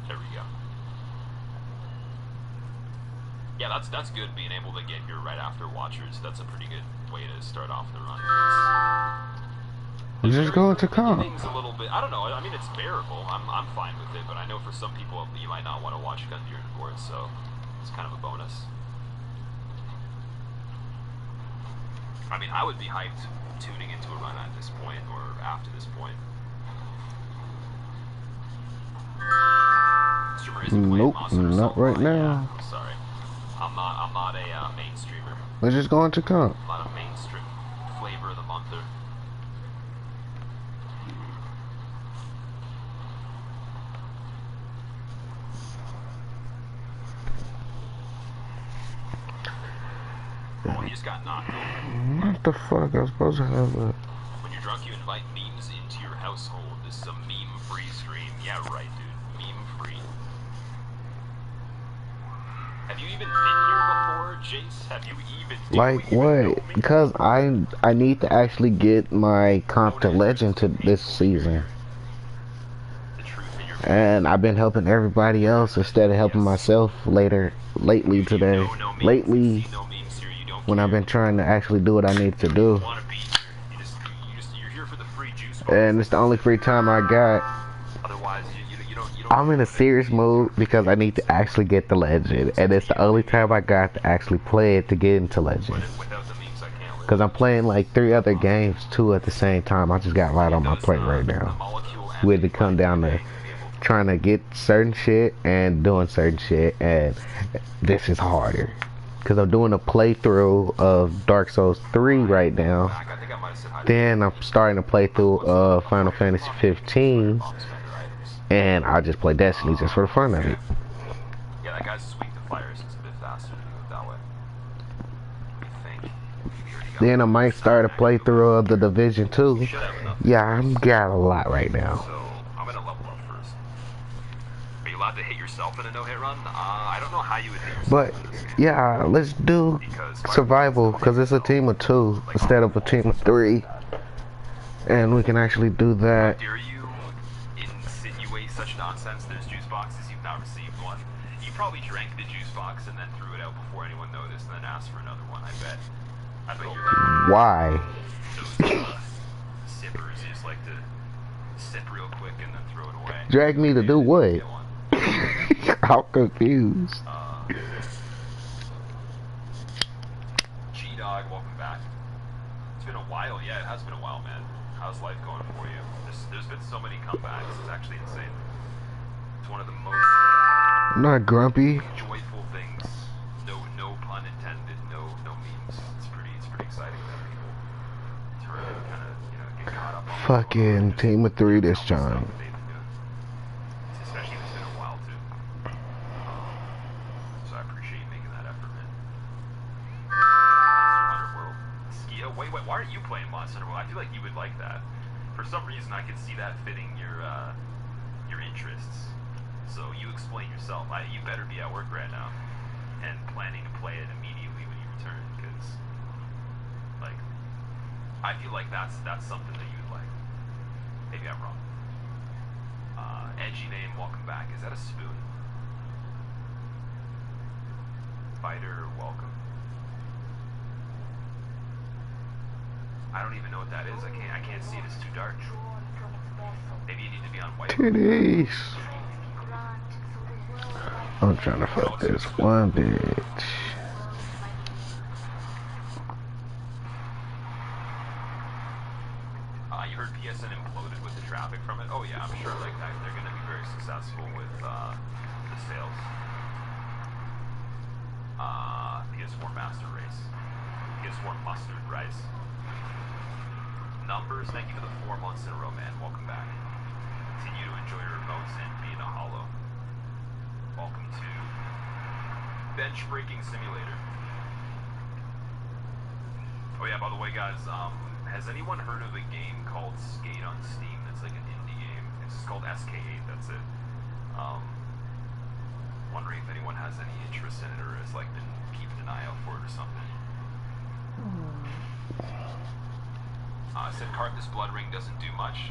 There we go. Yeah, that's good, being able to get here right after Watchers. That's a pretty good way to start off the run. Just going to comp. A little bit, I don't know, I mean, it's bearable. I'm fine with it, but I know for some people you might not want to watch Gundyr and board, so it's kind of a bonus. I mean, I would be hyped tuning into a run at this point, or after this point. Nope, not right now. Yeah, I'm sorry. I'm not a main streamer. We're just going to comp. I'm not a mainstream flavor of the monther. Oh, he just got knocked over. What the fuck? I was supposed to have a... When you're drunk, you invite memes into your household. This is a meme-free stream. Yeah, right, dude. Meme-free. Have you even been here before, Jace? Have you even... Like what? Because I need to actually get my comp to legend to this season. And I've been helping everybody else instead of helping myself lately today. Lately, when I've been trying to actually do what I need to do. And it's the only free time I got. I'm in a serious mood because I need to actually get the legend, and it's the only time I got to actually play it to get into legend. Without the memes, I can't Because I'm playing like 3 other games too at the same time. I just got a lot on my plate right now. We had to come down to trying to get certain shit and doing certain shit, and this is harder. Because I'm doing a playthrough of Dark Souls 3 right now. Then I'm starting to play through Final Fantasy 15. And I just play Destiny just for the fun of it. Yeah, that guy's just weak to fire, so it's a bit faster to do it that way. What do you think? Then I might start a playthrough of The Division 2. Yeah, I'm got a lot right now. So, I'm gonna level up first. Are you allowed to hit yourself in a no-hit run? I don't know how you would hit yourself. But, yeah, let's do survival, because it's a team of 2 instead of a team of 3. And we can actually do that. Dare you insinuate such nonsense? There's juice boxes, you've not received one. You probably drank the juice box and then threw it out before anyone noticed and then asked for another one, I bet. I bet you're like... Why? Those sippers, you just like to sip real quick and then throw it away. Drag me to do what? I'm confused. G-Dog, welcome back. It's been a while, yeah, it has been a while, man. How's life going for you? There's been so many comebacks, it's actually insane. It's one of the most I'm not grumpy. joyful things. No pun intended, no memes. It's pretty exciting that people turn and kind of, get caught up on Fucking team of 3 this time. Especially if it's been a while too. So I appreciate you making that effort, man. Monster Hunter World. Skia, wait, why aren't you playing Monster Hunter World? I feel like you would like that. For some reason, I could see that fitting your interests. So you explain yourself. You better be at work right now and planning to play it immediately when you return, because, like, I feel like that's something that you would like. Maybe I'm wrong. Edgy name, welcome back. Is that a spoon? Fighter, welcome. I don't even know what that is. I can't see it. It's too dark. Maybe you need to be on white. Titties. I'm trying to fuck this one bitch. You heard PSN imploded with the traffic from it? Oh yeah, I'm sure like that. They're going to be very successful with the sales. PS4 Master Race. PS4 Mustard Rice. Numbers, thank you for the 4 months in a row, man. Welcome back. Continue to enjoy your remotes and be in a hollow. Welcome to Bench Breaking Simulator. Oh yeah, by the way, guys, has anyone heard of a game called Skate on Steam? That's like an indie game. It's just called SK8, that's it. Wondering if anyone has any interest in it or has like been keeping an eye out for it or something. Said Carpus Blood Ring doesn't do much.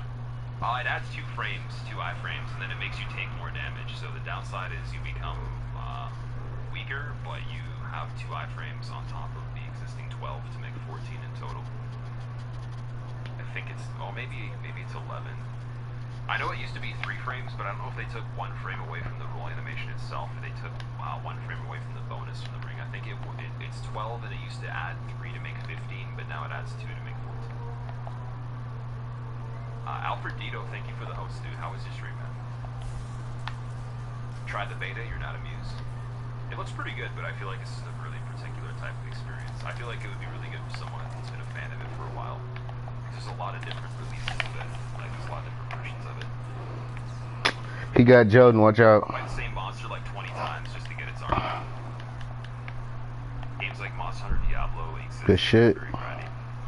It adds 2 frames, 2 iframes, and then it makes you take more damage. So the downside is you become weaker, but you have 2 iframes on top of the existing 12 to make 14 in total. I think it's, maybe it's 11. I know it used to be 3 frames, but I don't know if they took 1 frame away from the roll animation itself, or they took 1 frame away from the bonus from the ring. I think it's 12, and it used to add 3 to make 15, but now it adds 2 to make 14. Alfred Dito, thank you for the host, dude. How was your stream, man? Tried the beta, you're not amused? It looks pretty good, but I feel like this is a really particular type of experience. I feel like it would be really good for someone who's been a fan of it for a while. There's a lot of different releases of it. Like, there's a lot of different versions of it. He got Jordan, watch out. Fight the same monster like 20 times just to get its armor. Games like Monster Hunter Diablo exist. Good shit.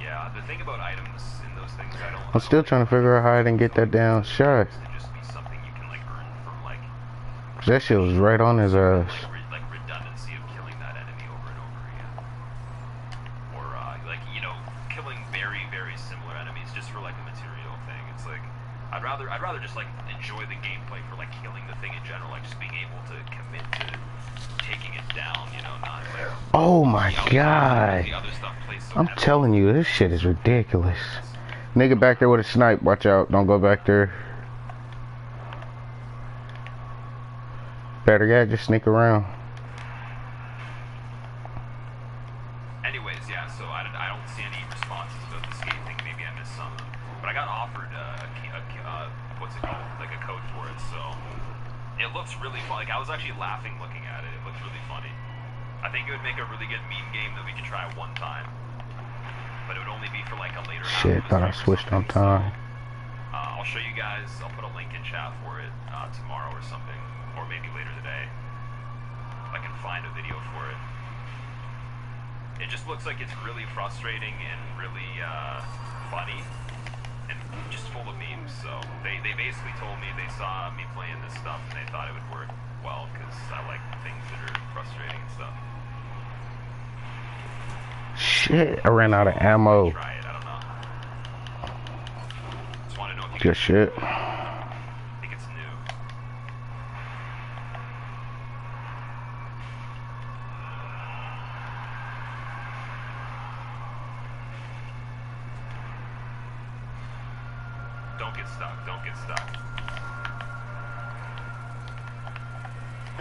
Yeah, the thing about items in those things, I'm still trying to figure out how I didn't get that down shot. just be something you can like earn from like That shit was right on his ass. like redundancy of killing that enemy over and over again, or like killing very similar enemies just for like a material thing. It's like I'd rather just like enjoy the gameplay for like killing the thing in general, like just being able to commit to taking it down, not like. Oh my god! The other stuff plays so I'm telling you, this shit is ridiculous. Nigga back there with a snipe. Watch out. Don't go back there. Better yet, just sneak around. Anyways, yeah, so I don't see any got offered what's it called? Like a code for it, so it looks really fun. Like I was actually laughing looking at it. It looks really funny. I think it would make a really good meme game that we could try one time, but it would only be for like a later. Shit, thought I switched on time. So, I'll show you guys. I'll put a link in chat for it tomorrow or something, or maybe later today. If I can find a video for it. It just looks like it's really frustrating and really funny and just full of memes. So they basically told me they saw me playing this stuff and they thought it would work well because I like things that are frustrating and stuff. Shit, I ran out of ammo. Try it, I don't know. Just want to know if you Good shit. I think it's new. Don't get stuck, don't get stuck.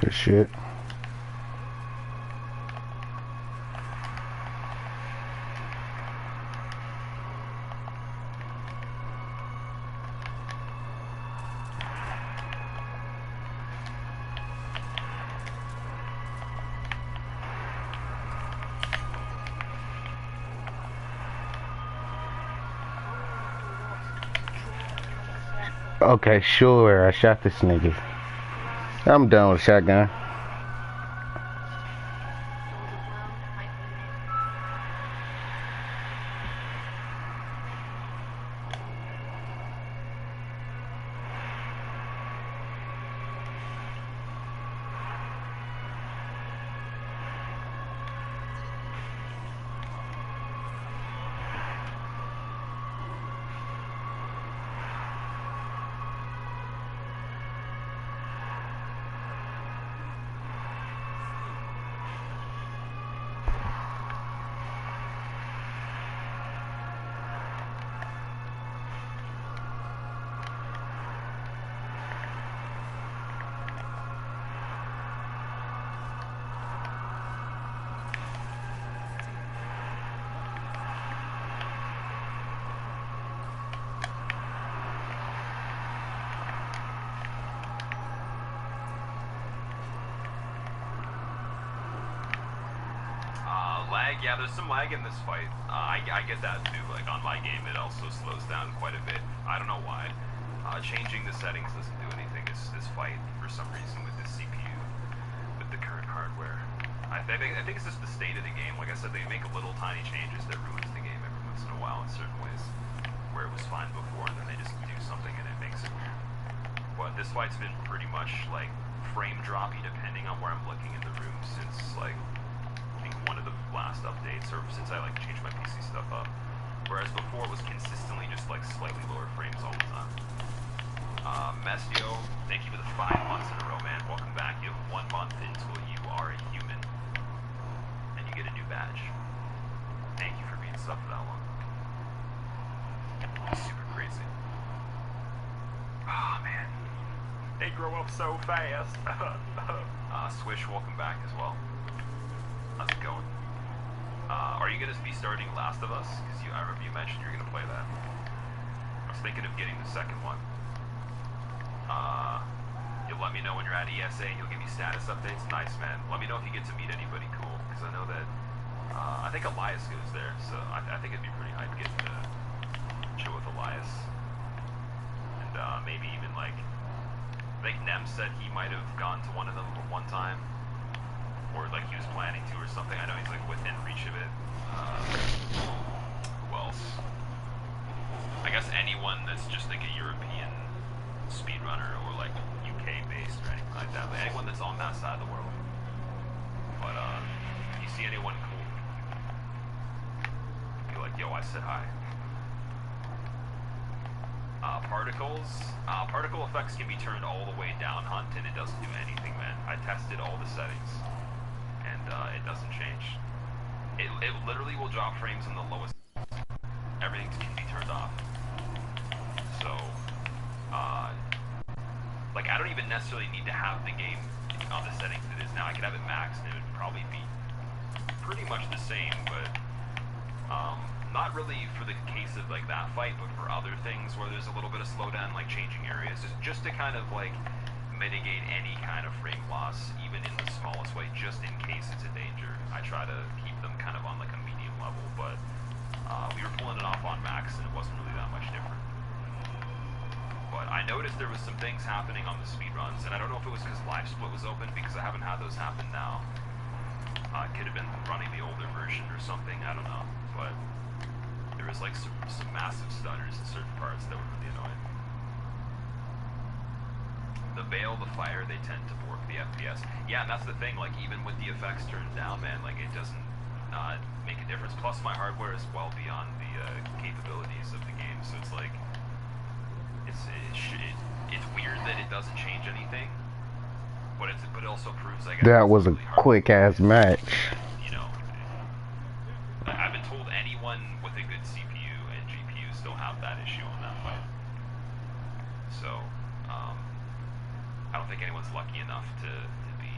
Good shit. Okay, sure, I shot this nigga. I'm done with shotgun. Lag, yeah, there's some lag in this fight. I get that too. Like on my game, it also slows down quite a bit. I don't know why. Changing the settings doesn't do anything. This fight, for some reason, with this CPU, with the current hardware. I think it's just the state of the game. Like I said, they make little tiny changes that ruins the game every once in a while in certain ways, where it was fine before, and then they just do something and it makes it weird. But this fight's been pretty much like frame droppy depending on where I'm looking in the room since like one of the last updates, or since I like changed my PC stuff up. Whereas before it was consistently just like slightly lower frames all the time. Mestio, thank you for the 5 months in a row, man. Welcome back. You have 1 month until you are a human, and you get a new badge. Thank you for being sub for that long. Super crazy. Oh man, they grow up so fast. Swish, welcome back as well. How's it going? Are you gonna be starting Last of Us? Because I remember you mentioned you're gonna play that. I was thinking of getting the second one. You'll let me know when you're at ESA and you'll give me status updates. Nice, man. Let me know if you get to meet anybody cool, because I know that I think Elias goes there, so I think it'd be pretty hype getting to chill with Elias. And maybe even like, I think Nem said he might have gone to one of them one time. Or like he was planning to or something. I know he's like within reach of it. Who else? I guess anyone that's just like a European speedrunner or like UK based or anything like that. But anyone that's on that side of the world. But if you see anyone cool, be like, yo, I said hi. Particle effects can be turned all the way down, Hunt, and it doesn't do anything, man. I tested all the settings. And it doesn't change. It literally will drop frames on the lowest. Everything can be turned off. So, like I don't even necessarily need to have the game on the settings it is now. I could have it maxed and it would probably be pretty much the same, but Not really for the case of like that fight, but for other things where there's a little bit of slowdown, like changing areas, just to kind of like mitigate any kind of frame loss, even in the smallest way, just in case it's a danger. I try to keep them kind of on like a medium level, but we were pulling it off on max, and it wasn't really that much different. But I noticed there was some things happening on the speedruns, and I don't know if it was because Live Split was open, because I haven't had those happen now. It could have been running the older version or something, I don't know, but there was like some massive stutters in certain parts that were really annoying. The Veil, the Fire, they tend to bork the FPS. Yeah, and that's the thing, like even with the effects turned down, man, like it doesn't make a difference. Plus my hardware is well beyond the capabilities of the game, so it's like, it's weird that it doesn't change anything, but it also proves, I guess, That was a really hard quick ass match. You know, I've been told anyone with a good CPU and GPU still have that issue on that fight. So, I don't think anyone's lucky enough to be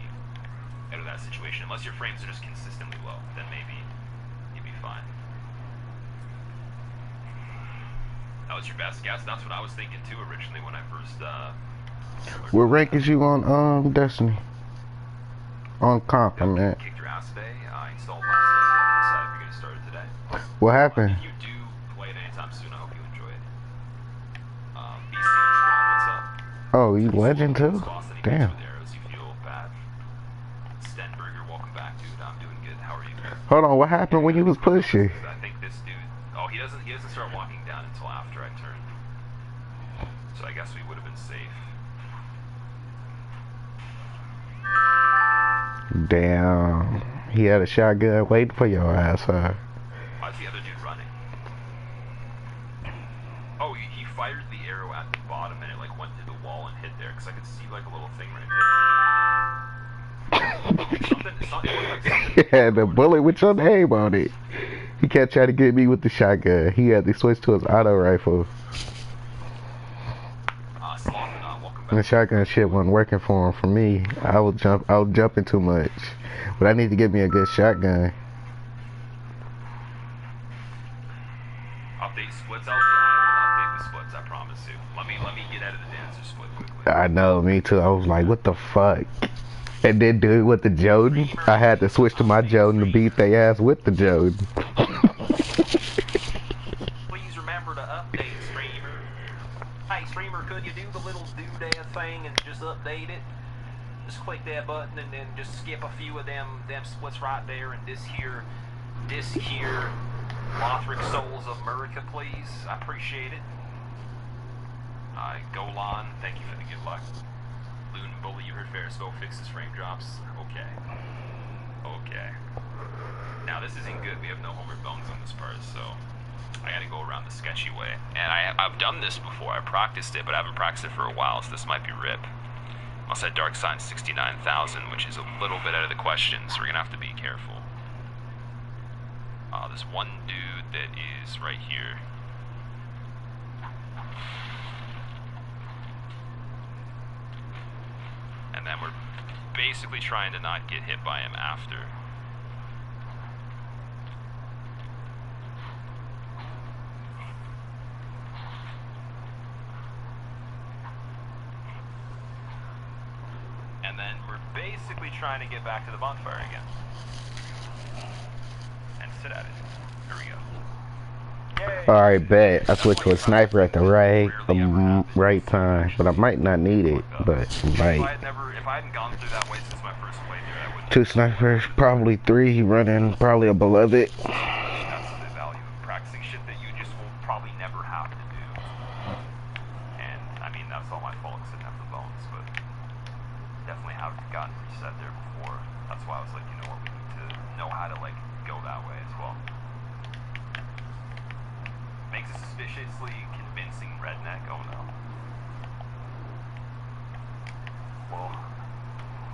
out of that situation. Unless your frames are just consistently low, then maybe you'd be fine. That was your best guess? That's what I was thinking too originally when I first, What rank is you on Destiny? On comp, I mean. Kicked your ass today. I installed last night, so I'm going to start it today. What happened? If you do play it anytime soon, I hope you enjoy it. BC Strong, what's up? Oh, you legend too? Damn. You feel bad. Stenberger, welcome back, dude. I'm doing good. How are you? Hold on, what happened when you was pushing? I think this dude. Oh, he doesn't start walking down until after I turn. So I guess we would have been safe. Damn. He had a shotgun waiting for your ass, huh? Why's the other dude running? Oh, he fired the arrow at the bottom and it like went through the wall and hit there, because I could see like a little thing right there. Yeah, the bullet with your name on it. He kept trying to get me with the shotgun. He had to switch to his auto rifle. And the shotgun shit wasn't working for him. For me, I was jumping too much. But I need to get me a good shotgun. Update splits, I will update the splits, I promise you. Let me get out of the dancer split quickly. I know, me too. I was like, what the fuck? And then do it with the Joden. I had to switch to my Joden to beat their ass with the Joden. Please remember to update, streamer. Hey, streamer, could you do the little doodad thing and just update it? Just click that button and then just skip a few of them splits right there, and this here Lothric Souls of Murica, please. I appreciate it. Golan, thank you for the good luck. Loon Bully, you heard Ferris go fixes frame drops. Okay. Okay. Now this isn't good. We have no homeward bones on this part, so I gotta go around the sketchy way. And I've done this before. I practiced it, but I haven't practiced it for a while, so this might be RIP. Also, Dark Sign 69,000, which is a little bit out of the question, so we're gonna have to be careful. This one dude that is right here. And then we're basically trying to not get hit by him after. And then we're basically trying to get back to the bonfire again. And sit at it. Here we go. Alright, bet. I switched to a sniper at the right time. But I might not need it. But I might. If I hadn't gone through that way since my first playthrough, I wouldn't. 2 snipers, probably 3 running, probably a beloved. That's the value of practicing shit that you just will probably never have to do. And, I mean, that's all my fault because I didn't have the bones, but definitely haven't gotten reset there before. That's why I was like, you know what, we need to know how to, like, go that way as well. Makes a suspiciously convincing redneck, oh no. Well,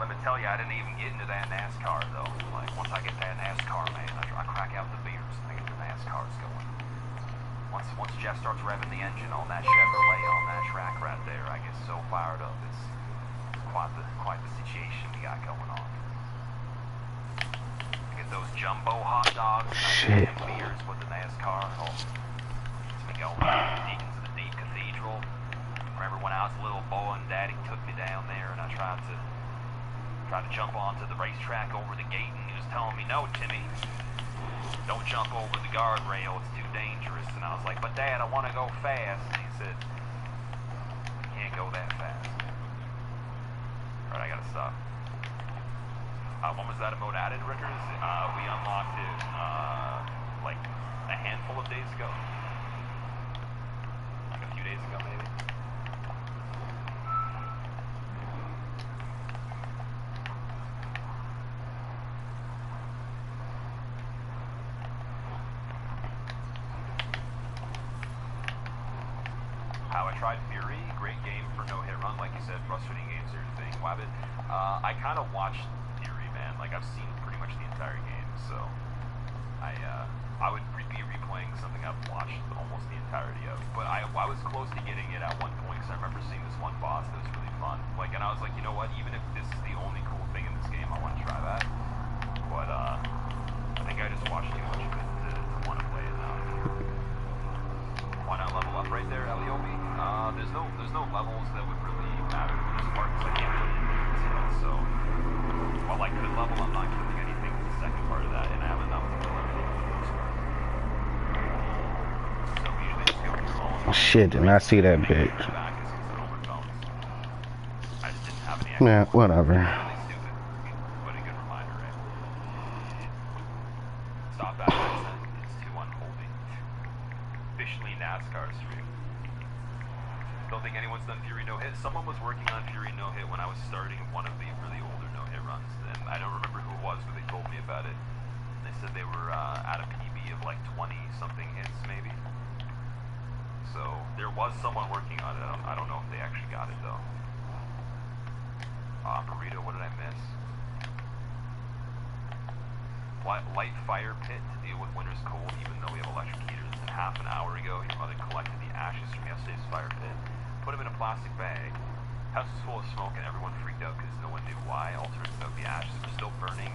let me tell you, I didn't even get into that NASCAR though. Like, once I get that NASCAR, man, I crack out the beers and I get the NASCARs going. Once Jeff starts revving the engine on that Chevrolet on that track right there, I get so fired up. It's quite the situation we got going on. I get those jumbo hot dogs Shit. and beers with the NASCAR. Oh, it's me going Deacons of the Deep Cathedral. Remember when I was a little boy and Daddy took me down there and I tried to jump onto the racetrack over the gate and he was telling me, no, Timmy, don't jump over the guardrail, it's too dangerous. And I was like, but Dad, I want to go fast. And he said, you can't go that fast. Alright, I gotta stop. When was that emote added, Rickers? We unlocked it, like a handful of days ago. Like a few days ago, maybe. How I tried Fury, great game for no hit run, like you said, frustrating games are your thing. Wabbit, I kind of watched Fury, man. Like I've seen pretty much the entire game, so I would be replaying something I've watched almost the entirety of. But I was close to getting it at one point because I remember seeing this one boss that was really fun. Like, and I was like, you know what? Even if this is the only cool thing in this game, I want to try that. But I think I just watched too much of it to want to play it now. Why not level up right there, Eliobi? There's no levels that would really matter in this part because I can't put it in zero. So while I could level, I'm not killing anything in the second part of that, and I have enough to kill everything in the first part. So we usually just go through all of them. Shit, did not see that bitch. Back is over phones. I just didn't have any. Man, whatever. Really stupid. What a good reminder, right? Stop that accent. It's too unholy. Officially NASCAR stream. Don't think anyone's done Fury no hit. Someone was working on Fury no hit when I was starting one of the really older no hit runs, and I don't remember who it was, but they told me about it. They said they were at a PB of like 20 something hits, maybe. So there was someone working on it. I don't know if they actually got it though. Burrito, what did I miss? Light fire pit to deal with winter's cold, even though we have electric heaters. And half an hour ago, your mother collected the ashes from yesterday's fire pit, put them in a plastic bag. House was full of smoke and everyone freaked out because no one knew why. All turns out the ashes were still burning.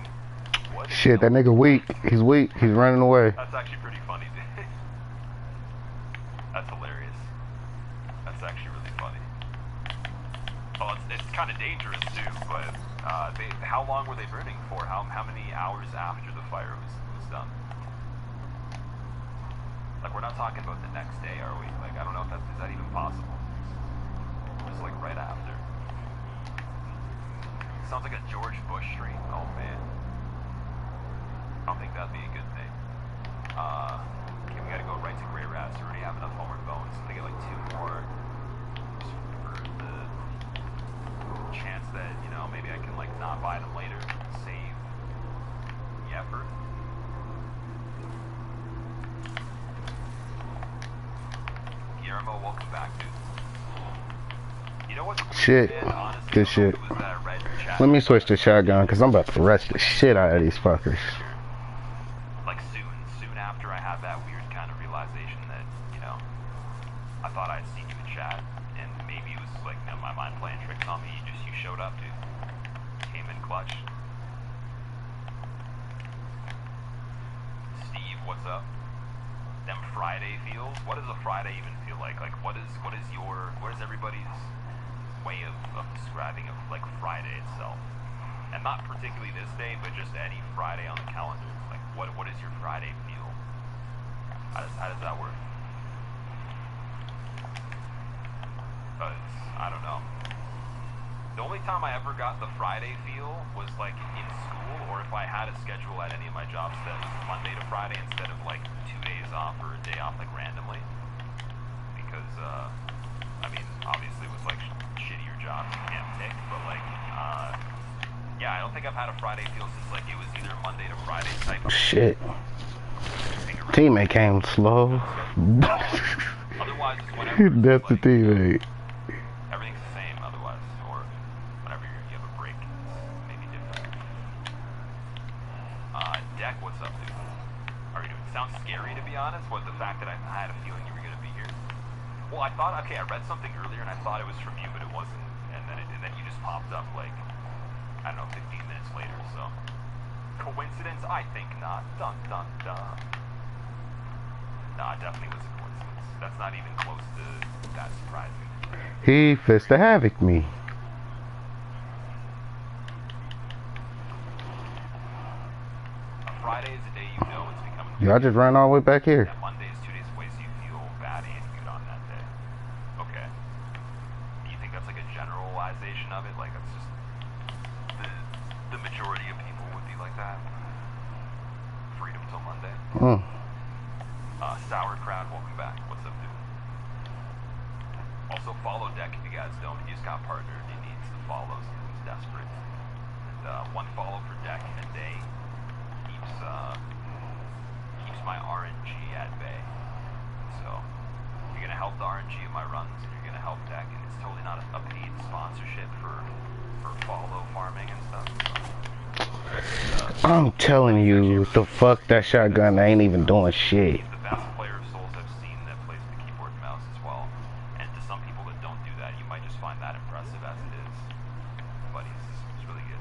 What? Shit, that nigga weak. He's weak. He's running away. That's actually pretty funny, dude. That's hilarious. That's actually really funny. Well, it's kind of dangerous too, but how long were they burning for? How many hours after the fire was done? Like, we're not talking about the next day, are we? Like, I don't know if is that even possible? Just like right after. Sounds like a George Bush stream. Oh man. I don't think that'd be a good thing. Okay, we gotta go right to Grey Rats. We already have enough homeward bones. I'm gonna get like 2 more. Just for the chance that, you know, maybe I can like not buy them later. Save the effort. Guillermo, welcome back, dude. You know what's Shit. man, honestly, Good shit. it was that red chat. Let me switch to shotgun because I'm about to rush the shit out of these fuckers. Like soon after I had that weird kind of realization that, you know, I thought I'd seen you in chat, and maybe it was like, you know, my mind playing tricks on me. You showed up, dude. Came in clutch. Steve, what's up? Them Friday feels? What does a Friday even feel like? Like, what is everybody's way of describing of like Friday itself? And not particularly this day, but just any Friday on the calendar. Like, what does your Friday feel? How does that work? Because I don't know. The only time I ever got the Friday feel was like in school, or if I had a schedule at any of my jobs that was Monday to Friday instead of like 2 days off or a day off like randomly. Because I mean, obviously with like shittier jobs you can't pick, but like yeah, I don't think I've had a Friday feel since like it was either Monday to Friday type of Shit. Teammate came slow. Otherwise, it's whenever. That's the like, teammate. Everything's the same otherwise, or whenever you have a break, it's maybe different. Deck, what's up, dude? How are you doing? Sounds scary, to be honest, was the fact that I had a feeling you were going to be here. Well, I thought, okay, I read something earlier and I thought it was from you, but it wasn't, and then you just popped up like, I don't know, 15 minutes later, so. Coincidence? I think not. Dun dun dun. Nah, it definitely was a coincidence. That's not even close to that surprising. He fist to havoc me. Friday is a day you know it's becoming. Y'all just ran all the way back here. That Monday is 2 days away, so you feel bad and good on that day. Okay. Do you think that's like a generalization of it? Like it's just the majority of people would be like that? Freedom till Monday. Sauerkraut, welcome back. What's up, dude? Also follow Deck if you guys don't. He just got partnered. He needs the follows. He's desperate. And one follow for Deck in a day keeps my RNG at bay. So you're gonna help the RNG of my runs, and you're gonna help Deck, and it's totally not a paid sponsorship for follow farming and stuff. So, I'm telling you, the fuck that shotgun ain't even doing shit. the best player of Souls I've seen that plays the keyboard and mouse as well. And to some people that don't do that, you might just find that impressive as it is. But he's really good.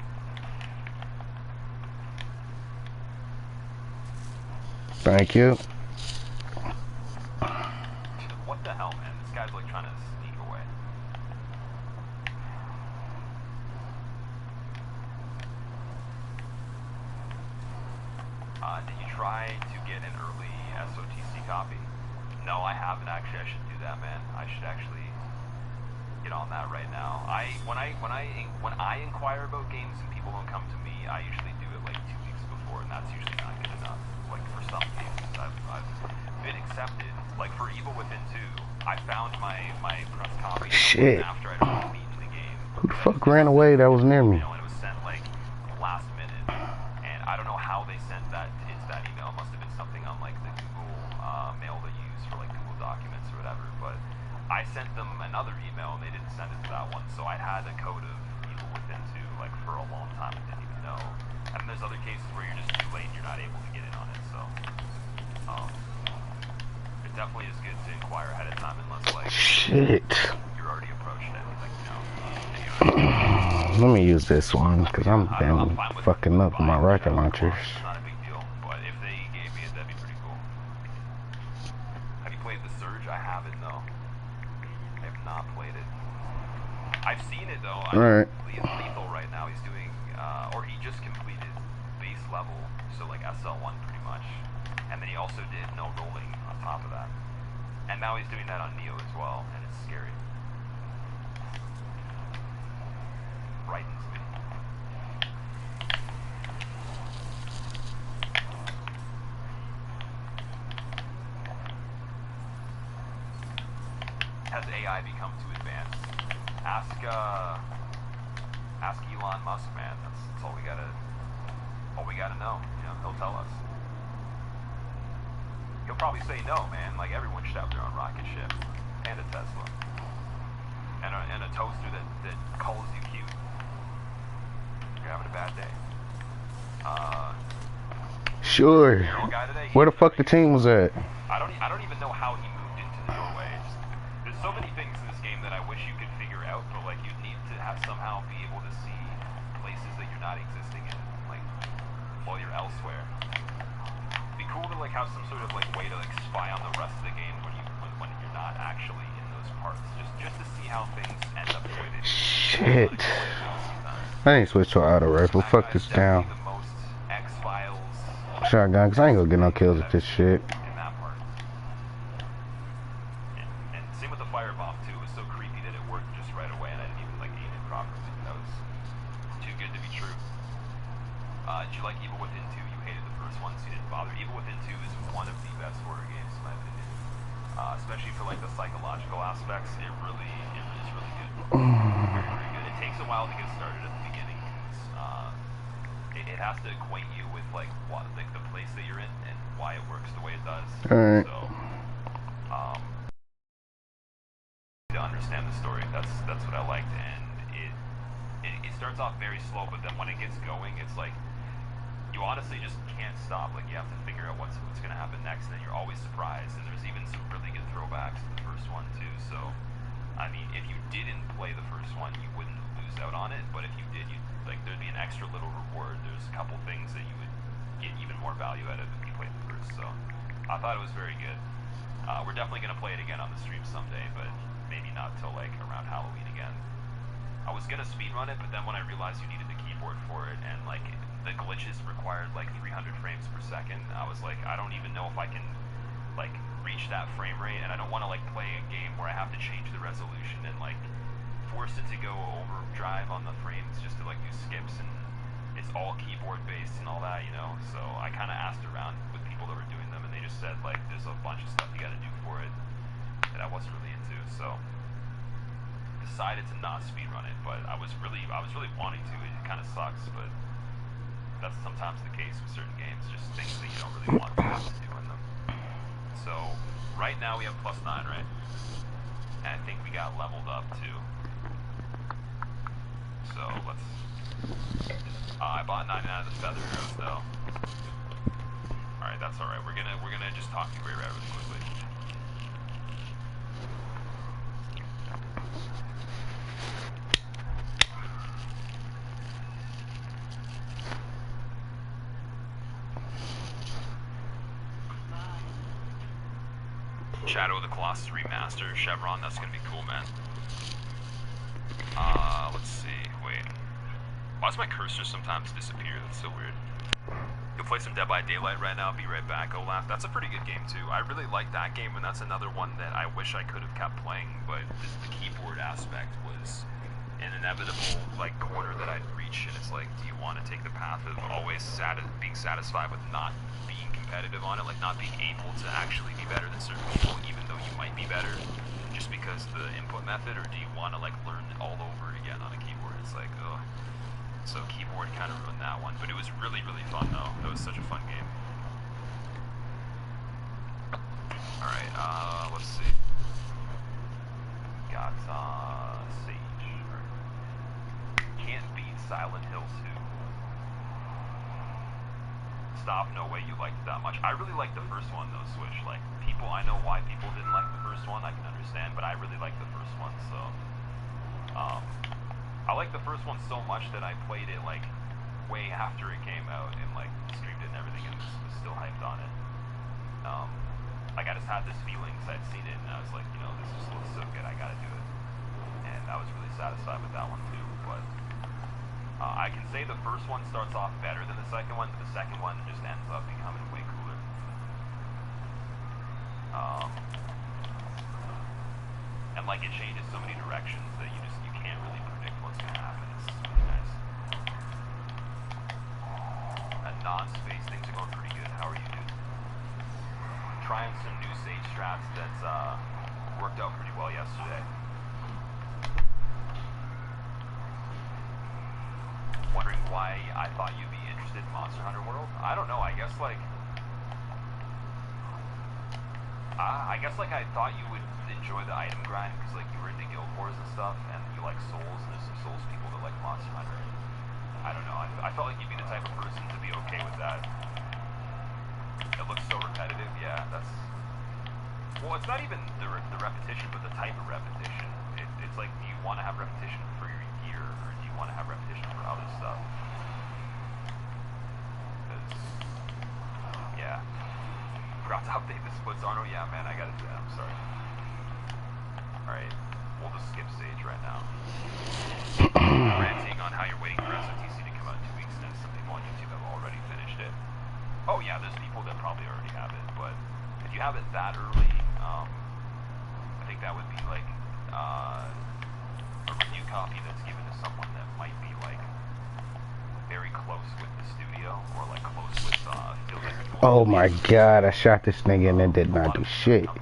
Thank you. What the hell, man? This guy's like trying to sneak away. Did you try to get an early SOTC copy? No, I haven't actually. I should do that, man. I should actually get on that right now. When I inquire about games and people don't come to me, I usually do it like 2 weeks before, and that's usually not good enough. Like for some games, I've been accepted. Like for Evil Within 2, I found my press copy Shit. after I'd already beaten the game. Who the fuck ran away that was near me? You know, and it was sent like last minute, and I don't know how they sent that into that email. It must have been something on like the Google mail they use for like Google Documents or whatever. But I sent them another email and they didn't send it to that one, so I had a code of Evil Within 2 like for a long time and didn't even know. And there's other cases where you're just too late and you're not able to get in on it. So it definitely is good to inquire ahead of time unless like Shit. you're already approached it. Like Let me use this one, because I'm been fucking up my rocket launchers. It's not a big deal, but if they gave me it, that'd be pretty cool. Have you played The Surge? I haven't, though. I have not played it. I've seen it, though. Alright. He's lethal right now. He's doing, or he just completed base level, so like SL1 pretty much. And then he also did no rolling on top of that. And now he's doing that on Neo as well, and it's scary. Frightens me. Has AI become too advanced? Ask Elon Musk, man. That's all we gotta know. You know, he'll tell us. He'll probably say no, man. Like everyone should have their own rocket ship and a Tesla and a toaster that calls you cute. You're having a bad day. Sure. Where the fuck the team was at? I don't even know how he moved into the doorway. There's so many things in this game that I wish you could figure out, but like you need to have somehow be able to see places that you're not existing in, like while you're elsewhere. It'd be cool to like have some sort of like way to like spy on the rest of the game when you're not actually in those parts, just to see how things end up the way they do. Shit. I need to switch to an auto rifle. Fuck this down. Shotgun, cause I ain't gonna get no kills with this shit. In that part. And same with the firebomb too. It was so creepy that it worked just right away, and I didn't even like aim it properly. That was too good to be true. Did you like Evil Within 2? You hated the first one, so you didn't bother. Evil Within 2 is one of the best horror games in my opinion. Especially for like the psychological aspects. It really is really good. Very, very good. It takes a while to get started at the beginning. It has to acquaint you with like what like the place that you're in and why it works the way it does. Alright. So to understand the story, that's what I liked, and it starts off very slow, but then when it gets going, it's like you honestly just can't stop. Like you have to figure out what's gonna happen next, and then you're always surprised. And there's even some really good throwbacks to the first one too. So I mean, if you didn't play the first one, you wouldn't lose out on it, but if you did, there'd be an extra little reward. There's a couple things that you would get even more value out of if you played the first, so I thought it was very good. We're definitely going to play it again on the stream someday, but maybe not till like around Halloween again. I was going to speedrun it, but then when I realized you needed the keyboard for it, and like the glitches required like 300 frames per second, I was like, I don't even know if I can like reach that frame rate, and I don't want to like play a game where I have to change the resolution and like force it to go overdrive on the frames just to like do skips, and it's all keyboard based and all that, you know. So I kind of asked around with people that were doing them, and they just said like there's a bunch of stuff you got to do for it that I wasn't really into, so decided to not speedrun it. But I was really wanting to. It kind of sucks, but that's sometimes the case with certain games, just things that you don't really want to have to do in them. So right now we have +9, right? And I think we got leveled up too. So let's. I bought 99 of the feather arrows though. All right, that's all right. We're gonna just talk to Grey Rat really quickly. Shadow of the Colossus remaster, Chevron. That's gonna be cool, man. Let's see. Wait. Why does my cursor sometimes disappear? That's so weird. You'll play some Dead by Daylight right now. Be right back, Olaf. That's a pretty good game too. I really like that game, and that's another one that I wish I could have kept playing. But the keyboard aspect was an inevitable like corner that I'd reach, and it's like, do you want to take the path of always being satisfied with not being competitive on it, like not being able to actually be better than certain people, even though you might be better, just because the input method, or do you want to like learn it all over again on a keyboard? It's like, ugh. So keyboard kind of ruined that one, but it was really, really fun though. It was such a fun game. All right, let's see. Got Sage. Can't beat Silent Hill 2. Stop, no way you liked it that much. I really liked the first one though, Switch. Like, I know why people didn't like the first one, I can understand, but I really liked the first one, so. I liked the first one so much that I played it like way after it came out and like streamed it and everything, and was still hyped on it. Like I just had this feeling because I'd seen it and I was like, you know, this just looks so good, I gotta do it. And I was really satisfied with that one too, but I can say the first one starts off better than the second one, but the second one just ends up becoming way cooler. And like it changes so many directions that you can't really predict what's gonna happen. It's really nice. And non-space things are going pretty good. How are you, dude? Trying some new Sage strats that's worked out pretty well yesterday. Wondering why I thought you'd be interested in Monster Hunter World? I don't know. I guess like I thought you would enjoy the item grind because like you were into guild wars and stuff, and you like Souls, and there's some Souls people that like Monster Hunter. I don't know. I felt like you'd be the type of person to be okay with that. It looks so repetitive. Yeah, that's. Well, it's not even the repetition, but the type of repetition. It's like, do you want to have repetition for your gear, or do you want to have repetition for other stuff? Because, yeah. Forgot to update the splits, Arno. Yeah, man, I gotta do that. I'm sorry. Alright, we'll just skip Sage right now. Ranting on how you're waiting for SOTC to come out in 2 weeks, and then some people on YouTube have already finished it. Oh yeah, there's people that probably already have it, but if you have it that early, I think that would be like a review copy that's given to someone that might be like very close with the studio, or like close with oh my god, I shot this nigga and it did not do shit. Or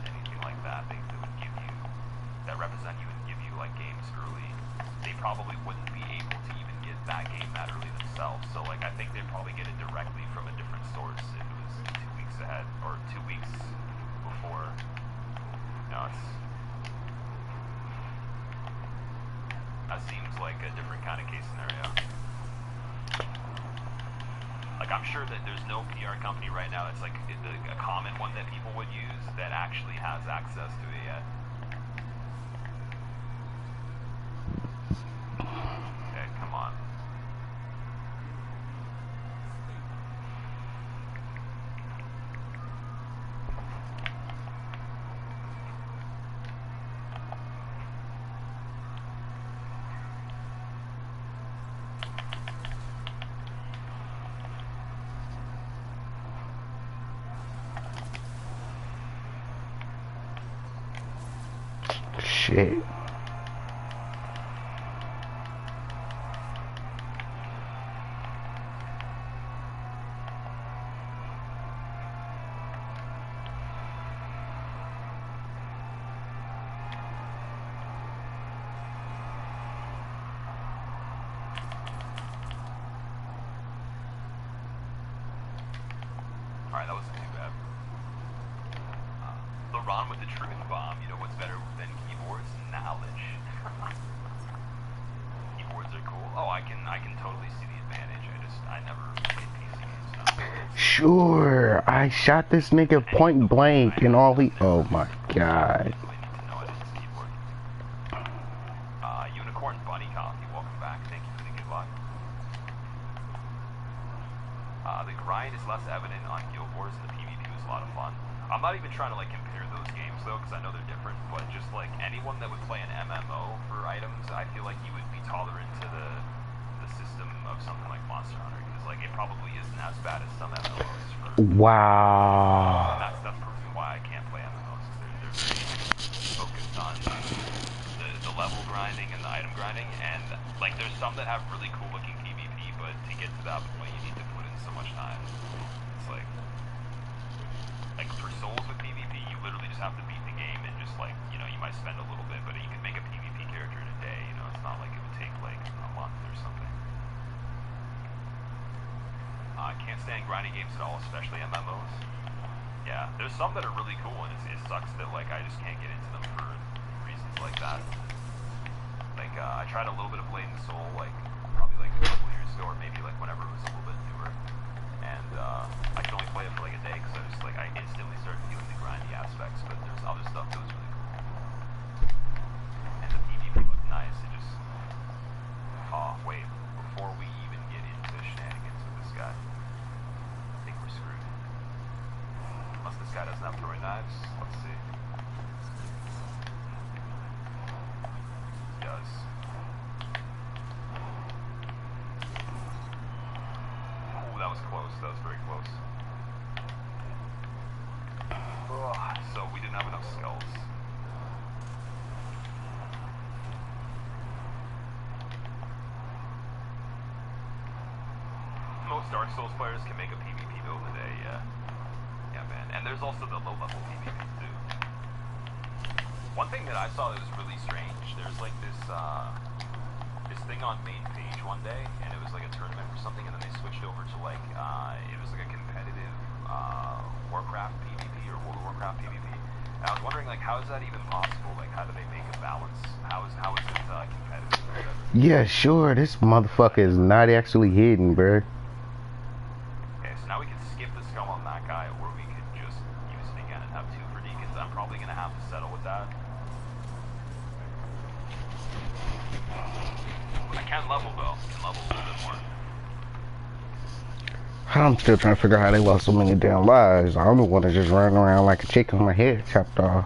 anything like that, they would give you, that represent you and give you like games early. They probably wouldn't be able to even get that game that early themselves, so like I think they'd probably get it directly from a different source if it was 2 weeks ahead, or 2 weeks before. No, that seems like a different kind of case scenario. Like, I'm sure that there's no PR company right now that's like a common one that people would use that actually has access to it yet. shit. Alright, that wasn't too bad. The Ron with the truth bomb. You know what's better than keyboards? Knowledge. Keyboards are cool. Oh, I can totally see the advantage. I never played PC games now. Sure, I shot this nigga point blank and all he. Oh my god. Unicorn Bunny Coffee, welcome back. Thank you for the good luck. The grind is less evident on Guild Wars, and the PvP was a lot of fun. I'm not even trying to like compare those games though, because I know they're different. But just like anyone that would play an MMO for items, I feel like you would be tolerant to the system of something like Monster Hunter, because like it probably isn't as bad as some MMOs. Wow. That's proving why I can't play MMOs. They're very focused on the level grinding and the item grinding, and like there's some that have really cool looking PvP, but to get to that point you need to put in so much time. It's like for Souls with PvP, you literally just have to beat the game and just like, you know, you might spend a little bit, but you can make a PvP character in a day, you know, it's not like it would take like a month or something. I can't stand grinding games at all, especially MMOs. Yeah, there's some that are really cool, and it sucks that like I just can't get into them for reasons like that. Like I tried a little bit of Blade and Soul, like probably like a couple years ago, or maybe like whenever it was a little bit newer, and I could only play it for like a day because I instantly started feeling the grindy aspects. But there's other stuff that was really cool, and the PvP looked nice. It just wait, before we even get into shenanigans with this guy, I think we're screwed. Unless this guy doesn't have throwing knives. Let's see. He does. Oh, that was close. That was very close. So we didn't have enough skulls. Most Dark Souls players can make a PvP build in a day, yeah. Yeah, man. And there's also the low-level PvP, too. One thing that I saw that was really strange, there's like this thing on main page one day, and it was like a tournament or something, and then they switched over to like, it was like a competitive Warcraft PvP, or World of Warcraft PvP. And I was wondering, like, how is that even possible? Like, how do they make a balance? How is it competitive or whatever? Yeah, sure. This motherfucker is not actually hidden, bro. Okay, so now we can skip the skull on that guy, or we could just use it again and have two for deacons. I'm probably gonna have to settle with that. I can level though. I can level a little bit more. I'm still trying to figure out how they lost so many damn lives. I'm the one that just running around like a chicken with my head chopped off.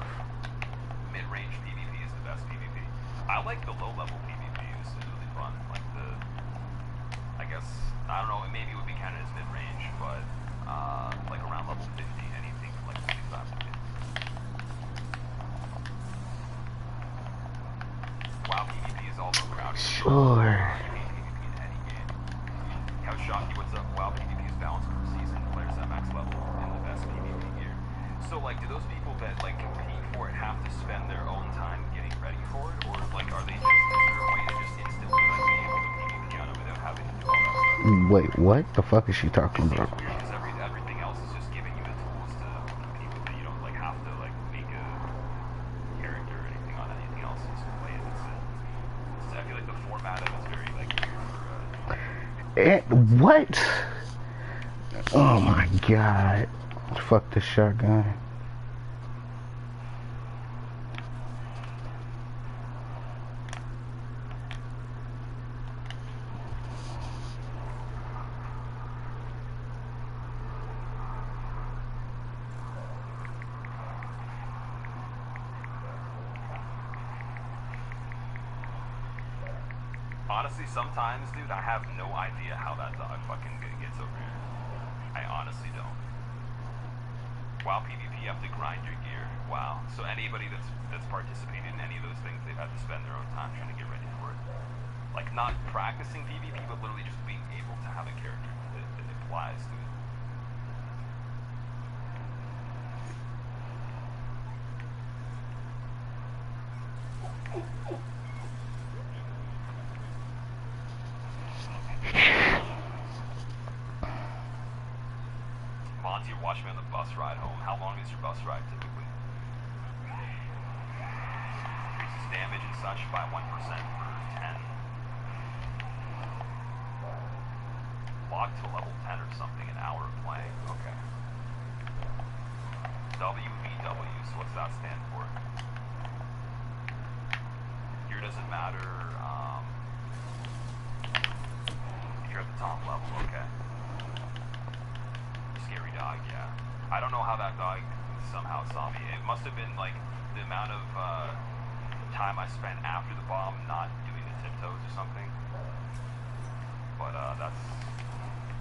Mid-range PvP is the best PvP. I like the low-level PvP. It's really fun. Like I guess, I don't know, maybe it would be counted as mid-range, but like around level 50, anything from like 55 to 50. WoW PvP is also crowded. Sure. Couch Shocky, what's up? WoW PvP is balanced per season. Players at max level in the best PvP gear. So, like, do those people that, like, compete for it have to spend their own time getting ready for it? Or, like, are they just, is there a way to just instantly, like, be able to PvP on it without having to do all that stuff? Wait, what the fuck is she talking It's about? weird because everything else is just giving you the tools to compete with it. You don't, like, have to, like, make a character or anything on anything else. You just play it. I feel like the format of it is very, like, weird for, What? Oh my god. Fuck this shotgun. Honestly, sometimes, dude, I have no idea how that dog fucking gets over here. I honestly don't. WoW PvP, you have to grind your gear. Wow. So anybody that's participated in any of those things, they've had to spend their own time trying to get ready for it. Like, not practicing PvP, but literally just being able to have a character that applies to it. Monty, watch me on the bus ride home. How long is your bus ride typically? Increases damage and such by 1% per 10. Locked to level 10 or something, an hour of playing. Okay. WVW, so what's that stand for? Here doesn't matter. You're at the top level, okay. Scary dog, yeah. I don't know how that dog somehow saw me. It must have been like the amount of time I spent after the bomb not doing the tiptoes or something. But that's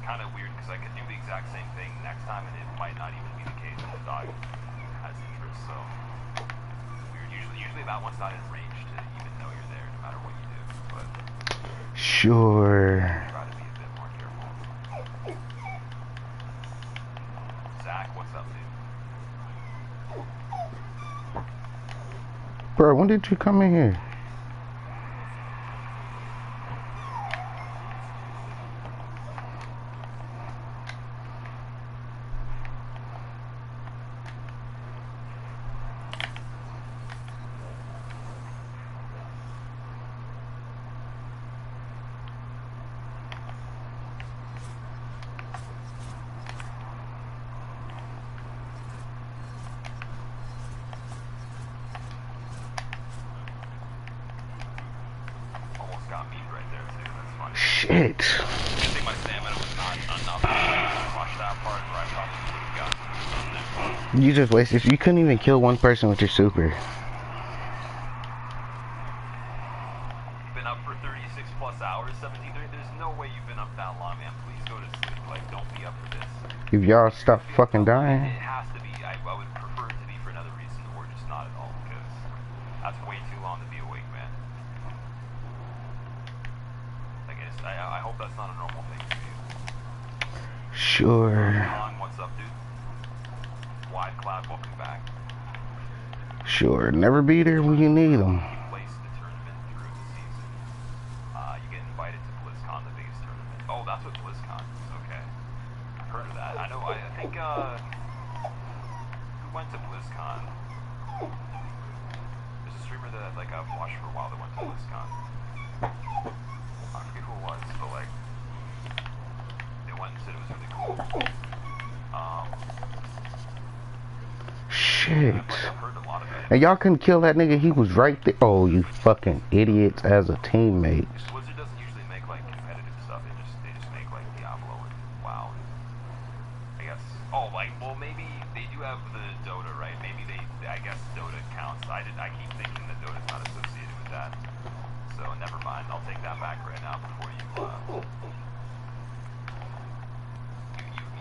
kind of weird because I could do the exact same thing next time and it might not even be the case if the dog has interest. So weird. Usually that one's not in range to even know you're there no matter what you do. But sure. try to be a bit more careful. Zach, what's up, dude? Bro, when did you come in here? Shit. I think my stamina was not enough to watch that part where I probably would have gotten something there. You just wasted. You couldn't even kill one person with your super. Been up for 36 plus hours, 17. There's no way you've been up that long, man. Please go to sleep. Like, don't be up for this. If y'all stop fucking dying. It has to be. I would prefer it to be for another reason or just not at all because that's way too long to be awake, man. I hope that's not a normal thing for you. Sure. What's up, dude? Wide Cloud, welcome back. Sure. Never be there when you need them. You placed the tournament through the season. You get invited to BlizzCon, the biggest tournament. Oh, that's what BlizzCon is. Okay. I've heard of that. I know. I think. Who went to BlizzCon? There's a streamer that I've watched for a while that went to BlizzCon. I forget who it was, but they went and said it was really cool. Shit. I've heard a lot of it. And y'all couldn't kill that nigga. He was right there. Oh, you fucking idiots as a teammate. Blizzard doesn't usually make competitive stuff. They just make Diablo and WoW. And I guess. Oh, well, maybe they do have the Dota, right? Maybe I guess Dota counts. I keep thinking that Dota's not associated with that. So never mind, I'll take that back right now before you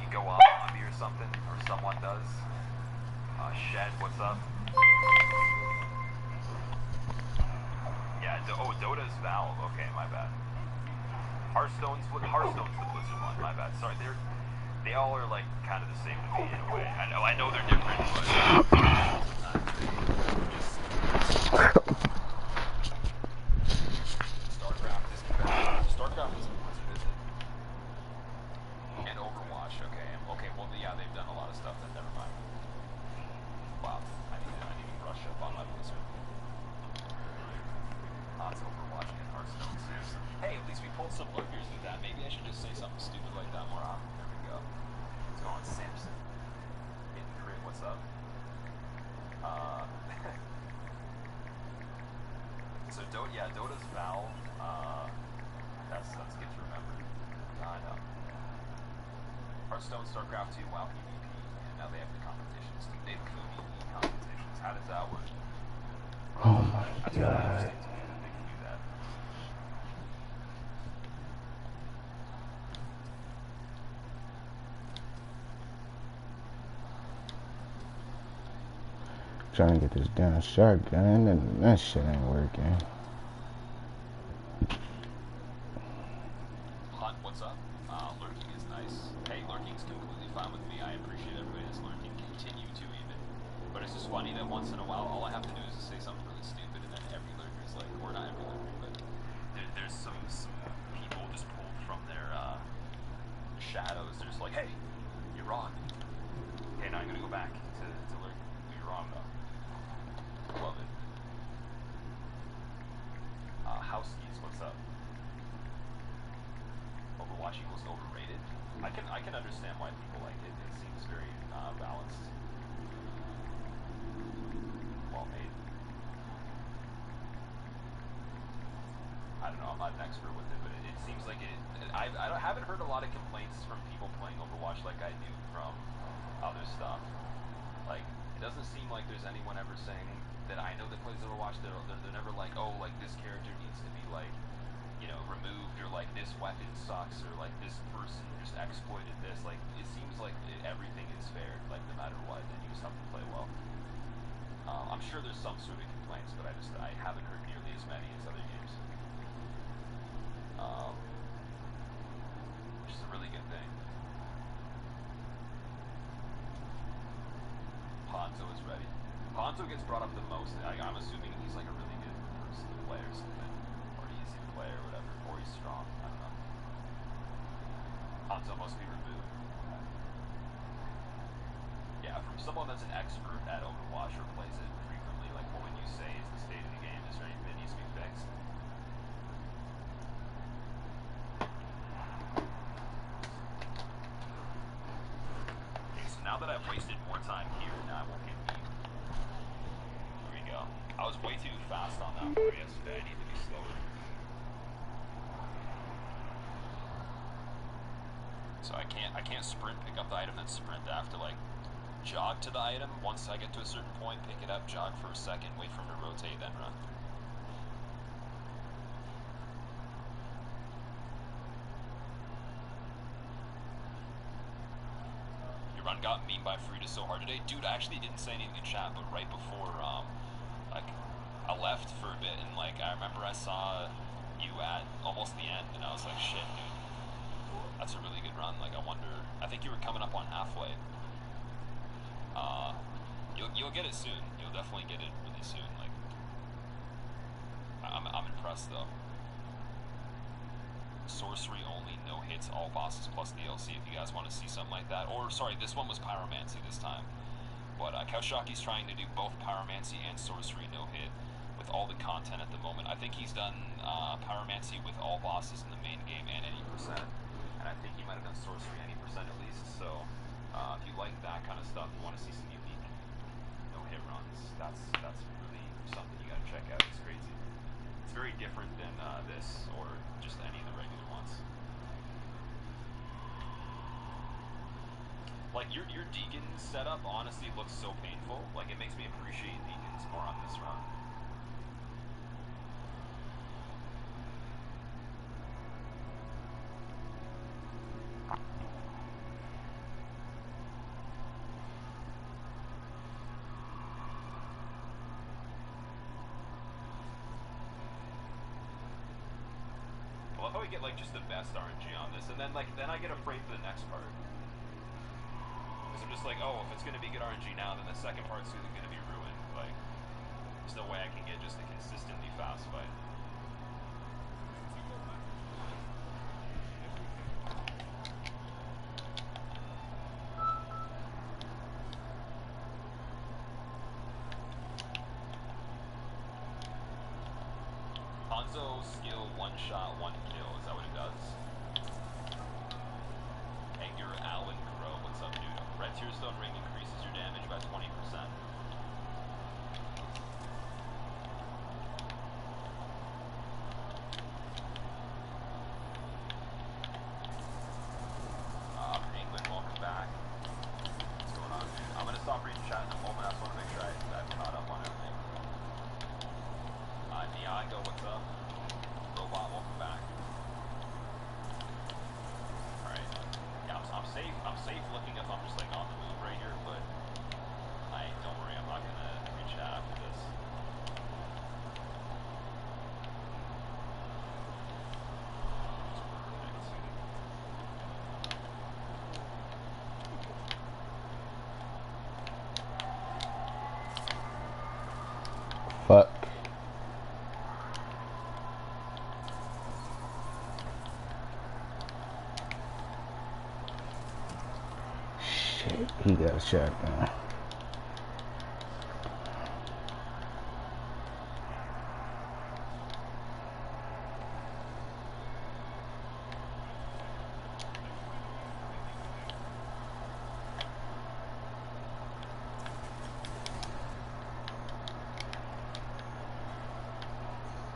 go on me or something, or someone does. Shed, what's up? Yeah, Dota's Valve. Okay, my bad. Hearthstone's the Blizzard one. My bad. Sorry, they all are kind of the same to me in a way. I know they're different, but StarCraft is a Blizzard, is it? And Overwatch, okay. Well, yeah, they've done a lot of stuff. Then never mind. Wow, I need to brush up on my Blizzard. It's Overwatch and Hearthstone. Hey, at least we pulled some lookers with that. Maybe I should just say something stupid like that more often. There we go. Let's go on Samson. Hidden Crit, what's up? So Dota's Valve. That's good to remember. I know. Hearthstone, StarCraft 2, WoW PvP, and now they have the competitions. They have PvE competitions. How does that work? Oh my That's god. really interesting to me that they can do that. trying to get this damn shotgun, and that shit ain't working. Hunt, what's up? Lurking is nice. Hey, lurking's completely fine with me. I appreciate everybody that's lurking. Continue to even. But it's just funny that once in a while, all I have to do is just say something really stupid, and then every lurker's like, or not every lurker, but there's some people just pulled from their shadows. They're just like, hey, you're wrong. Okay, now I'm gonna go back to lurk. You're wrong though. Love it. House keys, what's up? Overwatch equals overrated. I can understand why people like it. It seems very balanced, well made. I don't know. I'm not an expert with it, but it seems like it. I haven't heard a lot of complaints from people playing Overwatch like I do from other stuff. Like, it doesn't seem like there's anyone ever saying that I know that plays Overwatch. They're never like, oh, like this character needs to be like, you know, removed, or like this weapon sucks, or like this person just exploited this. Like, it seems like everything is fair, like no matter what, and you just have to play well. I'm sure there's some sort of complaints, but I haven't heard nearly as many as other games. Which is a really good thing. Hanzo is ready. Hanzo gets brought up the most. I'm assuming he's like a really good person to play or something, or easy to play or whatever, or he's strong. I don't know. Hanzo must be removed. Yeah, from someone that's an expert at Overwatch or plays it frequently, like what would you say is the state of the game? Is there anything that needs to be fixed? Okay, so now that I've wasted more time here, now I won't get beat. Here we go. I was way too fast on that for yesterday. I need to be slower. So I can't sprint, pick up the item, then sprint. I have to like jog to the item. Once I get to a certain point, pick it up, jog for a second, wait for him to rotate, then run. Your run got memed by Frida so hard today. Dude, I actually didn't say anything in chat, but right before, like, I left for a bit, and like, I remember I saw you at almost the end, and I was like, shit, dude. That's a really good run. Like, I think you were coming up on halfway. You'll get it soon. You'll definitely get it really soon. Like, I'm impressed though. Sorcery only, no hits, all bosses plus DLC. If you guys want to see something like that, or sorry, this one was Pyromancy this time. But Kaushaki's trying to do both Pyromancy and Sorcery no hit with all the content at the moment. I think he's done Pyromancy with all bosses in the main game and 80%. And I think he might have done Sorcery 80% at least, so if you like that kind of stuff, you want to see some unique no-hit runs, that's really something you gotta check out. It's crazy. It's very different than this, or just any of the regular ones. Like, your Deacon setup honestly looks so painful, like it makes me appreciate Deacons more on this run. I love how we get like just the best RNG on this, and then I get afraid for the next part. Because I'm just like, oh, if it's gonna be good RNG now, then the second part's gonna be ruined. Like, there's no way I can get just a consistently fast fight. Hanzo skill, one shot, one kill. Is that what it does? Edgar Allen Crow, what's up, dude? Red Tearstone Ring increases your damage by 20%. Penguin, welcome back. What's going on, dude? I'm gonna stop reading chat in a moment. I just want to make sure I've caught up on everything. Niago, what's up? Robot, welcome back. Alright. Yeah, I'm safe. I'm safe looking if I'm just like on the move right here, but don't worry, I'm not gonna reach that after this. Fuck. Shit, he got a shotgun.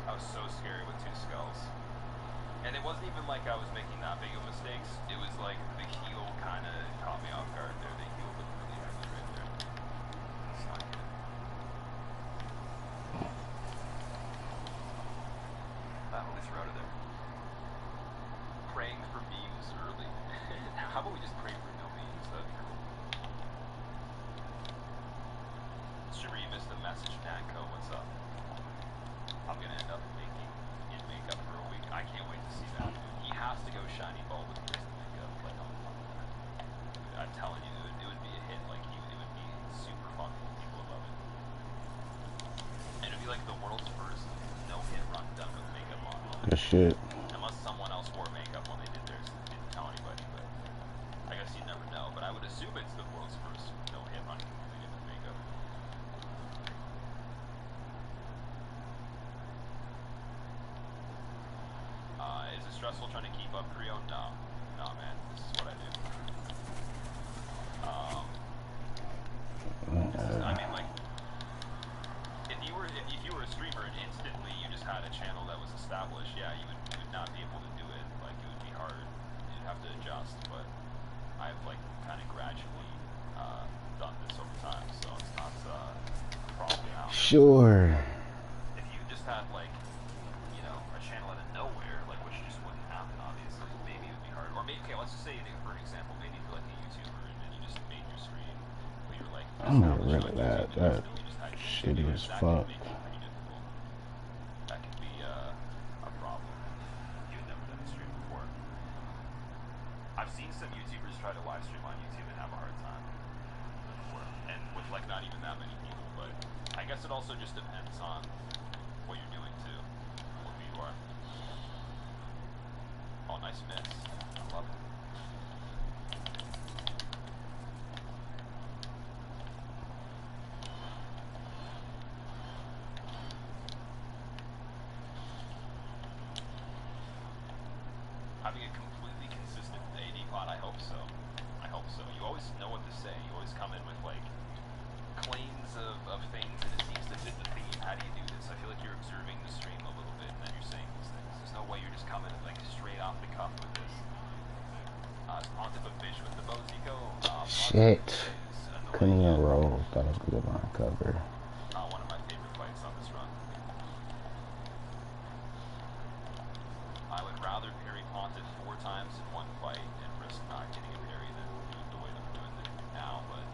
I was so scary with 2 skulls. And it wasn't even like I was making that big of mistakes. It was like the heel kind of caught me off guard there. The heel looked really heavy right there. It's not good. We'll just route it there. Praying for memes early. How about we just pray for no memes? That'd be cool. Sheree missed a message. Nanko, what's up? I'm gonna end up in makeup for a week. I can't wait to see that. He has to go shiny ball with crystal makeup. Like, I'm telling you, it would be a hit. Like, it would be super fucking. People would love it. And it'd be like the world's first no-hit run done with makeup on. Good shit. Unless someone else wore makeup when they did theirs and didn't tell anybody, but I guess you'd never know. But I would assume it's the world's first no-hit run completed with makeup. Is it stressful trying to keep up, Creo? No. No, man. This is what I do. I mean, like, if you were a streamer and instantly you just had a channel that was established, yeah, you would not be able to do it. Like, it would be hard. You'd have to adjust. But I've like kind of gradually done this over time, so it's not a problem now. Sure. If you just had like, you know, a channel out of nowhere, like, which just wouldn't happen, obviously, maybe it would be hard. Or maybe, okay, let's just say, for an example, maybe you're like a YouTuber and then you just made your stream, but you're like, I'm gonna get rid of that. That's shitty as fuck. That could be a problem. You've never done a stream before. I've seen some YouTubers try to live stream on YouTube and have a hard time before, and with like not even that many people. But I guess it also just depends on what you're doing too, what you are. Oh, nice miss. I love it. Having a completely consistent AD plot, I hope so. I hope so. You always know what to say. You always come in with like claims of things, and it seems to fit the theme. How do you do this? I feel like you're observing the stream a little bit, and then you're saying these things. There's no way you're just coming like straight off the cuff with this. Pontiff of Fish with the bow, Zico. Shit. Couldn't even roll. Thought I was gonna get my cover. One of my favorite fights on this run. I would rather parry Pontiff 4 times in one fight and risk not getting a parry than do it the way that we're doing it now. But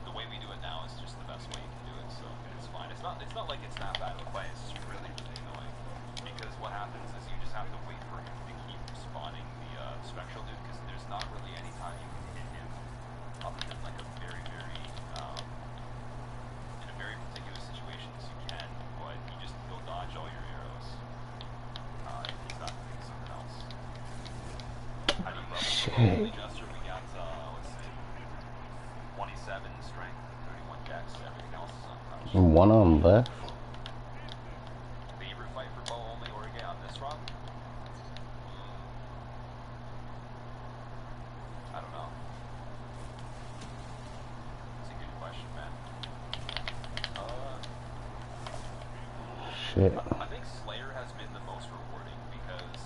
the way we do it now is just the best way you can do it, so it's fine. It's not like it's that bad of a fight. It's just really, really annoying because what happens is you just have to wait for him to keep spawning the spectral dude, because there's not really any time you can hit him other than like a very, very in a very particular situations you can, but he'll dodge all your arrows. He's not doing something else. How do you level the holy gesture? We got let's see, 27 strength, 31 dex. Everything else is untouched. One on left. Favorite fight for bow only Orige on this run? I don't know. It's a good question, man. Shit. I think Slayer has been the most rewarding because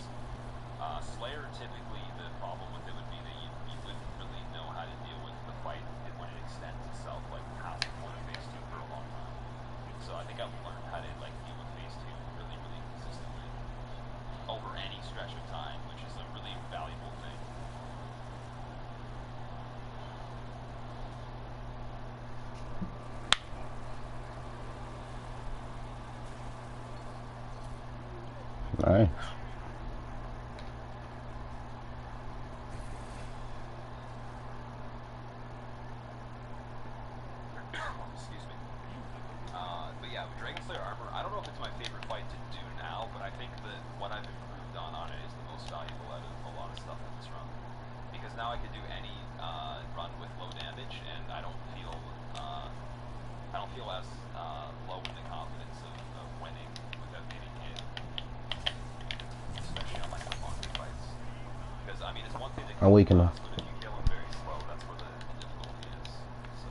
Slayer typically the problem with it would be that you wouldn't really know how to deal with the fight when it extends itself like past the point of phase 2 for a long time. So I think I've learned how to like deal with phase 2 really, really consistently over any stretch of time, which is a really valuable thing. Nice. Excuse me. But yeah, Dragon Slayer armor, I don't know if it's my favorite fight to do now, but I think that what I've improved on it is the most valuable out of a lot of stuff in this run. Because now I can do any run with low damage, and I don't feel as low in the confidence of winning without getting hit. Especially on like the longer fights. Because I mean, it's one thing to I'll kill weaken him him. fast, but if you kill him very slow, that's where the difficulty is. So.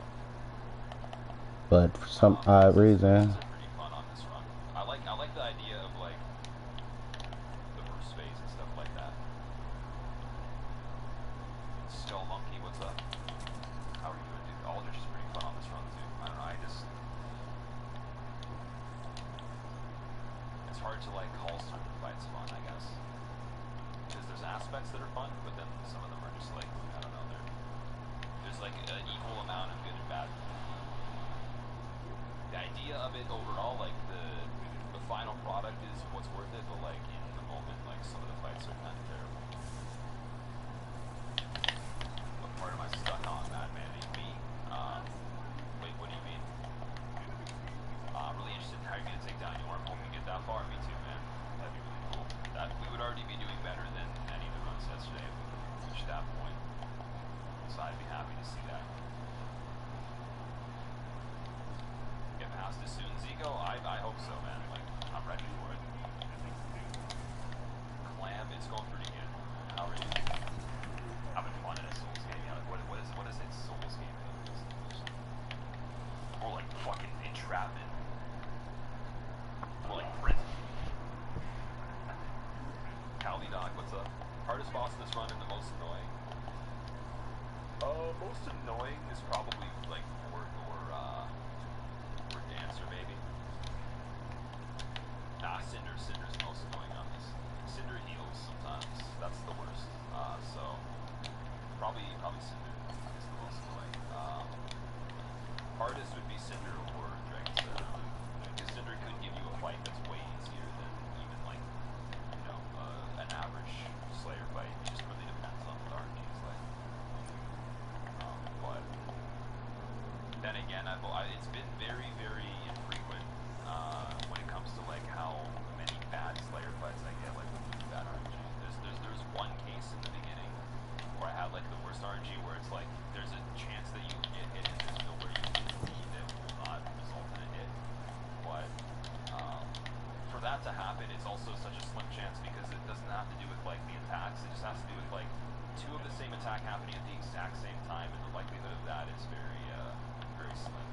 But for some odd reason, Pretty fun on this run. I like the idea of like the burst phase and stuff like that. Skull Monkey, what's up? How are you doing, dude? Aldrich is pretty fun on this run too. I don't know, it's hard to like call certain fights fun, I guess. Because there's aspects that are fun, but then some of them are just like, I don't know, there's like an equal amount of good and bad. The idea of it overall, like the final product is what's worth it, but like in the moment, like some of the fights are kind of terrible. What part am I stuck on, Madman? Me? Wait, what do you mean? Really interested in how you're gonna take down your arm. Hope you get that far. Me too, man. That'd be really cool. That we would already be doing better than any of the runs yesterday if we reached that point. So I'd be happy to see that. Get past it soon, Zico? I hope so, man. Like, I'm ready for it. Clam, it's going pretty good. How are you? Having fun in a Souls game. Yeah, like, what is it? Souls game? Or like fucking entrapment. Or like prison. Calvi Dog, what's up? Hardest boss in this run and the most annoying? Most annoying is probably like Ford or Dancer maybe. Nah, Cinder's the most annoying on this. Cinder heals sometimes. That's the worst. So probably Cinder is the most annoying. Hardest would be Cinder or Dragon Slayer. Because Cinder could give you a fight that's way easier than even like, you know, an average Slayer fight. It just really depends on what RNG is like. But then again, it's been very, very infrequent when it comes to like how many bad Slayer fights I get, like with bad RNG. There's one case in the beginning where I had like the worst RNG where it's like there's a chance that you will get hit and there's nowhere you can see that will not result in a hit. But for that to happen, it's also such a slim chance because it doesn't have to do with like the attacks. It just has to do with like two of the same attack happening at the exact same time, and the likelihood of that is very, very slim.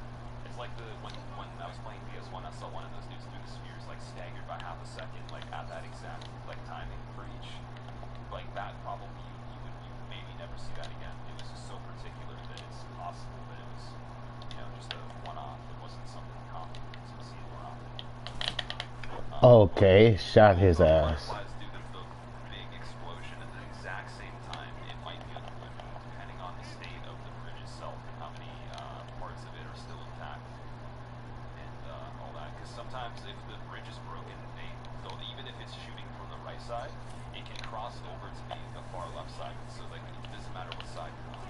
It's like when I was playing PS1, I saw one of those dudes through the spheres like staggered by half a second, like at that exact like timing for each. Like that, probably you would maybe never see that again. It was just so particular that it's possible that it was, you know, just a one-off. It wasn't something common to see it more often. okay, shot his ass. Due to the big explosion at the exact same time, it might be unavoidable depending on the state of the bridge itself and how many parts of it are still intact and all that. Because sometimes if the bridge is broken, even if it's shooting from the right side, it can cross over to the far left side. So like it doesn't matter what side you're on.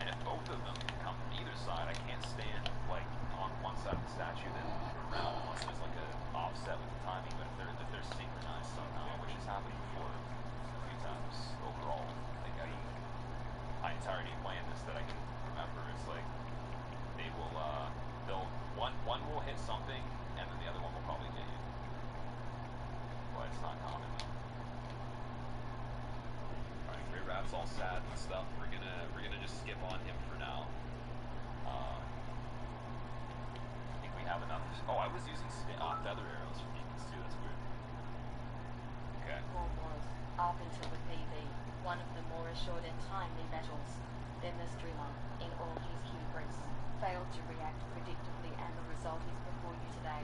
And if both of them come from either side, I can't stand like on one side of the statue then around unless there's like an offset with the timing. But if they're synchronized somehow, which has happened before a few times overall, like my entirety of playing this that I can remember, it's like they will one will hit something and then the other one will probably hit you. But it's not common though. Alright, Great Rap's all sad and stuff. We're gonna just skip on him for now. I think we have enough. Oh, I was using feather arrows for demons too. That's weird. Okay. War was, up until the PV, one of the more assured and timely battles. Then the streamer, in all his hubris, failed to react predictably, and the result is before you today.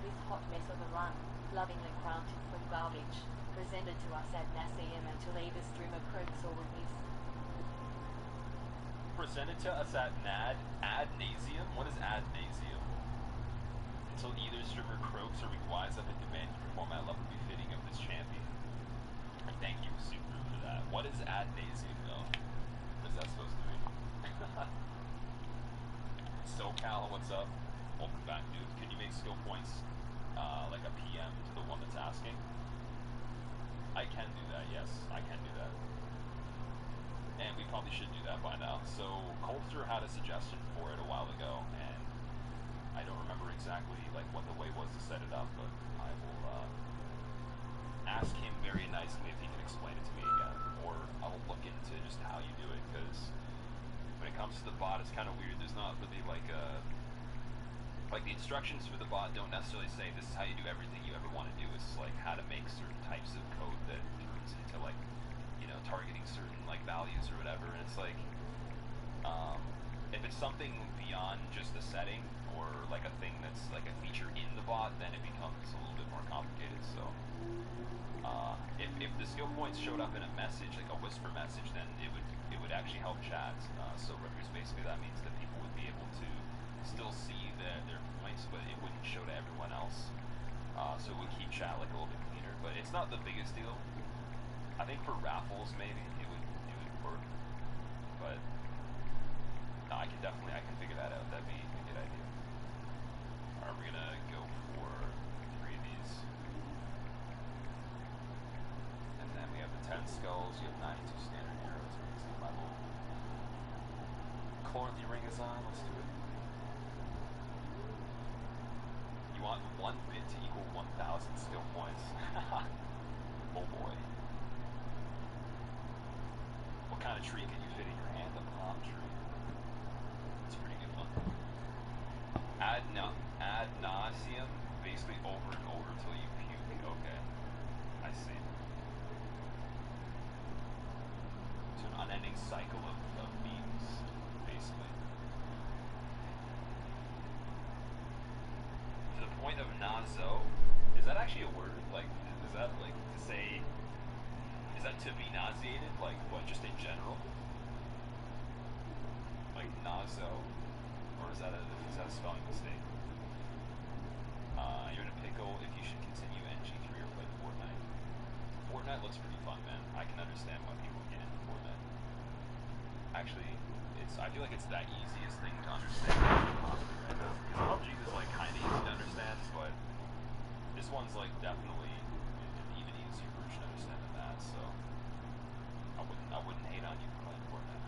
This hot mess of a run, lovingly granted from garbage, presented to us at Nasium until either streamer croaks or release. Presented to us at Adnasium? What is Adnasium? Until either streamer croaks or requires that the demand to perform at level befitting of this champion. Thank you, Super, for that. What is ad nauseam, though? What is that supposed to be? SoCal, what's up? Welcome back, dude. Can you make skill points like a PM to the one that's asking? I can do that, yes. I can do that. And we probably should do that by now. So, Colter had a suggestion for it a while ago, and I don't remember exactly like what the way was to set it up, but I will ask him very nicely if he can explain it to me again, or I'll look into just how you do it, because when it comes to the bot, it's kind of weird. There's not really like the instructions for the bot don't necessarily say this is how you do everything you ever want to do. It's like how to make certain types of code that turns into like, you know, targeting certain like values or whatever. And it's like, if it's something beyond just a setting or like a thing that's like a feature in the bot, then it becomes a little bit more complicated. So if the skill points showed up in a message, like a whisper message, then it would actually help chat. So basically that means that people would be able to still see their points, but it wouldn't show to everyone else. So it would keep chat like a little bit cleaner. But it's not the biggest deal. I think for raffles maybe it would work. But no, I can figure that out. That'd be a good idea. Alright, we're gonna go for 3 of these. And then we have the 10 skulls, you have 92 standard heroes, amazing level. Chloranthy ring is on, let's do it. You want 1 bit to equal 1,000 skill points. Oh boy. What kind of tree can you fit in your hand? A palm tree. It's a pretty good one. Ad nauseam, basically over and over till you puke. Okay. I see. So an unending cycle of memes, basically. To the point of nazo, is that actually a word? Like, is that like to say, is that to be nauseated? Like, what, just in general? Like nazo? Or is that a spelling mistake? You're in a pickle if you should continue NG3 or play Fortnite. Fortnite looks pretty fun, man. I can understand why people get into Fortnite. Actually, I feel like it's that easiest thing to understand right now. Because PUBG is like kind of easy to understand, but this one's like definitely an even easier version to understand than that. So I wouldn't hate on you for playing Fortnite.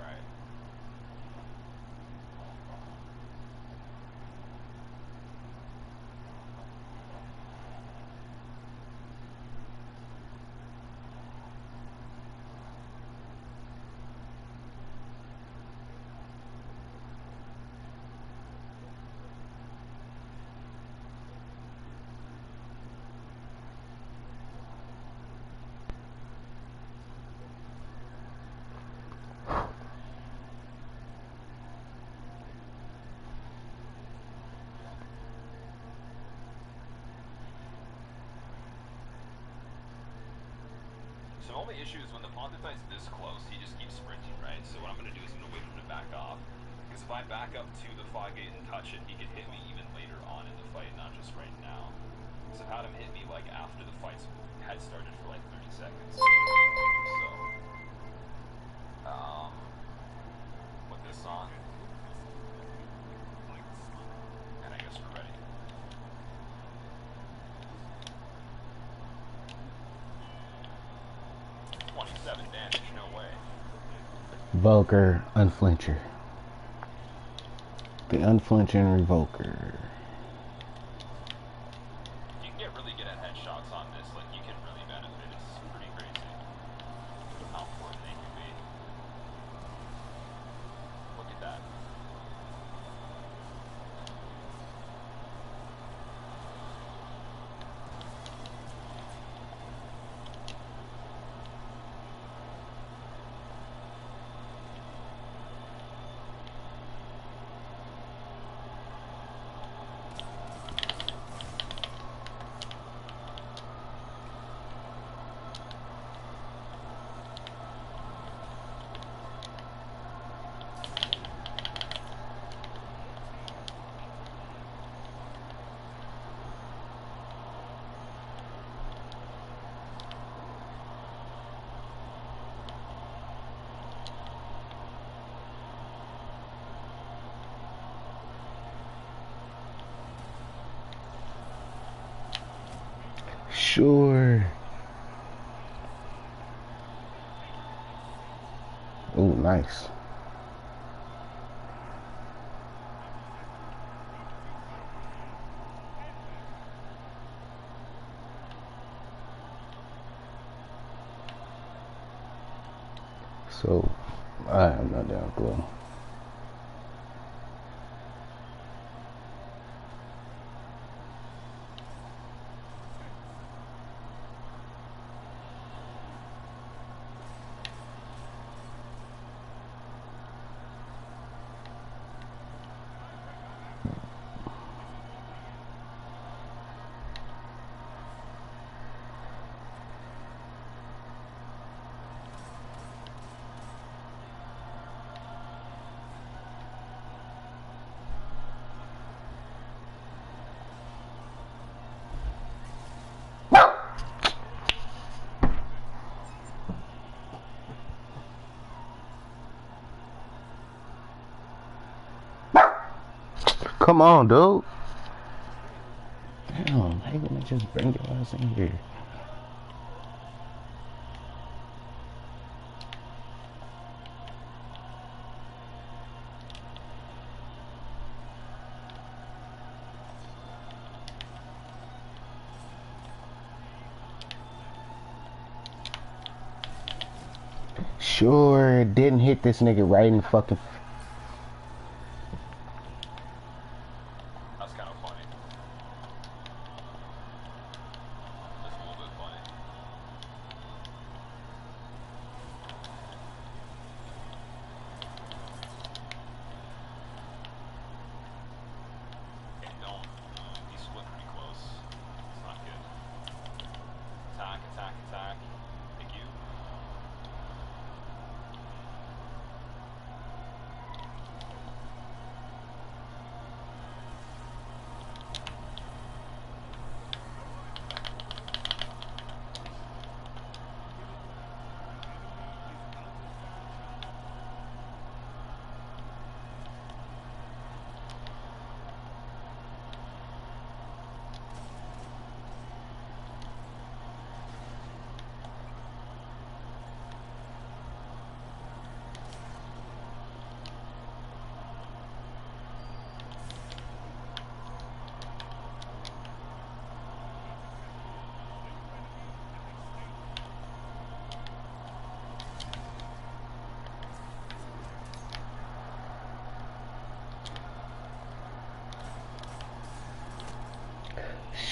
Right. So the only issue is when the Pontifex is this close, he just keeps sprinting, right? So what I'm going to do is I'm going to wait for him to back off. Because if I back up to the fog gate and touch it, he can hit me even later on in the fight, not just right now. So I've had him hit me like after the fights had started for like 30 seconds. So, put this on. And I guess we're ready. Damage, no way. Revoker, Unflincher. The Unflinching Revoker. You can get really good at headshots on this, like you can really benefit. It's pretty crazy how important they can be. Look at that. Sure. Ooh, nice. So, I have no damn clue. Come on, dude. Damn, hey, let me just bring your ass in here. Sure, didn't hit this nigga right in the fucking. That's kind of funny. That's a little bit funny. Okay, don't. He split pretty close. It's not good. Attack, attack, attack. Thank you.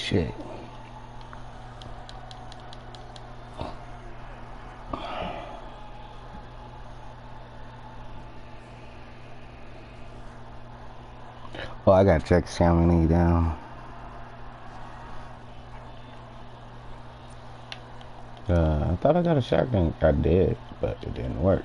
Shit. Oh, I gotta check Shamini down. I thought I got a shotgun. I did, but it didn't work.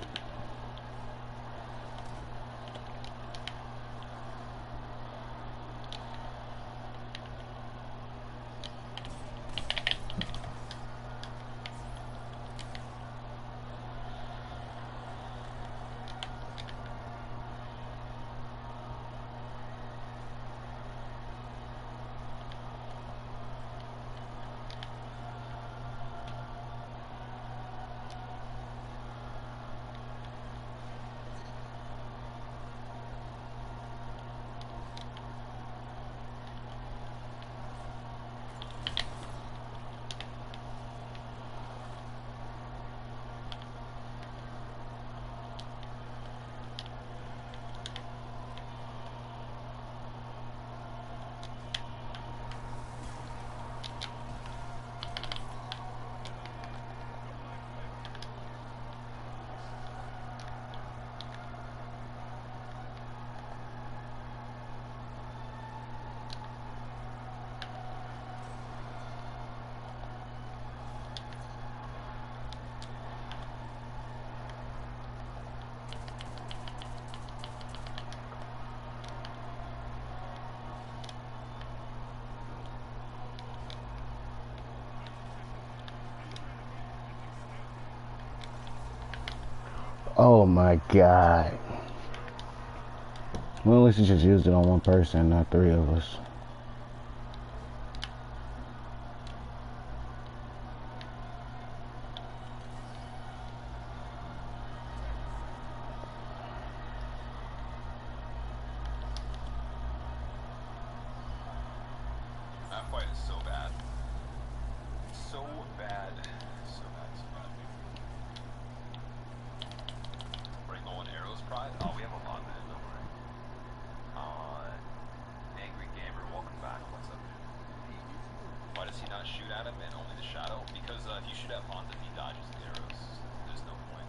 Oh my god. Well, at least you just used it on one person, not three of us. fight is so bad. So bad. So bad, so bad. Bring on arrows, pride? Oh, we have a lot, man. Don't worry. Angry Gamer, welcome back. What's up, dude? Why does he not shoot at him and only the shadow? Because if you shoot at Ponta, he dodges the arrows. There's no point.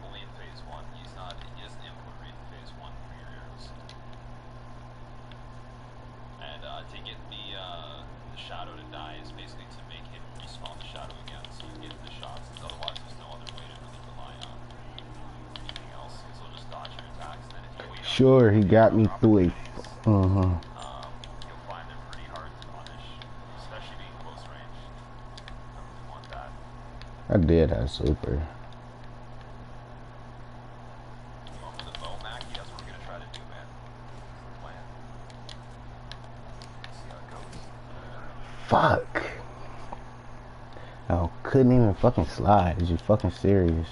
Only in phase 1. He doesn't input read in phase 1 for your arrows. And to get the shadow to die is basically to make him respawn the shadow again, so you get the shots. Because otherwise, there's no other way to really rely on anything else. Because he'll just dodge your attacks. And then if you wait Sure, he got me through a. you'll find they're pretty hard to punish, especially being close range. Don't really want that. I did have super. Going for the bow, Mackie, that's what we're gonna try to do, man. That's the plan. See how it goes. Fuck. I couldn't even fucking slide. Is you fucking serious?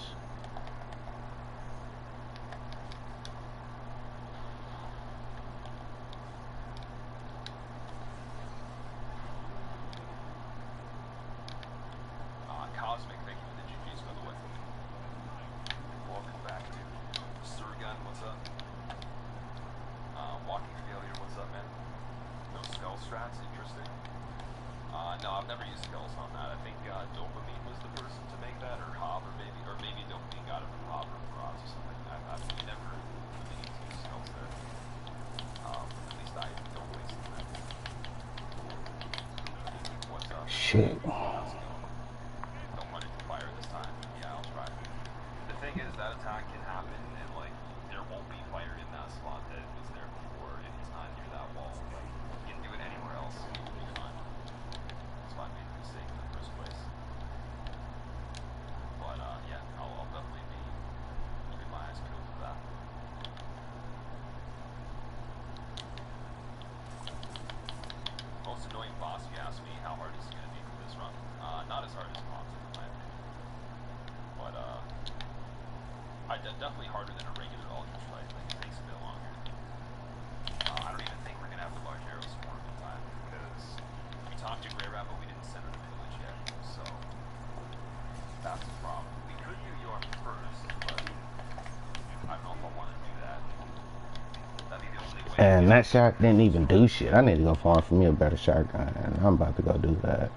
Cosmic, thank you for the GGs, by the way. Welcome back, dude. Surgun, what's up? Walking Failure, what's up, man? No skull strats, interesting. No, I've never used skulls on that. I think Dopamine was the person to make that, or Hob, or maybe Dopamine got it from Hob or Rods or something like that. I've never really used skulls there. At least I don't waste them. What's up? Shit. Don't run into fire this time. Yeah, I'll try. The thing is, that attack can happen, and like there won't be fire in that spot that was there before if it's not near that wall. Like, you can do it anywhere else. It'll be fine. That's why I made the mistake in the first place. But yeah, I'll definitely be keeping my eyes peeled for that. Most annoying boss, if you ask me, how hard is it going to be for this run? Not as hard as Monster, in my opinion. But, definitely harder than a regular Aldrich fight. Like, it takes a bit longer. I don't even think we're going to have the large arrows form in time, because we talked to Grey Rat, but we didn't send her the village yet, so that's the problem. We could do York first, but I don't know if I want to do that. That'd be the only way. And that shot didn't even do shit. I need to go farm for me a better shotgun, and I'm about to go do that.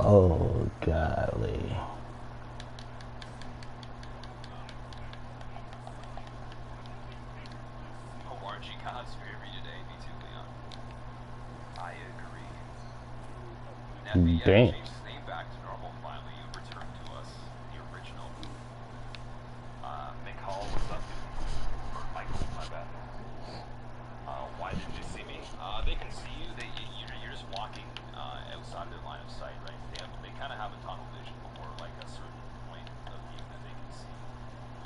Oh, golly. ORG gods every today, me too, Leon. I agree. Neffy, Damn. changed his name back to normal finally. You returned to us, the original. Mick Hall, what's up, dude? Or Michael, my bad. Why didn't you see me? They can see you. You're just walking outside of their line of sight, right? They kind of have a tunnel vision before like a certain point of view that they can see.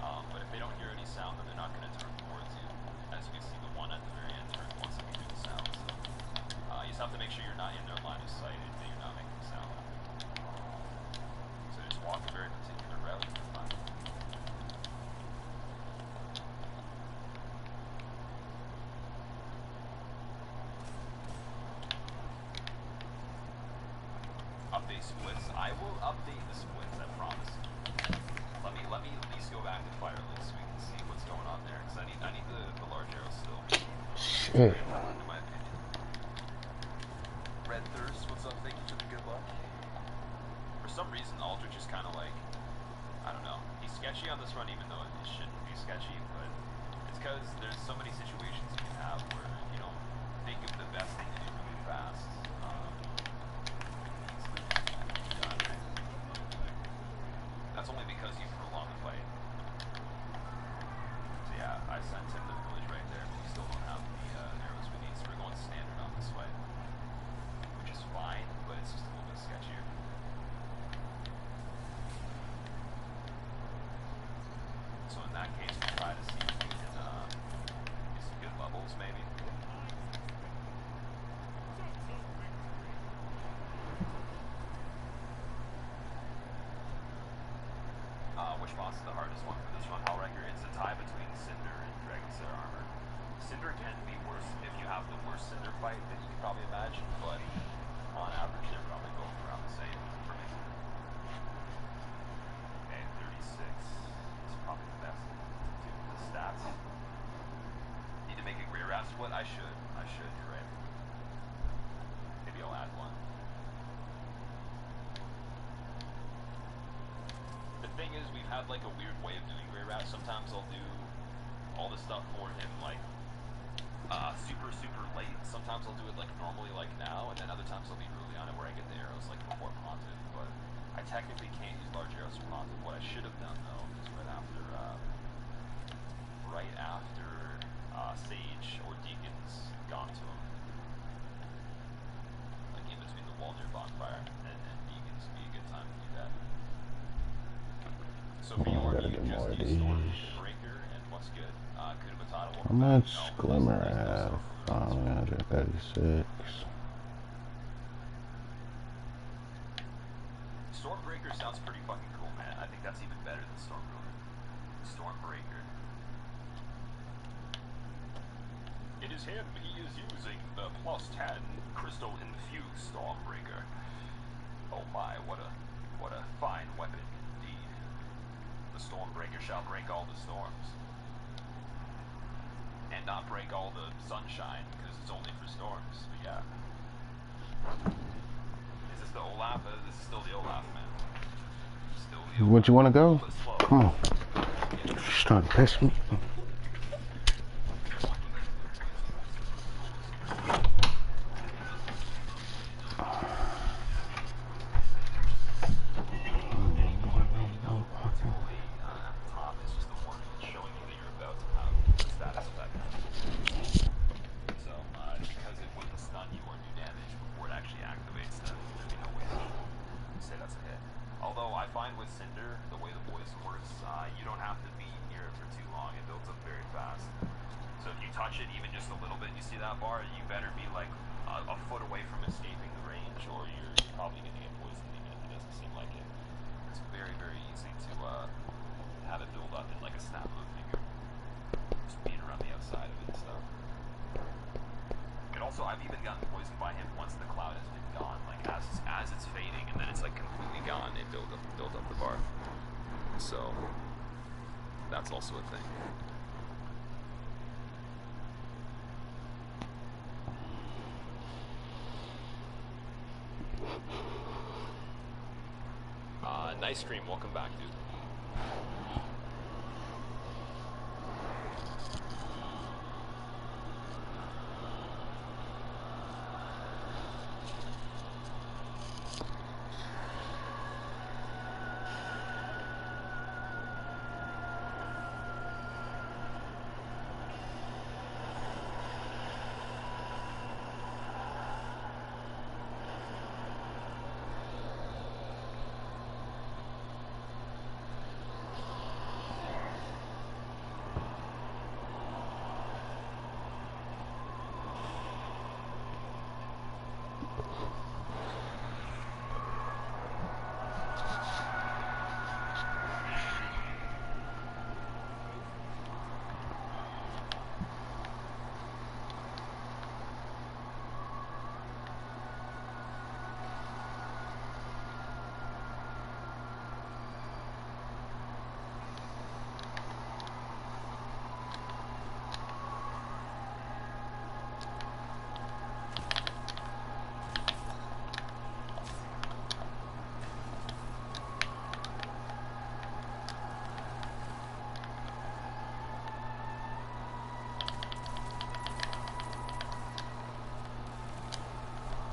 But if they don't hear any sound, then they're not going to turn towards you. As you can see, the one at the very end turns once they hear the sound. So you just have to make sure you're not in their line of sight and that you're not making sound. So just walk a very particular route. You're fine. Update splits. I will update the splits, I promise. Let me at least go back to Firelink so we can see what's going on there. Because I need the large arrows still. Shit. In my opinion. Red Thirst, what's up? Thank you for the good luck. For some reason, Aldrich is kind of like, I don't know. He's sketchy on this run, even though it shouldn't be sketchy. But it's because there's so many situations you can have where you don't think of the best thing to do really fast. That's only because you prolong the fight. So yeah, I sent him the village right there, but we still don't have the arrows we need, so we're going standard on this fight. Which is fine, but it's just a little bit sketchier. So in that case, we'll try to see if we can get some good levels, maybe. which boss is the hardest one for this run, Hellwrecker. It's a tie between Cinder and Dragon Slayer Armor. Cinder can be worse if you have the worst Cinder fight that you can probably imagine, but on average they're probably both around the same for me. Okay, 36 is probably the best to do the stats. Need to make a Grey Rat split? I should, you're right. Maybe I'll add one. The thing is, we've had like a weird way of doing Grey Rat. Sometimes I'll do all the stuff for him like super late. Sometimes I'll do it like normally like now, and then other times I'll be early on it where I get the arrows like before Pontiff. But I technically can't use large arrows for Pontiff. What I should have done though is right after Sage or Deacon's gone to him, like in between the Walder bonfire and Deacon's would be a good time to do that. So for your army, you just use Stormbreaker and what's good? Kuda Matata. How much Glimmer I have? 136. Stormbreaker sounds pretty fucking cool, man. I think that's even better than Stormbreaker. Stormbreaker. It is him. He is using the +10 crystal infused Stormbreaker. Oh my, what a fine weapon indeed. The Stormbreaker shall break all the storms. And not break all the sunshine, because it's only for storms. But yeah. Is this the Olaf? This is still the Olaf, man. Still the Olaf. What you want to go? Come on. You're starting to piss me. That's also a thing. Nice stream. Welcome back, dude.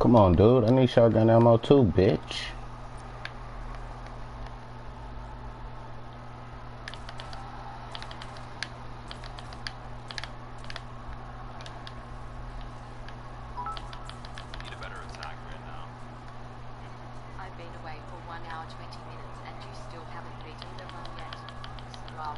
Come on, dude. I need shotgun ammo too, bitch. Need a better attack right now. I've been away for 1 hour 20 minutes and you still haven't beaten the run yet. Wow.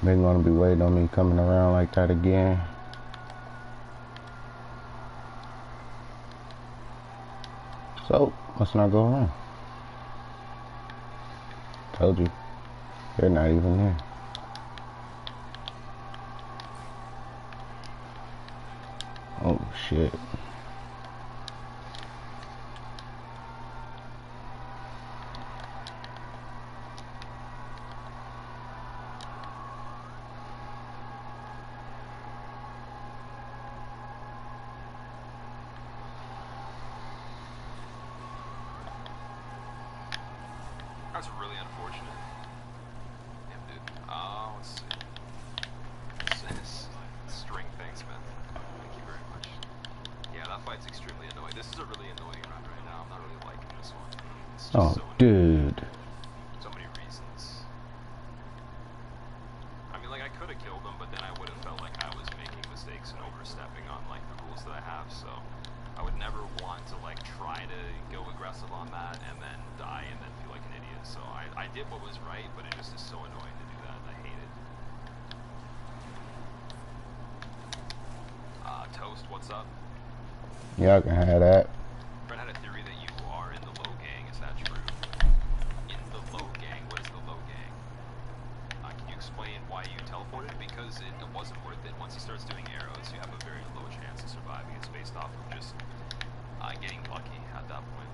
They gonna be waiting on me coming around like that again. So, let's not go around. Told you. They're not even there. Oh, shit. That's really unfortunate. Damn, dude. Let's see. String, thanks, man. Thank you very much. Yeah, that fight's extremely annoying. This is a really annoying run right now. I'm not really liking this one. It's just Oh, so annoying. dude. So many reasons. I mean, like, I could have killed him, but then I would have felt like I was making mistakes and overstepping on, like, the rules that I have, so I would never want to, like, try to go aggressive on that and then die and then feel like an idiot. So I did what was right, but it just is so annoying to do that. I hate it. Toast, what's up? Y'all can have that. Fred had a theory that you are in the low gang. Is that true? In the low gang? What is the low gang? Can you explain why you teleported? Because it wasn't worth it. Once he starts doing arrows, you have a very low chance of surviving. It's based off of just getting lucky at that point.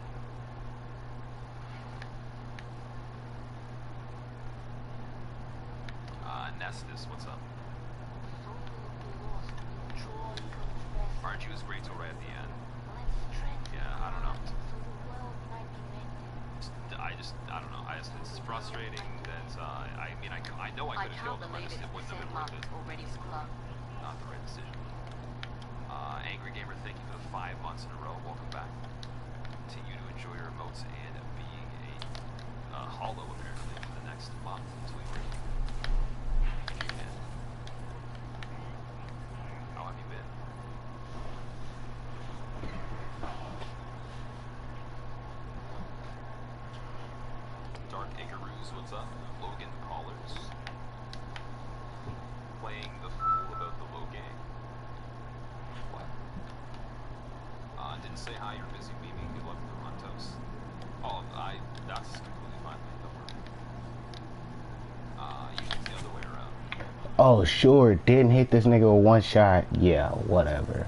Nestus, what's up? Aren't you as great till right at the end? Yeah, I don't know. I don't know. It's frustrating that, I mean, I know I could have killed him, I just, it wouldn't have been worth it. Not the right decision. Angry Gamer, thank you for the 5 months in a row. Welcome back. Continue to enjoy your emotes and being a hollow, apparently, for the next month until we break. How have you been? Dark Icarus, what's up? Logan Callers. Playing the fool about the low gang. What? Didn't say hi, you're busy memeing. Good luck with the run, Toast. Oh, that's completely fine, man. Don't worry. Usually it's the other way around. Oh, sure. Didn't hit this nigga with one shot. Yeah, whatever.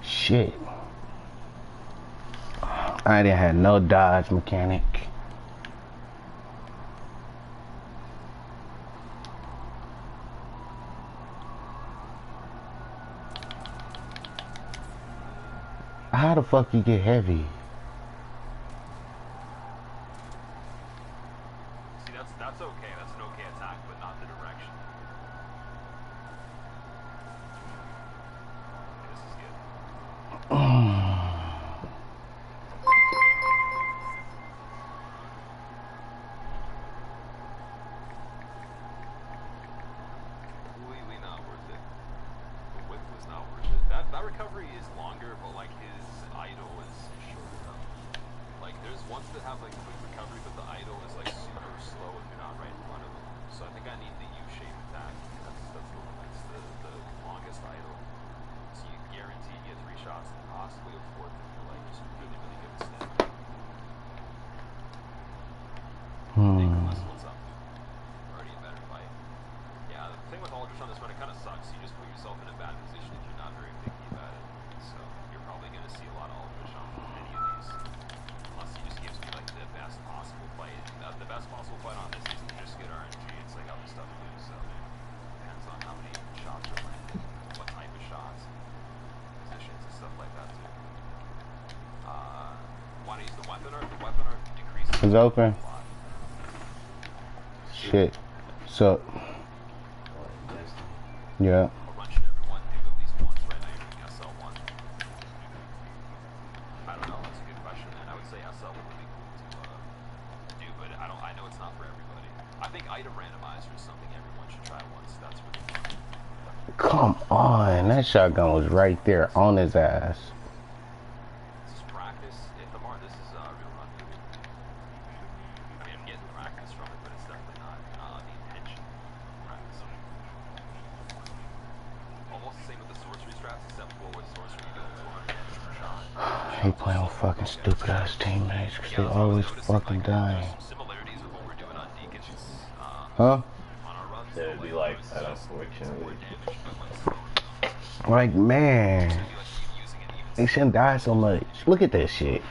Shit. I didn't have no dodge mechanic. How the fuck you get heavy? See, that's okay. That's an okay attack, but not the direction. Okay, this is good. Completely not worth it. The whip was not worth it. That recovery is longer, but like his idle is shorter up. Like there's ones that have like quick recovery, but the idle is like super slow if you're not right in front of them. So I think I need the U-shaped attack. That's the one that's the longest idle. So you guarantee you get 3 shots and possibly a 4th if you're like just really, really good at stamina. Nicholas, what's up? Already a better fight. Yeah, the thing with Aldrich on this run, it kind of sucks. You just put yourself in a bad position if you're not very picky about it. So you're probably going to see a lot of Aldrich on any of these. Unless he just gives me like the best possible fight. The best possible fight on this is to just get RNG. It's like other stuff too, so depends on how many shots are landed, what type of shots, positions and stuff like that too. Want to use the weapon art? The weapon art It's open. Shit. So. Yeah. What run should everyone do at least once right now? You're doing SL1. I don't know. That's a good question, man. I would say SL1 would be cool to do, but I know it's not for everybody. I think item randomizer is something everyone should try once. That's really fun. Come on, that shotgun was right there on his ass. This is practice. If the more this is real run movie. I mean, I'm getting practice from it, but it's definitely not the intention. Practice. Almost the same with the sorcery strats, except for with sorcery you go 400 damage per shot. He playing with fucking stupid ass teammates because they always fucking dying. Similarities with what we're doing on Deacon. Huh? On our runs, That would be like that, unfortunately. Like, man, they shouldn't die so much. Look at this shit.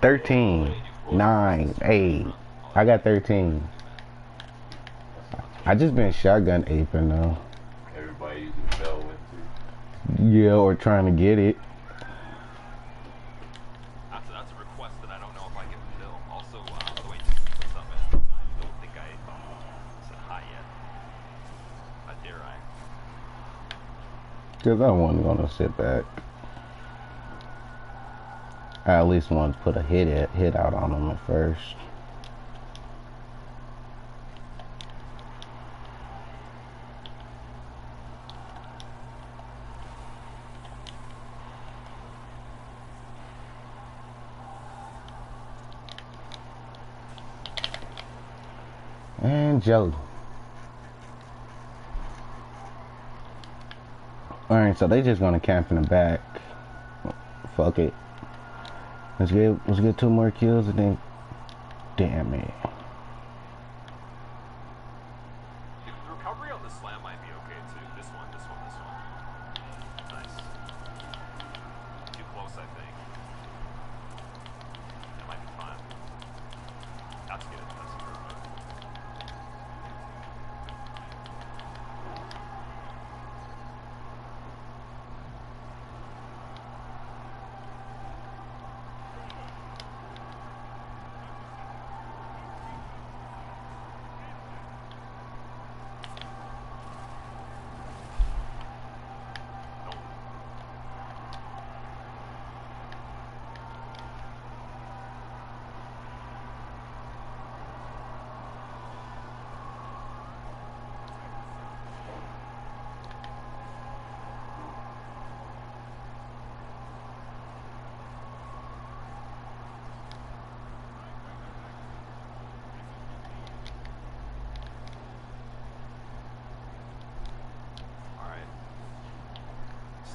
13, 9, 8. I got 13. I just been shotgun aping though. Everybody using Bell with it. Yeah, or trying to get it. That's a request that I don't know if I can fulfill. Also, the way Disney puts up, I don't think I said hi yet. How dare I? Because I wasn't going to sit back. I at least want to put a hit out on them at first. And Joe. Alright, so they just gonna camp in the back. Fuck it. Let's get 2 more kills and then damn it. The recovery on the slam might be okay too. This one. Nice. Too close, I think. That might be fine. That's good. That's perfect.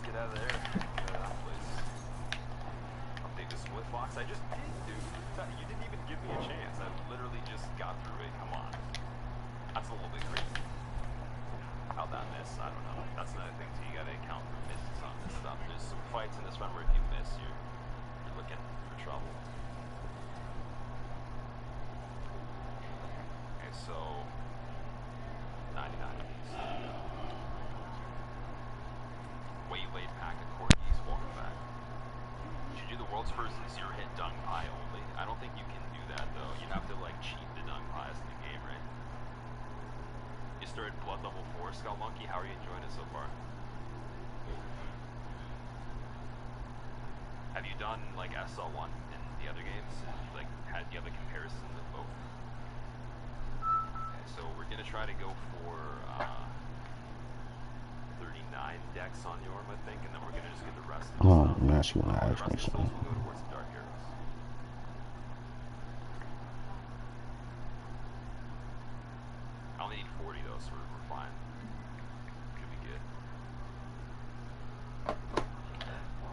Get out of there. Get out of that place. Update the split box. I just did, dude. You didn't even give me a chance. I literally just got through it. Come on. That's a little bit crazy. How'd that miss? I don't know. That's another thing too. You gotta account for misses on this stuff. There's some fights in this run where if you miss, you're looking for trouble. Okay, so 99 apiece. Waylaid pack of corgis, welcome back. You should do the world's first 0-hit dung pie only. I don't think you can do that though. You have to like cheat the dung pies in the game, right? You started Blood Level 4, Skull Monkey. How are you enjoying it so far? Have you done like SL1 in the other games? Like, do you have a comparison of both? Okay, so we're gonna try to go for 39 decks on Yorm, I think, and then we're gonna just get the rest of the stuff. Now she wanna ask me something. We'll go towards the Dark Arrows. I only need 40 though, so we're fine. Could be good.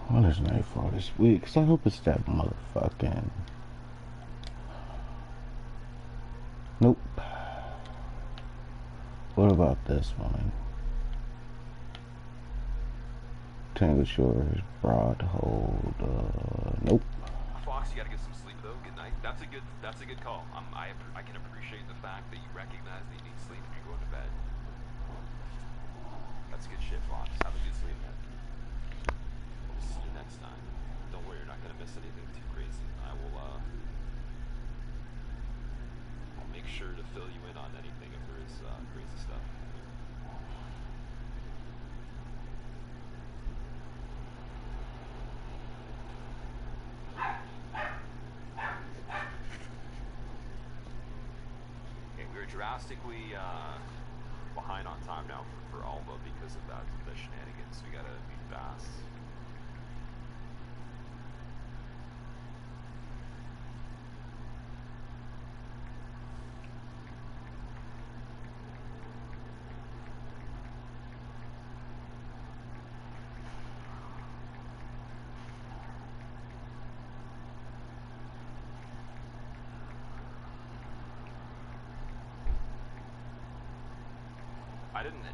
What is Nightfall this week? Cause I hope it's that motherfucking. Nope. What about this one? Tangled Shores, Broadhold, nope. Fox, you gotta get some sleep though. Good night. That's a good call. I can appreciate the fact that you recognize that you need sleep when you're going to bed. That's good shit, Fox. Have a good sleep, man. We'll see you next time. don't worry, you're not gonna miss anything too crazy. I will, I'll make sure to fill you in on anything if there is crazy stuff. Okay, we're drastically behind on time now for Alba because of that, the shenanigans. We gotta be fast.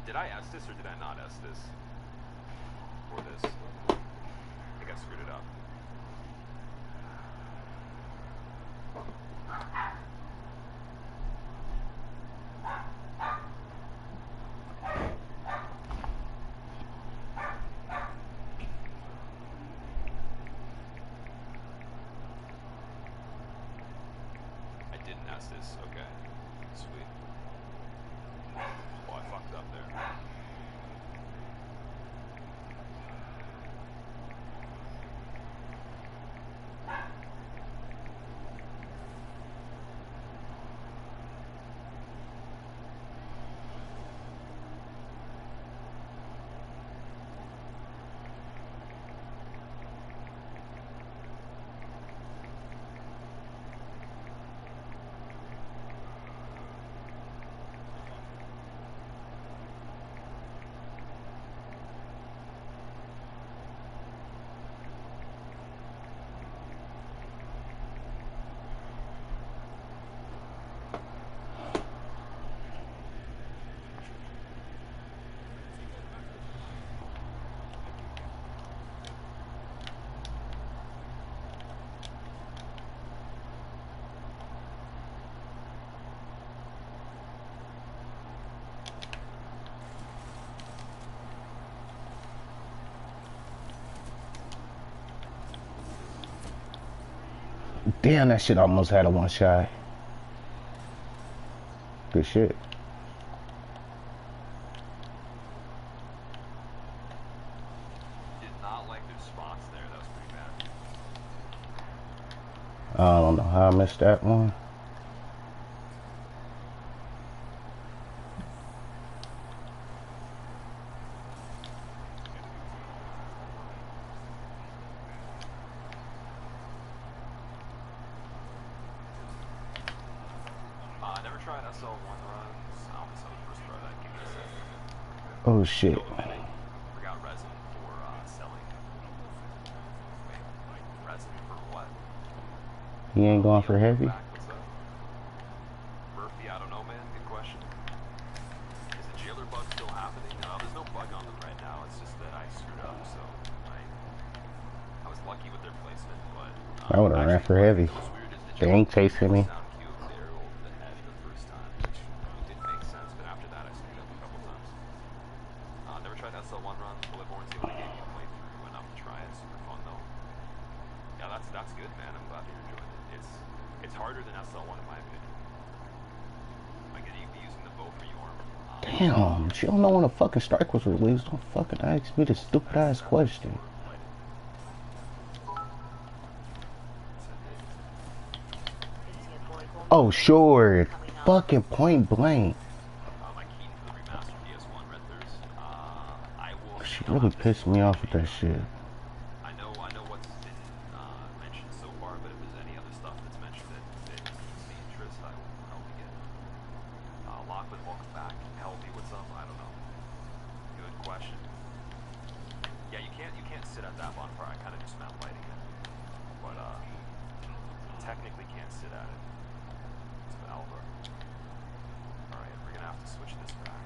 Did I S this or did I not S this? Or this? I think I screwed it up. I didn't S this, okay. Sweet. Well, I fucked up there. Damn, that shit almost had a one shot. Good shit. Did not like their spots there. That was pretty bad. I don't know how I missed that one. I never tried SL1 runs. I almost had the first try that. Give me a second. Oh shit. Forgot resin for selling. Wait, like resin for what? He ain't going for heavy? What's that? Murphy, I don't know, man. Good question. Is the jailer bug still happening? No, there's no bug on them right now. It's just that I screwed up, so I was lucky with their placement, but I would have ran for heavy. They ain't chasing me. That's good, man. I'm glad that you're enjoying it. It's harder than SL1 in my opinion. Like, you'd be using the bow for your Damn, but you don't know when a fucking strike was released. Don't fucking ask me this stupid ass question. Oh, sure. Fucking point blank. She really pissed me off with that shit. I know what's been mentioned so far, but if there's any other stuff that's mentioned that piques the interest, I will help you get. Lockwood, welcome back. Helpy, what's up? I don't know. Good question. Yeah, you can't sit at that bonfire. I kind of just meant lighting it, but technically can't sit at it. It's an Alba. All right, we're gonna have to switch this back.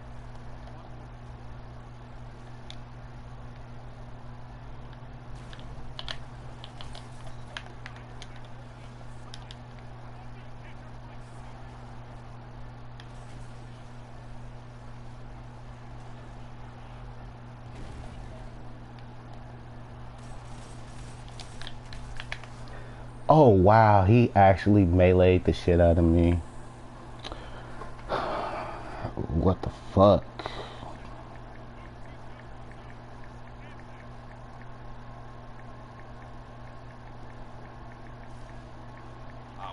Oh wow, he actually meleeed the shit out of me. What the fuck?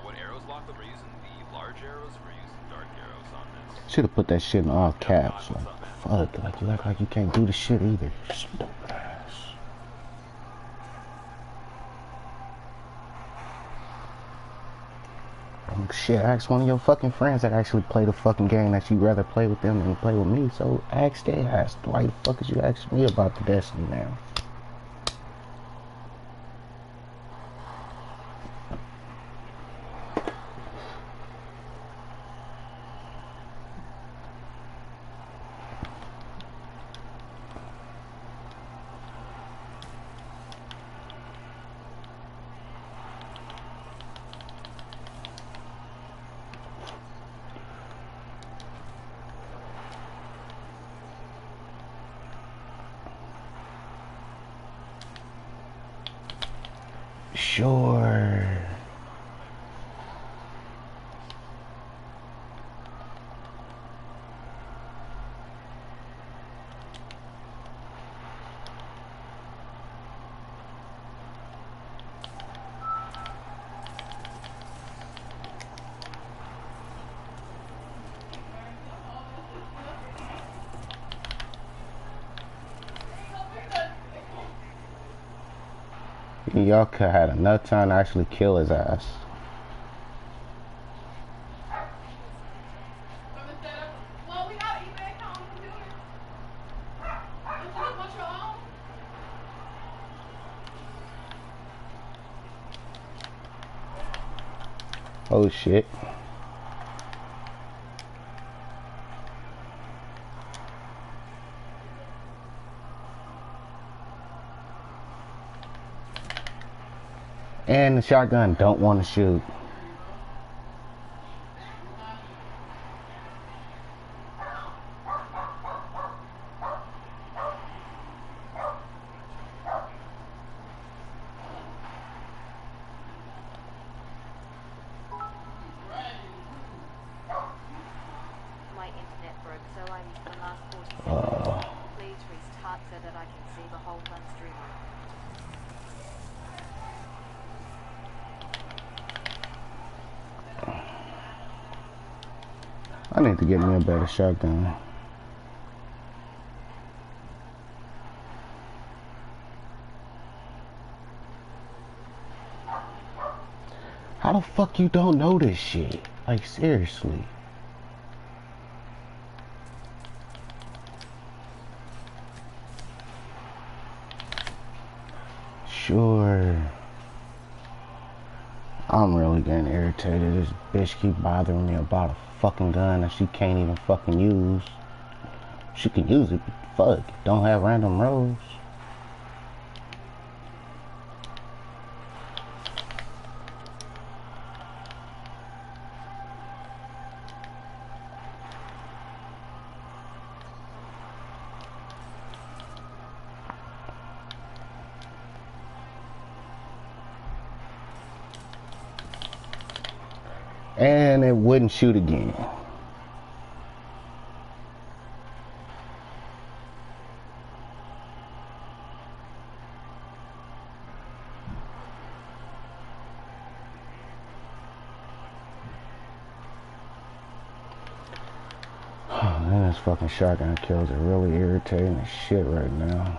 What arrows locked up? We're using the large arrows, or we're using dark arrows on this? Should have put that shit in all caps. What's Like, up, man? fuck, like you act like you can't do the shit either. Stupid ass. Shit, ask one of your fucking friends that actually play the fucking game that you'd rather play with them than play with me. So ask their ass. Why the fuck is you asking me about the Destiny now? Sure. Y'all could have had enough time to actually kill his ass. Oh shit. And the shotgun don't want to shoot. My internet broke, so I missed the last 40 seconds. Please restart so that I can see the whole run stream. I need to get me a better shotgun. How the fuck you don't know this shit? Like, seriously. Sure. I'm really getting irritated. This bitch keep bothering me about a fucking gun that she can't even fucking use. She can use it, but fuck, don't have random rolls. And it wouldn't shoot again. Man, this fucking shotgun kills are really irritating as shit right now.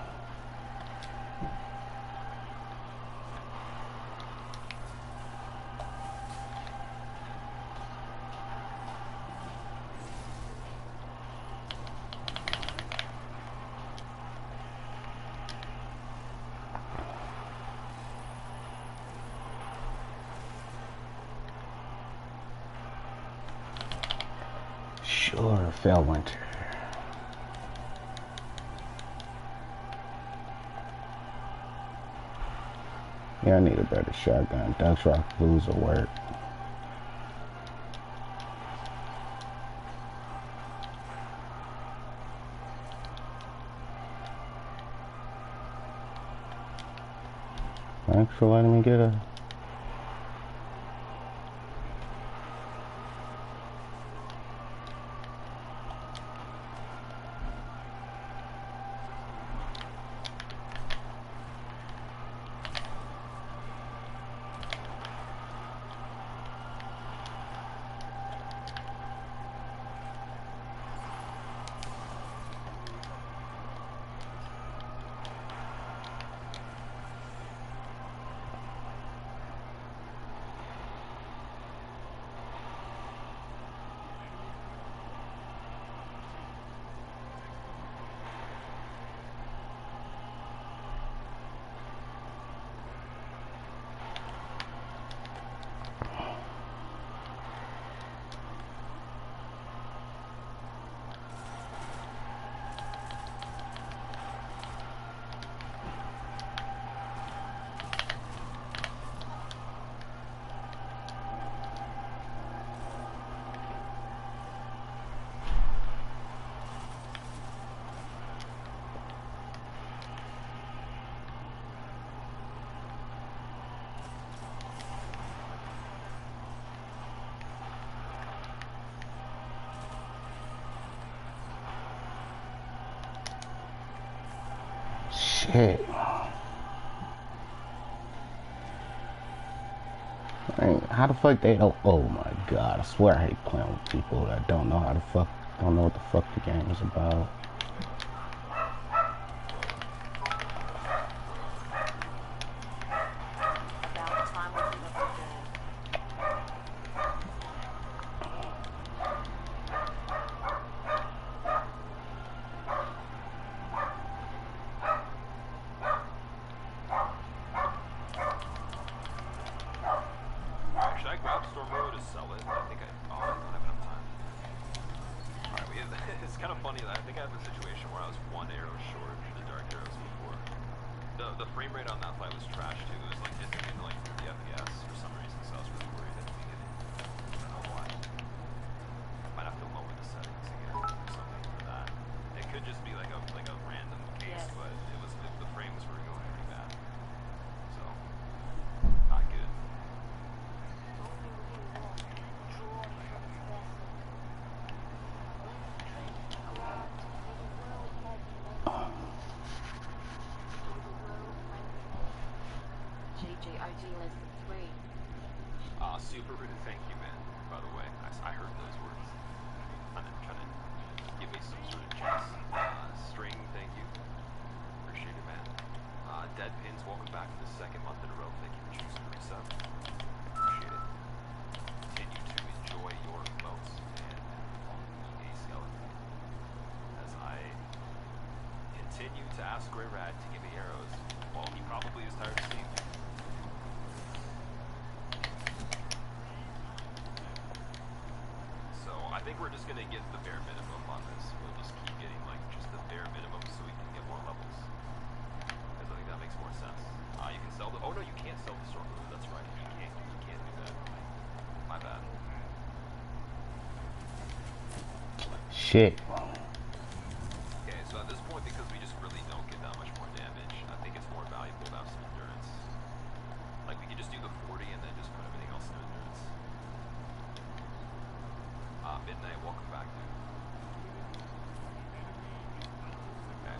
Sure, fell winter. Yeah, I need a better shotgun. Ducks Rock Blues will work. Thanks for letting me get a Shit. Man, how the fuck they don't? Oh my god! I swear I hate playing with people that don't know how to fuck, don't know what the fuck the game is about. About time we give up the game. Should I grab Stormroller to sell it? I think I don't have enough time. Alright, it's kind of funny that I think I had the situation where I was one arrow short for the dark arrows before. The frame rate on that fight was trash too. It was like dipping into like 30 FPS for some reason, so I was really worried at the beginning. I don't know why. Might have to lower the settings again or something for that. It could just be like a random case, but the frames were going pretty bad. So not good. GGOG less than 3. Super rude. Thank you, man. By the way, I heard those words. I'm trying to give me some sort of chance. String, thank you. Appreciate it, man. Dead Pins, welcome back for the second month in a row. Thank you for choosing to resub. Appreciate it. Continue to enjoy your emotes and EA Skeleton. As I continue to ask Grey Rat to give me arrows. Well, he probably is tired of seeing me. I think we're just gonna get the bare minimum on this. We'll just keep getting like just the bare minimum so we can get more levels. Because I think that makes more sense. You can sell the. Oh no, you can't sell the Stormroller. That's right. You can't do that. My bad. Shit. Okay, so at this point, because we just really don't get that much more damage, I think it's more valuable to have some endurance. Like we could just do the 40 and then just put everything else in endurance. Midnight, welcome back, dude. Okay.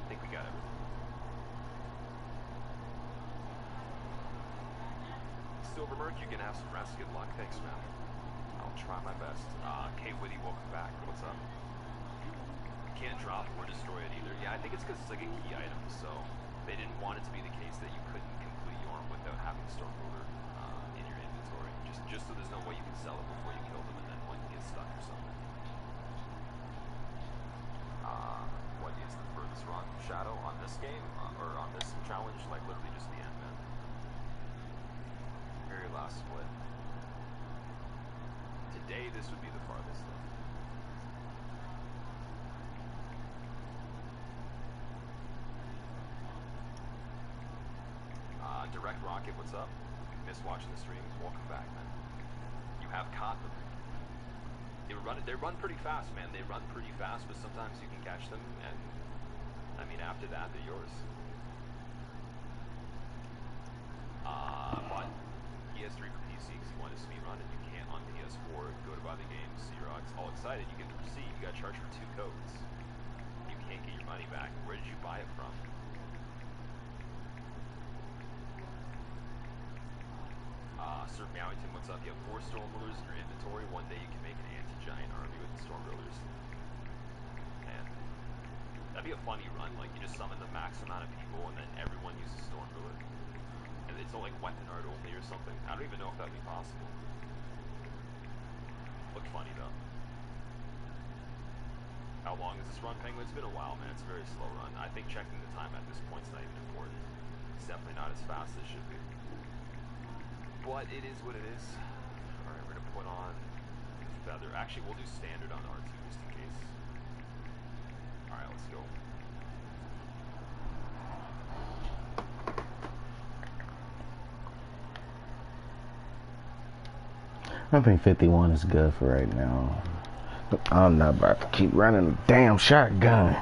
I think we got everything. Silvermerk, you can have some rest. Good luck. Thanks, man. I'll try my best. K Witty, welcome back. What's up? Can't drop or destroy it either. Yeah, I think it's because it's like a key item, so they didn't want it to be the case that you couldn't complete Yorm without having Stormroller in your inventory. Just so there's no way you can sell it before you kill them and then like get stuck or something. What is the furthest run? Shadow on this game or on this challenge? Like literally just the end, man. Very last split. Today this would be the farthest though. Direct Rocket, what's up? Miss watching the streams, welcome back, man. You have caught them. They run pretty fast, man. They run pretty fast, but sometimes you can catch them, and I mean, after that, they're yours. But PS3 for PC, because you want to speed run, and you can't on PS4. Go to buy the game, see you're all excited, you get to proceed. You got charged for 2 codes. You can't get your money back. Where did you buy it from? Sir Meowington, what's up? You have 4 Stormrollers in your inventory. One day you can make an anti-giant army with the Stormrollers. And that'd be a funny run. Like, you just summon the max amount of people, and then everyone uses Stormroller. And it's not like weapon art only or something. I don't even know if that'd be possible. Look funny, though. How long is this run, Penguin? It's been a while, man. It's a very slow run. I think checking the time at this point is not even important. It's definitely not as fast as it should be. But it is what it is. Alright, we're gonna put on Feather. Actually, we'll do standard on R2 just in case. Alright, let's go. I think 51 is good for right now. I'm not about to keep running a damn shotgun.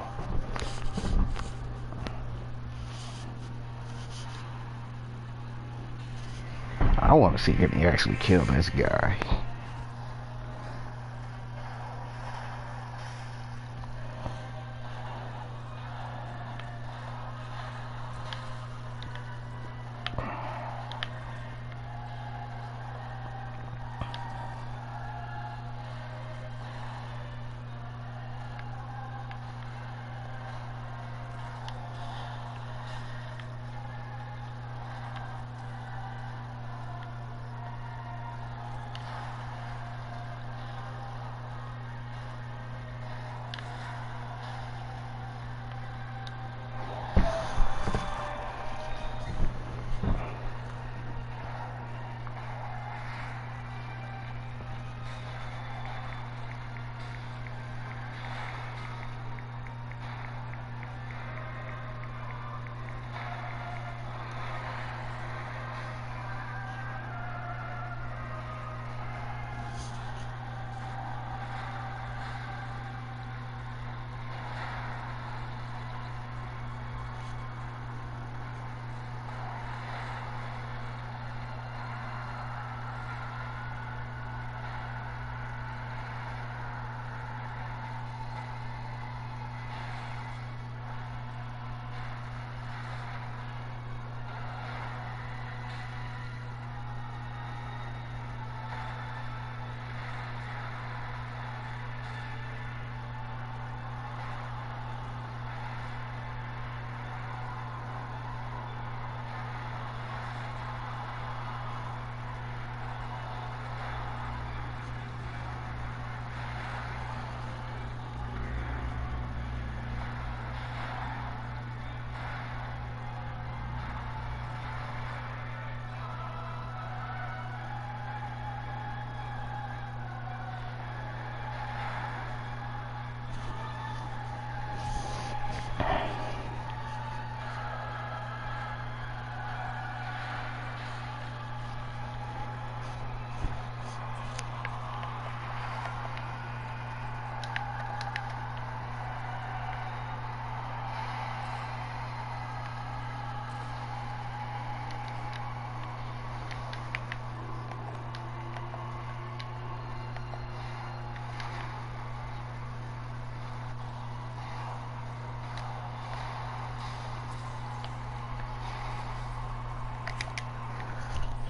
I want to see if he actually kill this guy.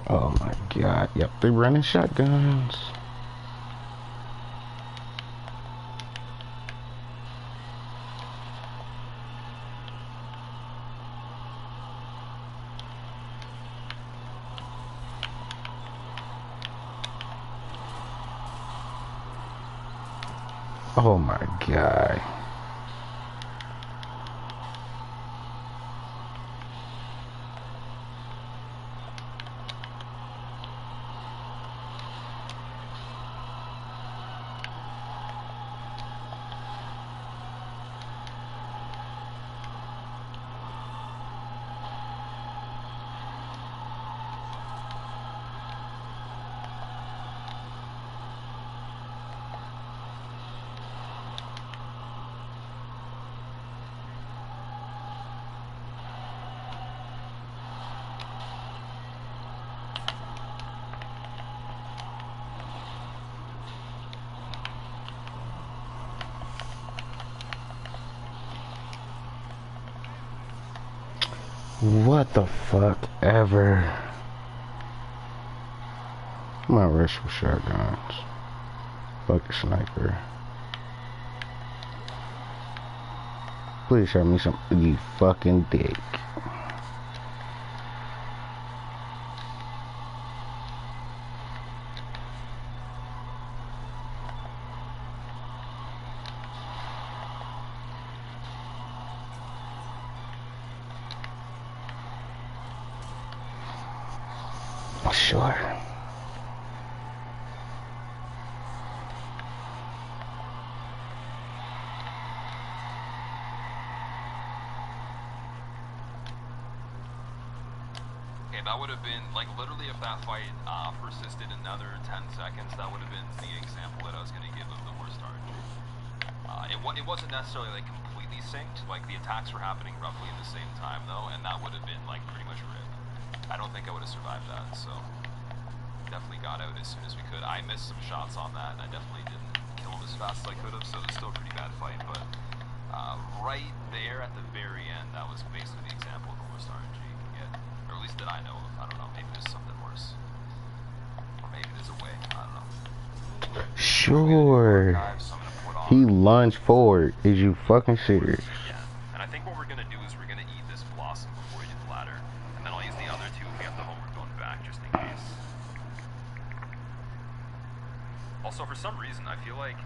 Oh my god. Yep, they running shotguns. Oh my god. What the fuck ever. My rush with shotguns. Fuck a sniper. Please show me some, you fucking dick. Sure. Okay, that would have been, like, literally if that fight persisted another 10 seconds, that would have been the example that I was going to give of the worst RNG. It wasn't necessarily, like, completely synced. Like, the attacks were happening roughly at the same time, though, and that would have been, like, pretty much ripped. I don't think I would have survived that, so definitely got out as soon as we could. I missed some shots on that, and I definitely didn't kill him as fast as I could have, so it was still a pretty bad fight, but right there at the very end, that was basically the example of the worst RNG you can get. Or at least that I know of. I don't know, maybe there's something worse. Or maybe there's a way, I don't know. Sure. He lunged forward. Is you fucking serious? Yeah, and I think what we're gonna do is we're gonna eat this blossom before we do the ladder, and then I'll use the other two if we have the homework going back, just in case. Also, for some reason, I feel like,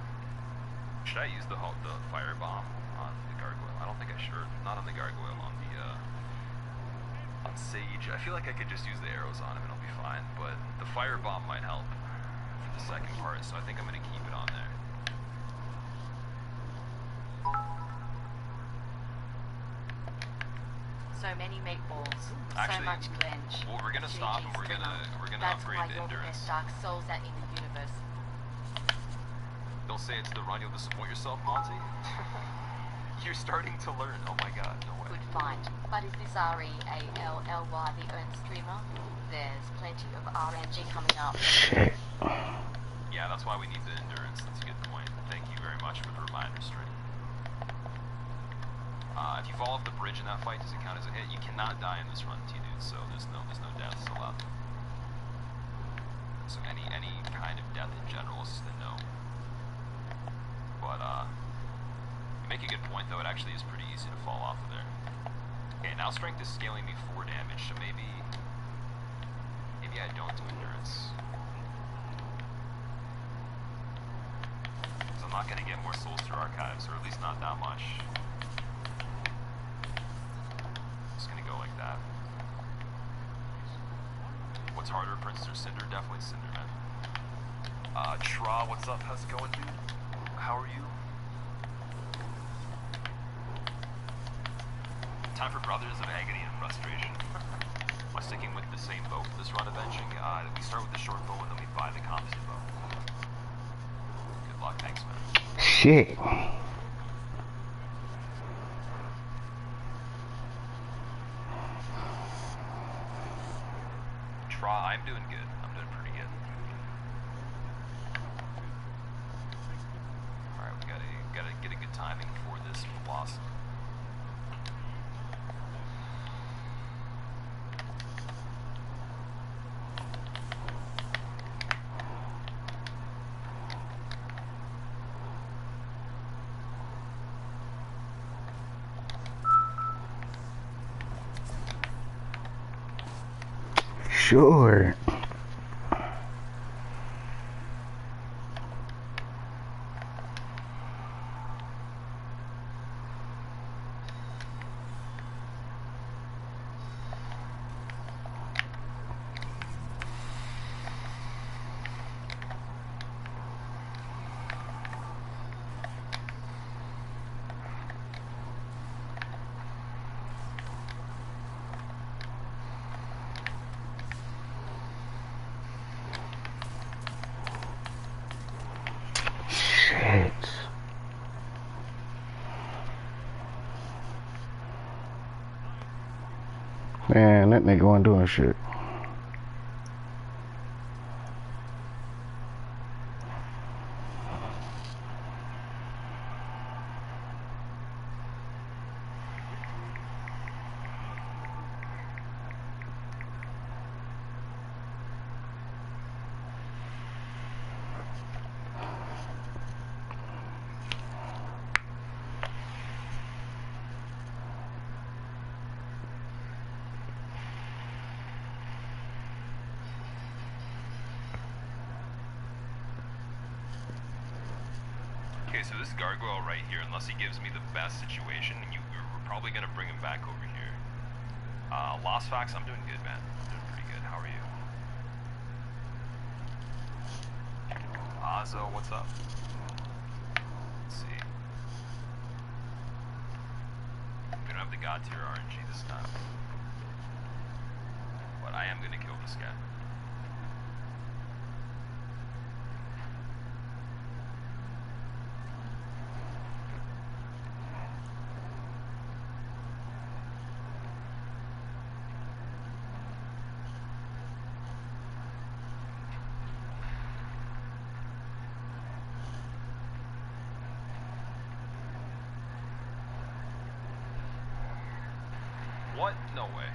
should I use the fire bomb on the gargoyle? I don't think I should. Not on the gargoyle, on the on Sage. I feel like I could just use the arrows on him and it'll be fine, but the fire bomb might help for the second part, so I think I'm gonna keep it on there. So many meatballs, Actually, so much clench. well, we're gonna stop and we're gonna That's upgrade why the you're the endurance. best Dark Souls in the universe. They'll say it's the run, you'll disappoint yourself, Monty. You're starting to learn. Oh my god, no way. Good find. But is this REALLY the earned streamer? There's plenty of RNG coming up. Shit. Yeah, that's why we need the endurance. That's a good point. Thank you very much for the reminder, stream. If you fall off the bridge in that fight, does it count as a hit? You cannot die in this run, T-dude, so there's no deaths allowed. So any kind of death in general is a no. But, you make a good point, though. It actually is pretty easy to fall off of there. Okay, now strength is scaling me 4 damage, so maybe I don't do endurance. Because I'm not going to get more souls through archives, or at least not that much. Just going to go like that. What's harder, Prince or Cinder? Definitely Cinder, man. Tra, what's up? How's it going, dude? How are you? Time for Brothers of Agony and Frustration. Am I sticking with the same bow for this run avenging? We start with the short bow and then we buy the composite bow. Good luck, thanks, man. Shit. I'm doing good. I'm doing pretty good. Alright, we gotta get a good timing for this blossom. sure. Shit. Man, that nigga wasn't doing shit. Okay, so this gargoyle right here, unless he gives me the best situation, we're probably gonna bring him back over here. Lost Facts, I'm doing good, man. I'm doing pretty good. How are you? Azo, what's up? Let's see. We don't have the God tier RNG this time. But I am gonna kill this guy. What? No way.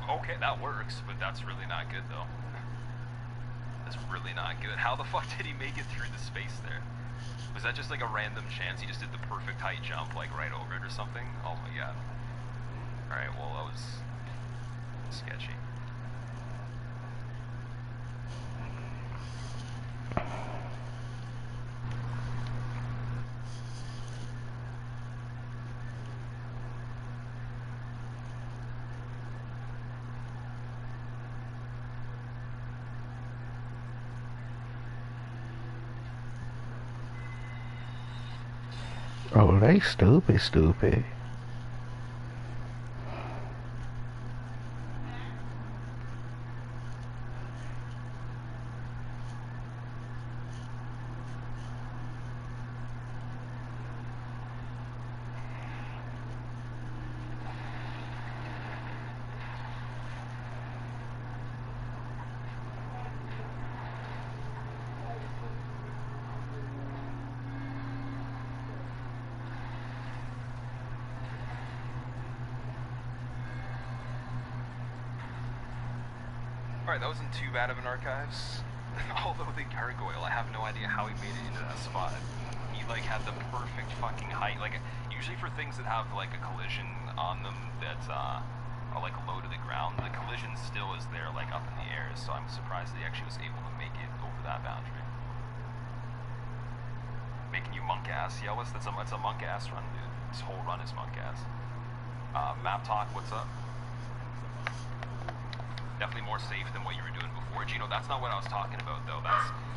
Okay, that works, but that's really not good though. That's really not good. How the fuck did he make it through the space there? Was that just like a random chance? He just did the perfect height jump like right over it or something? Oh my god. Alright, well that was sketchy. Oh, they stupid. Alright, that wasn't too bad of an archives. Although the gargoyle, I have no idea how he made it into that spot. He like had the perfect fucking height. Like usually for things that have like a collision on them that are like low to the ground, the collision still is there like up in the air. So I'm surprised that he actually was able to make it over that boundary. Making you monk ass, Yellis. That's a monk ass run, dude. This whole run is monk ass. Map Talk, what's up? Definitely more safe than what you were doing before. Gino, that's not what I was talking about, though.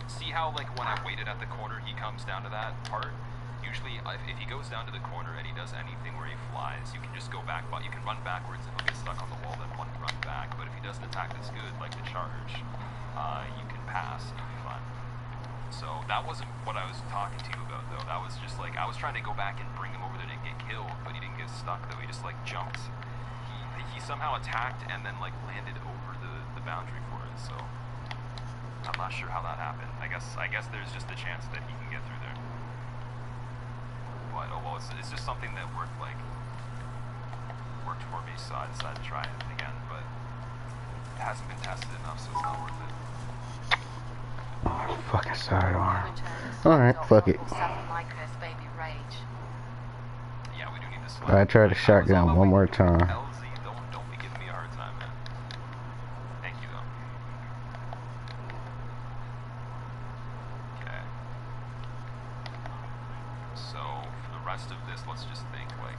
See how, like, when I waited at the corner, he comes down to that part? Usually, if he goes down to the corner and he does anything where he flies, you can just go back, but you can run backwards and he'll get stuck on the wall, then run back. But if he does an attack that's good, like the charge, you can pass, and you'll be fine. So, that wasn't what I was talking to you about, though. That was just, like, I was trying to go back and bring him over there to get killed, but he didn't get stuck, though. He just, like, jumped. He somehow attacked and then, like, landed over the boundary for it, so I'm not sure how that happened. I guess there's just a chance that he can get through there. But oh well, it's just something that worked for me, so I decided to try it again, but it hasn't been tested enough, so it's not worth it. Oh, fucking sidearm. Alright, fuck it. My cursed baby rage. Yeah, we do need the this one. I tried to shotgun one more time. LZ, don't be giving me a hard time, man. Thank you, though. Okay. So, for the rest of this, let's just think, like...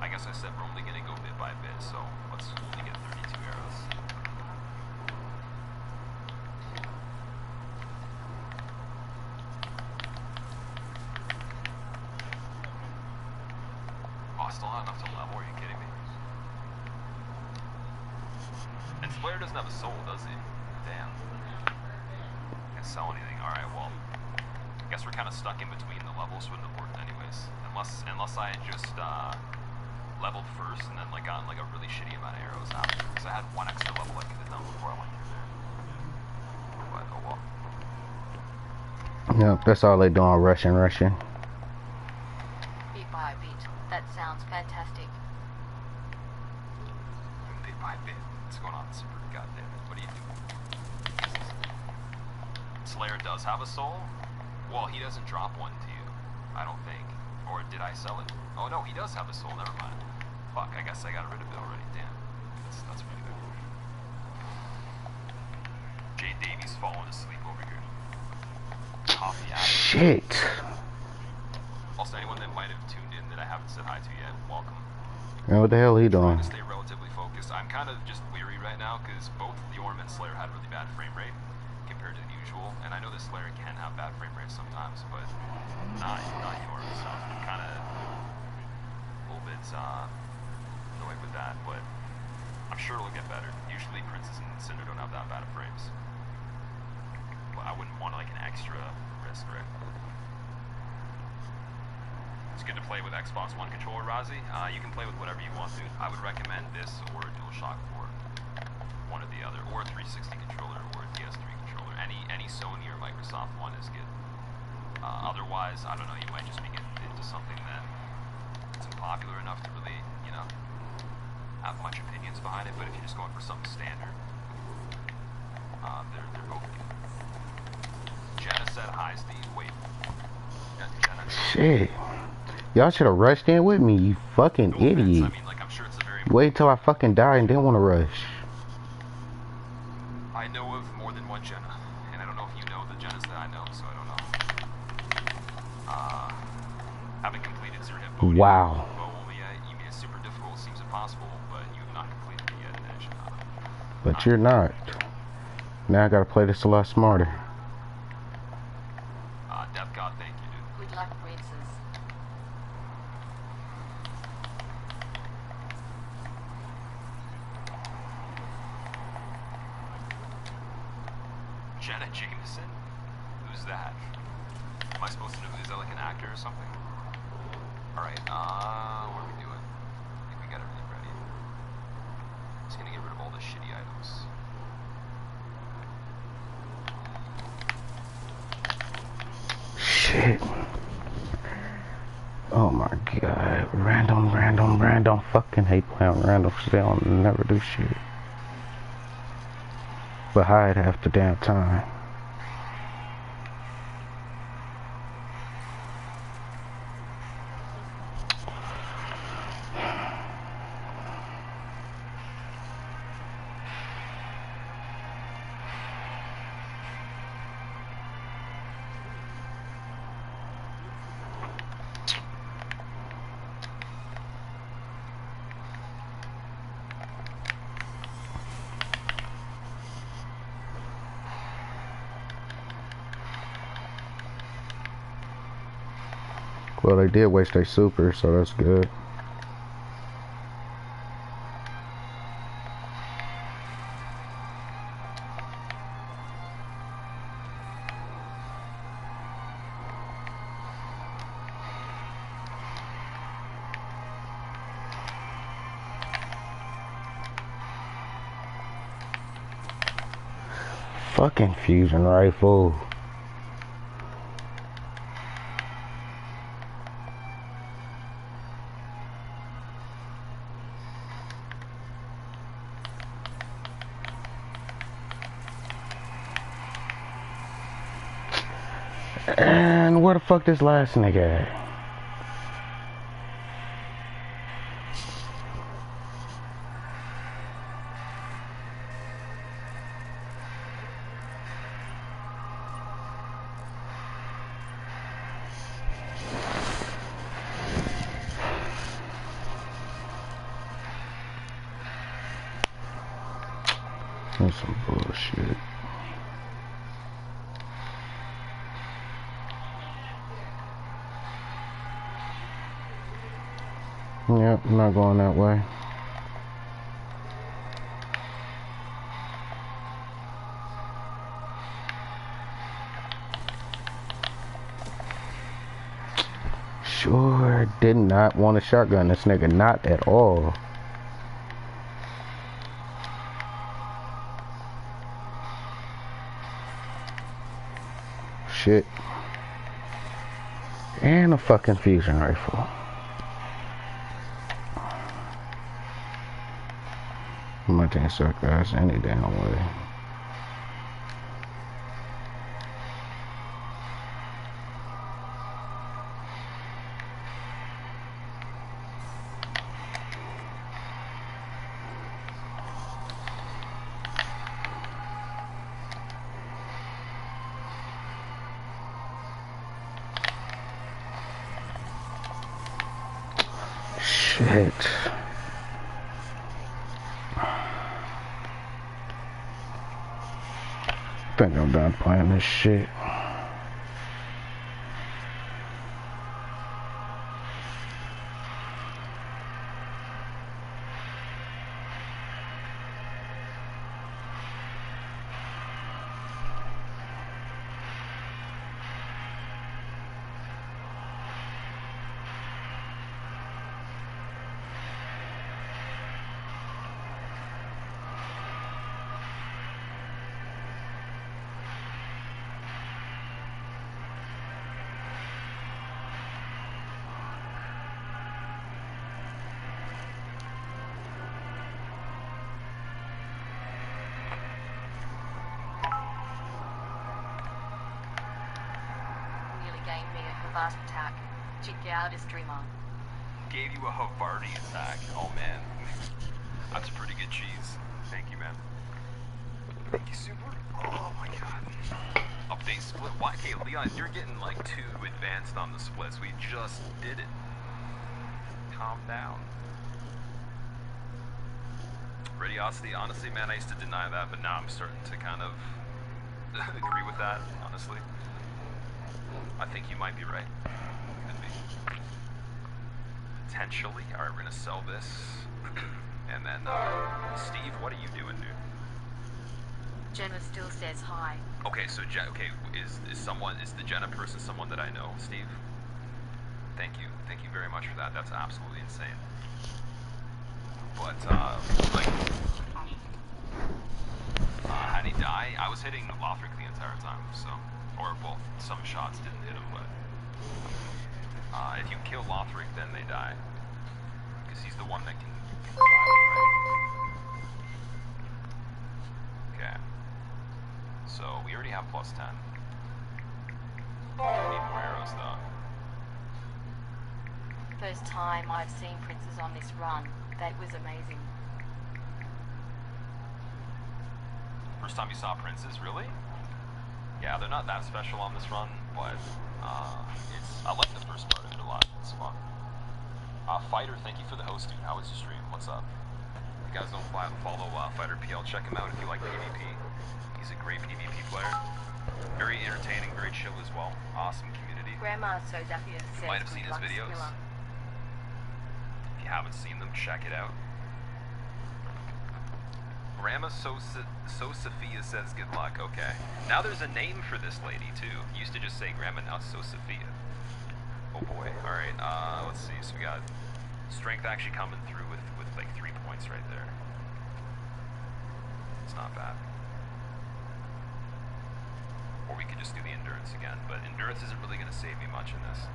I guess I said we're only gonna go bit by bit, so let's only get 32 arrows. Oh, still not enough to level, are you kidding me? And Slayer doesn't have a soul, does he? Damn. Can't sell anything. Alright, well. I guess we're kind of stuck in between the levels, wouldn't have worked anyways. Unless I had just, leveled first and then, like, gotten, like, a really shitty amount of arrows after. Because I had one extra level I could have done before I went through there. But, oh well. Yep, that's all they doing, rushing. Beat by beat. That sounds fantastic. Bit by bit. What's going on, Super? Goddamn it. What do you do? Slayer does have a soul? Well, he doesn't drop one to you. I don't think. Or did I sell it? Oh no, he does have a soul. Never mind. Fuck, I guess I got rid of it already. Damn. That's pretty bad. Jay Davies falling asleep over here. Coffee addict. Shit. Also, anyone that might have tuned in that I haven't said hi to yet, welcome. Man, what the hell he doing? Trying to stay relatively focused. I'm kind of just weary right now because both the Orm and Slayer had really bad frame rate compared to the usual, and I know the Slayer can have bad frame rate sometimes, but not yours. So I'm kind of a little bit annoyed with that, but I'm sure it'll get better. Usually Princess and Cinder don't have that bad of frames, but I wouldn't want like an extra risk, right? It's good to play with Xbox One controller, Rozzy. You can play with whatever you want to. I would recommend this or a DualShock 4, one or the other, or a 360 controller or a PS3 controller. Any Sony or Microsoft one is good. Otherwise, I don't know, you might just be getting into something that isn't popular enough to really, you know, have much opinions behind it. But if you're just going for something standard, they're both good. Jenna said hi, Steve. Wait. Jenna. Shit. Y'all should have rushed in with me, you fucking No offense, idiot. I mean, like, I'm sure it's a very... Wait till I fucking die and then want to rush. I know of more than one Jenna, and I don't know if you know the Jennas that I know, so I don't know. Haven't completed Zero Hit Bow. Wow. Bow only yet. You mean it's super difficult, seems impossible, but you have not completed it yet, Edge. But you're not. Now I gotta play this a lot smarter. Death God, thank you, dude. Good luck, Princess. Jenna Jameson? Who's that? Am I supposed to know? Is that like an actor or something? Alright, what are we doing? I think we got everything ready. Just gonna get rid of all the shitty items. Shit. Oh my god. Random. Fucking hate playing random shit. They don't never do shit. But hide half the damn time. Well, they did waste their super, so that's good. Fucking fusion rifle. And where the fuck this last nigga at? That's some bullshit. Yep, I'm not going that way. Sure, did not want a shotgun this nigga, not at all. Shit. And a fucking fusion rifle. My thing suck ass any damn way. Shit. I think I'm done playing this shit. fast attack. Check out his streamer. Gave you a Havarti attack. Oh man. That's a pretty good cheese. Thank you, man. Thank you, Super. Oh my god. Update split. Why? Okay, Leon, you're getting like too advanced on the splits. We just did it. Calm down. Radiosity, honestly, man, I used to deny that, but now I'm starting to kind of agree with that, honestly. I think you might be right. Could be. Potentially. Alright, we're gonna sell this. And then, Steve, what are you doing, dude? Jenna still says hi. Okay, so, is the Jenna person someone that I know, Steve? Thank you very much for that. That's absolutely insane. But, like, how'd he die? I was hitting Lothric the entire time, so, or, well, some shots didn't hit him, but, if you kill Lothric, then they die, because he's the one that can survive, right? Okay, so, we already have plus 10. We need more arrows, though. First time I've seen princes on this run. That was amazing. First time you saw princes, really? Yeah, they're not that special on this run, but I like the first part of it a lot. It's fun. Fighter, thank you for the host, dude. How was your stream? What's up? If you guys don't follow Fighter PL, check him out if you like PvP. He's a great PvP player. Very entertaining, very chill as well. Awesome community. Grandma so Zafia says Might have seen his videos. If you haven't seen them, check it out. Grandma so Sophia says good luck. Okay. Now there's a name for this lady too. Used to just say Grandma, now so Sophia. Oh boy. All right. Let's see. So we got strength actually coming through with like 3 points right there. It's not bad. Or we could just do the endurance again, but endurance isn't really going to save me much in this.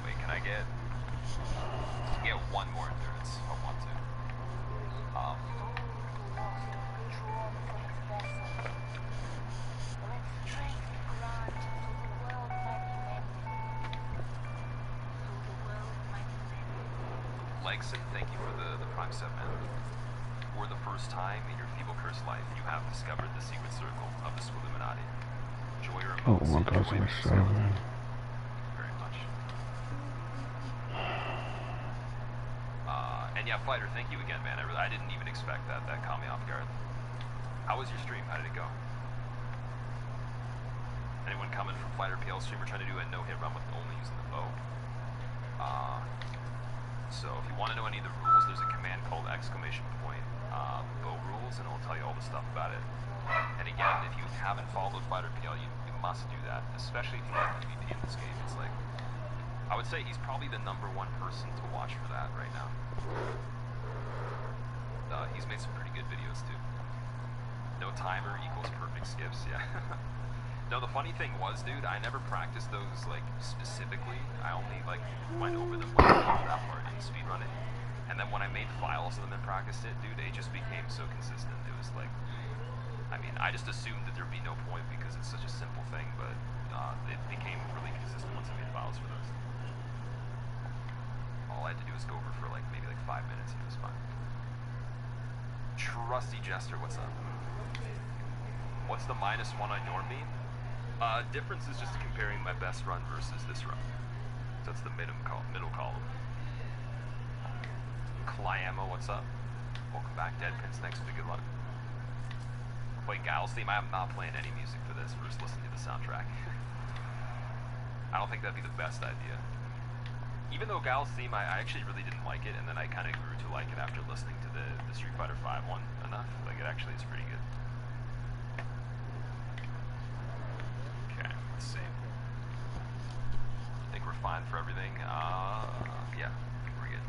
Wait, can I get one more endurance? I want to. Legson, thank you for the Prime 7, man. For the first time in your feeble cursed life, you have discovered the secret circle of the Swilluminati. Enjoy your emotes. Oh, 1007. Very much. And yeah, Fighter, thank you again, man. I didn't even expect that. That caught me off guard. How was your stream? How did it go? Anyone coming from Fighter PL streamer trying to do a no-hit run with only using the bow? So if you want to know any of the rules, there's a command called !, bow rules, and it'll tell you all the stuff about it. And again, if you haven't followed Fighter PL, you must do that, especially if you like PvP in this game. It's like, I would say he's probably the #1 person to watch for that right now. He's made some pretty good videos too. No timer equals perfect skips, yeah. No, the funny thing was, dude, I never practiced those, like, specifically. I only, like, went over them like, that part in speedrunning. And then when I made files of them and practiced it, dude, it just became so consistent. It was like, I mean, I just assumed that there'd be no point because it's such a simple thing, but it became really consistent once I made files for those. All I had to do was go over for, like, maybe, like, 5 minutes and it was fine. Trusty Jester, what's up? What's the -1 on your meme? Difference is just comparing my best run versus this run. So that's the middle column. Clyamo, what's up? Welcome back, Deadpins. Thanks for the good luck. Play Gal's theme. I am not playing any music for this. We're just listening to the soundtrack. I don't think that'd be the best idea. Even though Gal's theme, I actually really didn't like it, and then I kind of grew to like it after listening to the Street Fighter V one enough. Like, it actually is pretty good. Okay, let's see. I think we're fine for everything. Yeah, I think we're good.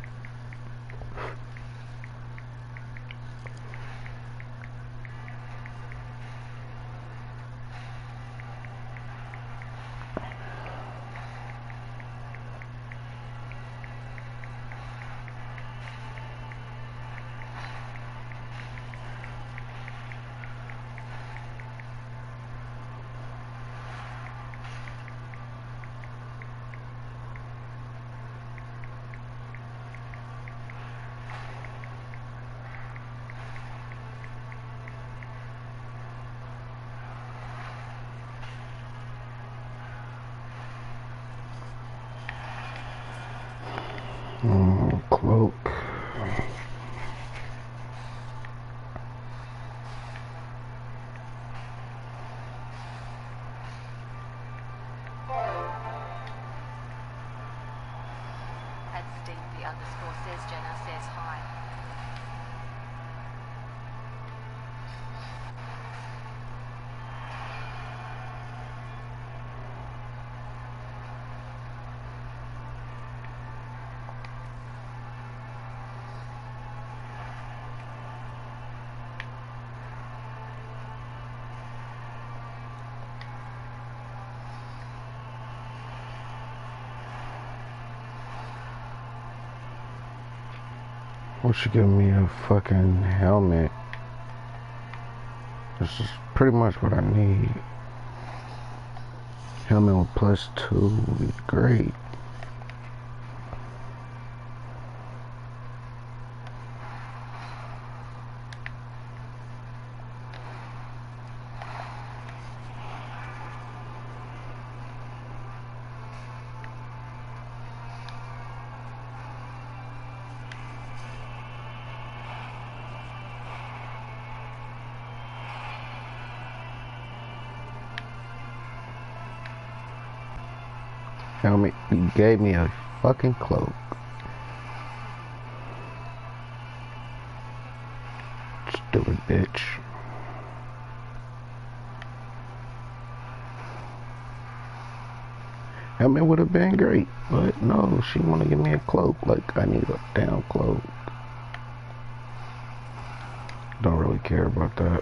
Cloak. At Steve the underscore says Jenna says hi. What should give me a fucking helmet? This is pretty much what I need. Helmet with +2 would be great. Helmet, you gave me a fucking cloak. Stupid bitch. Helmet would have been great, but no, she want to give me a cloak. Like, I need a damn cloak. Don't really care about that.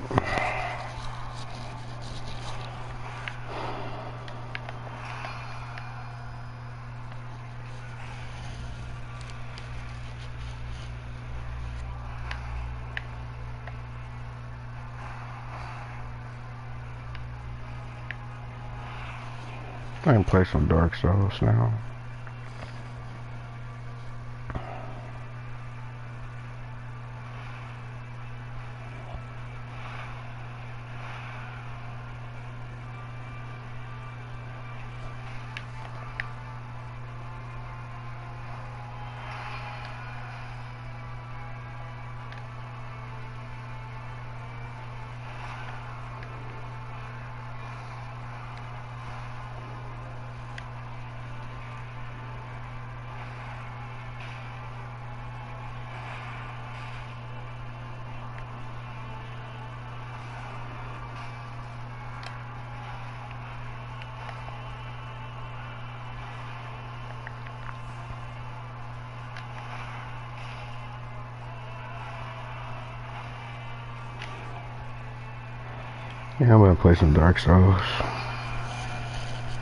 I can play some Dark Souls now. Yeah, I'm gonna play some Dark Souls.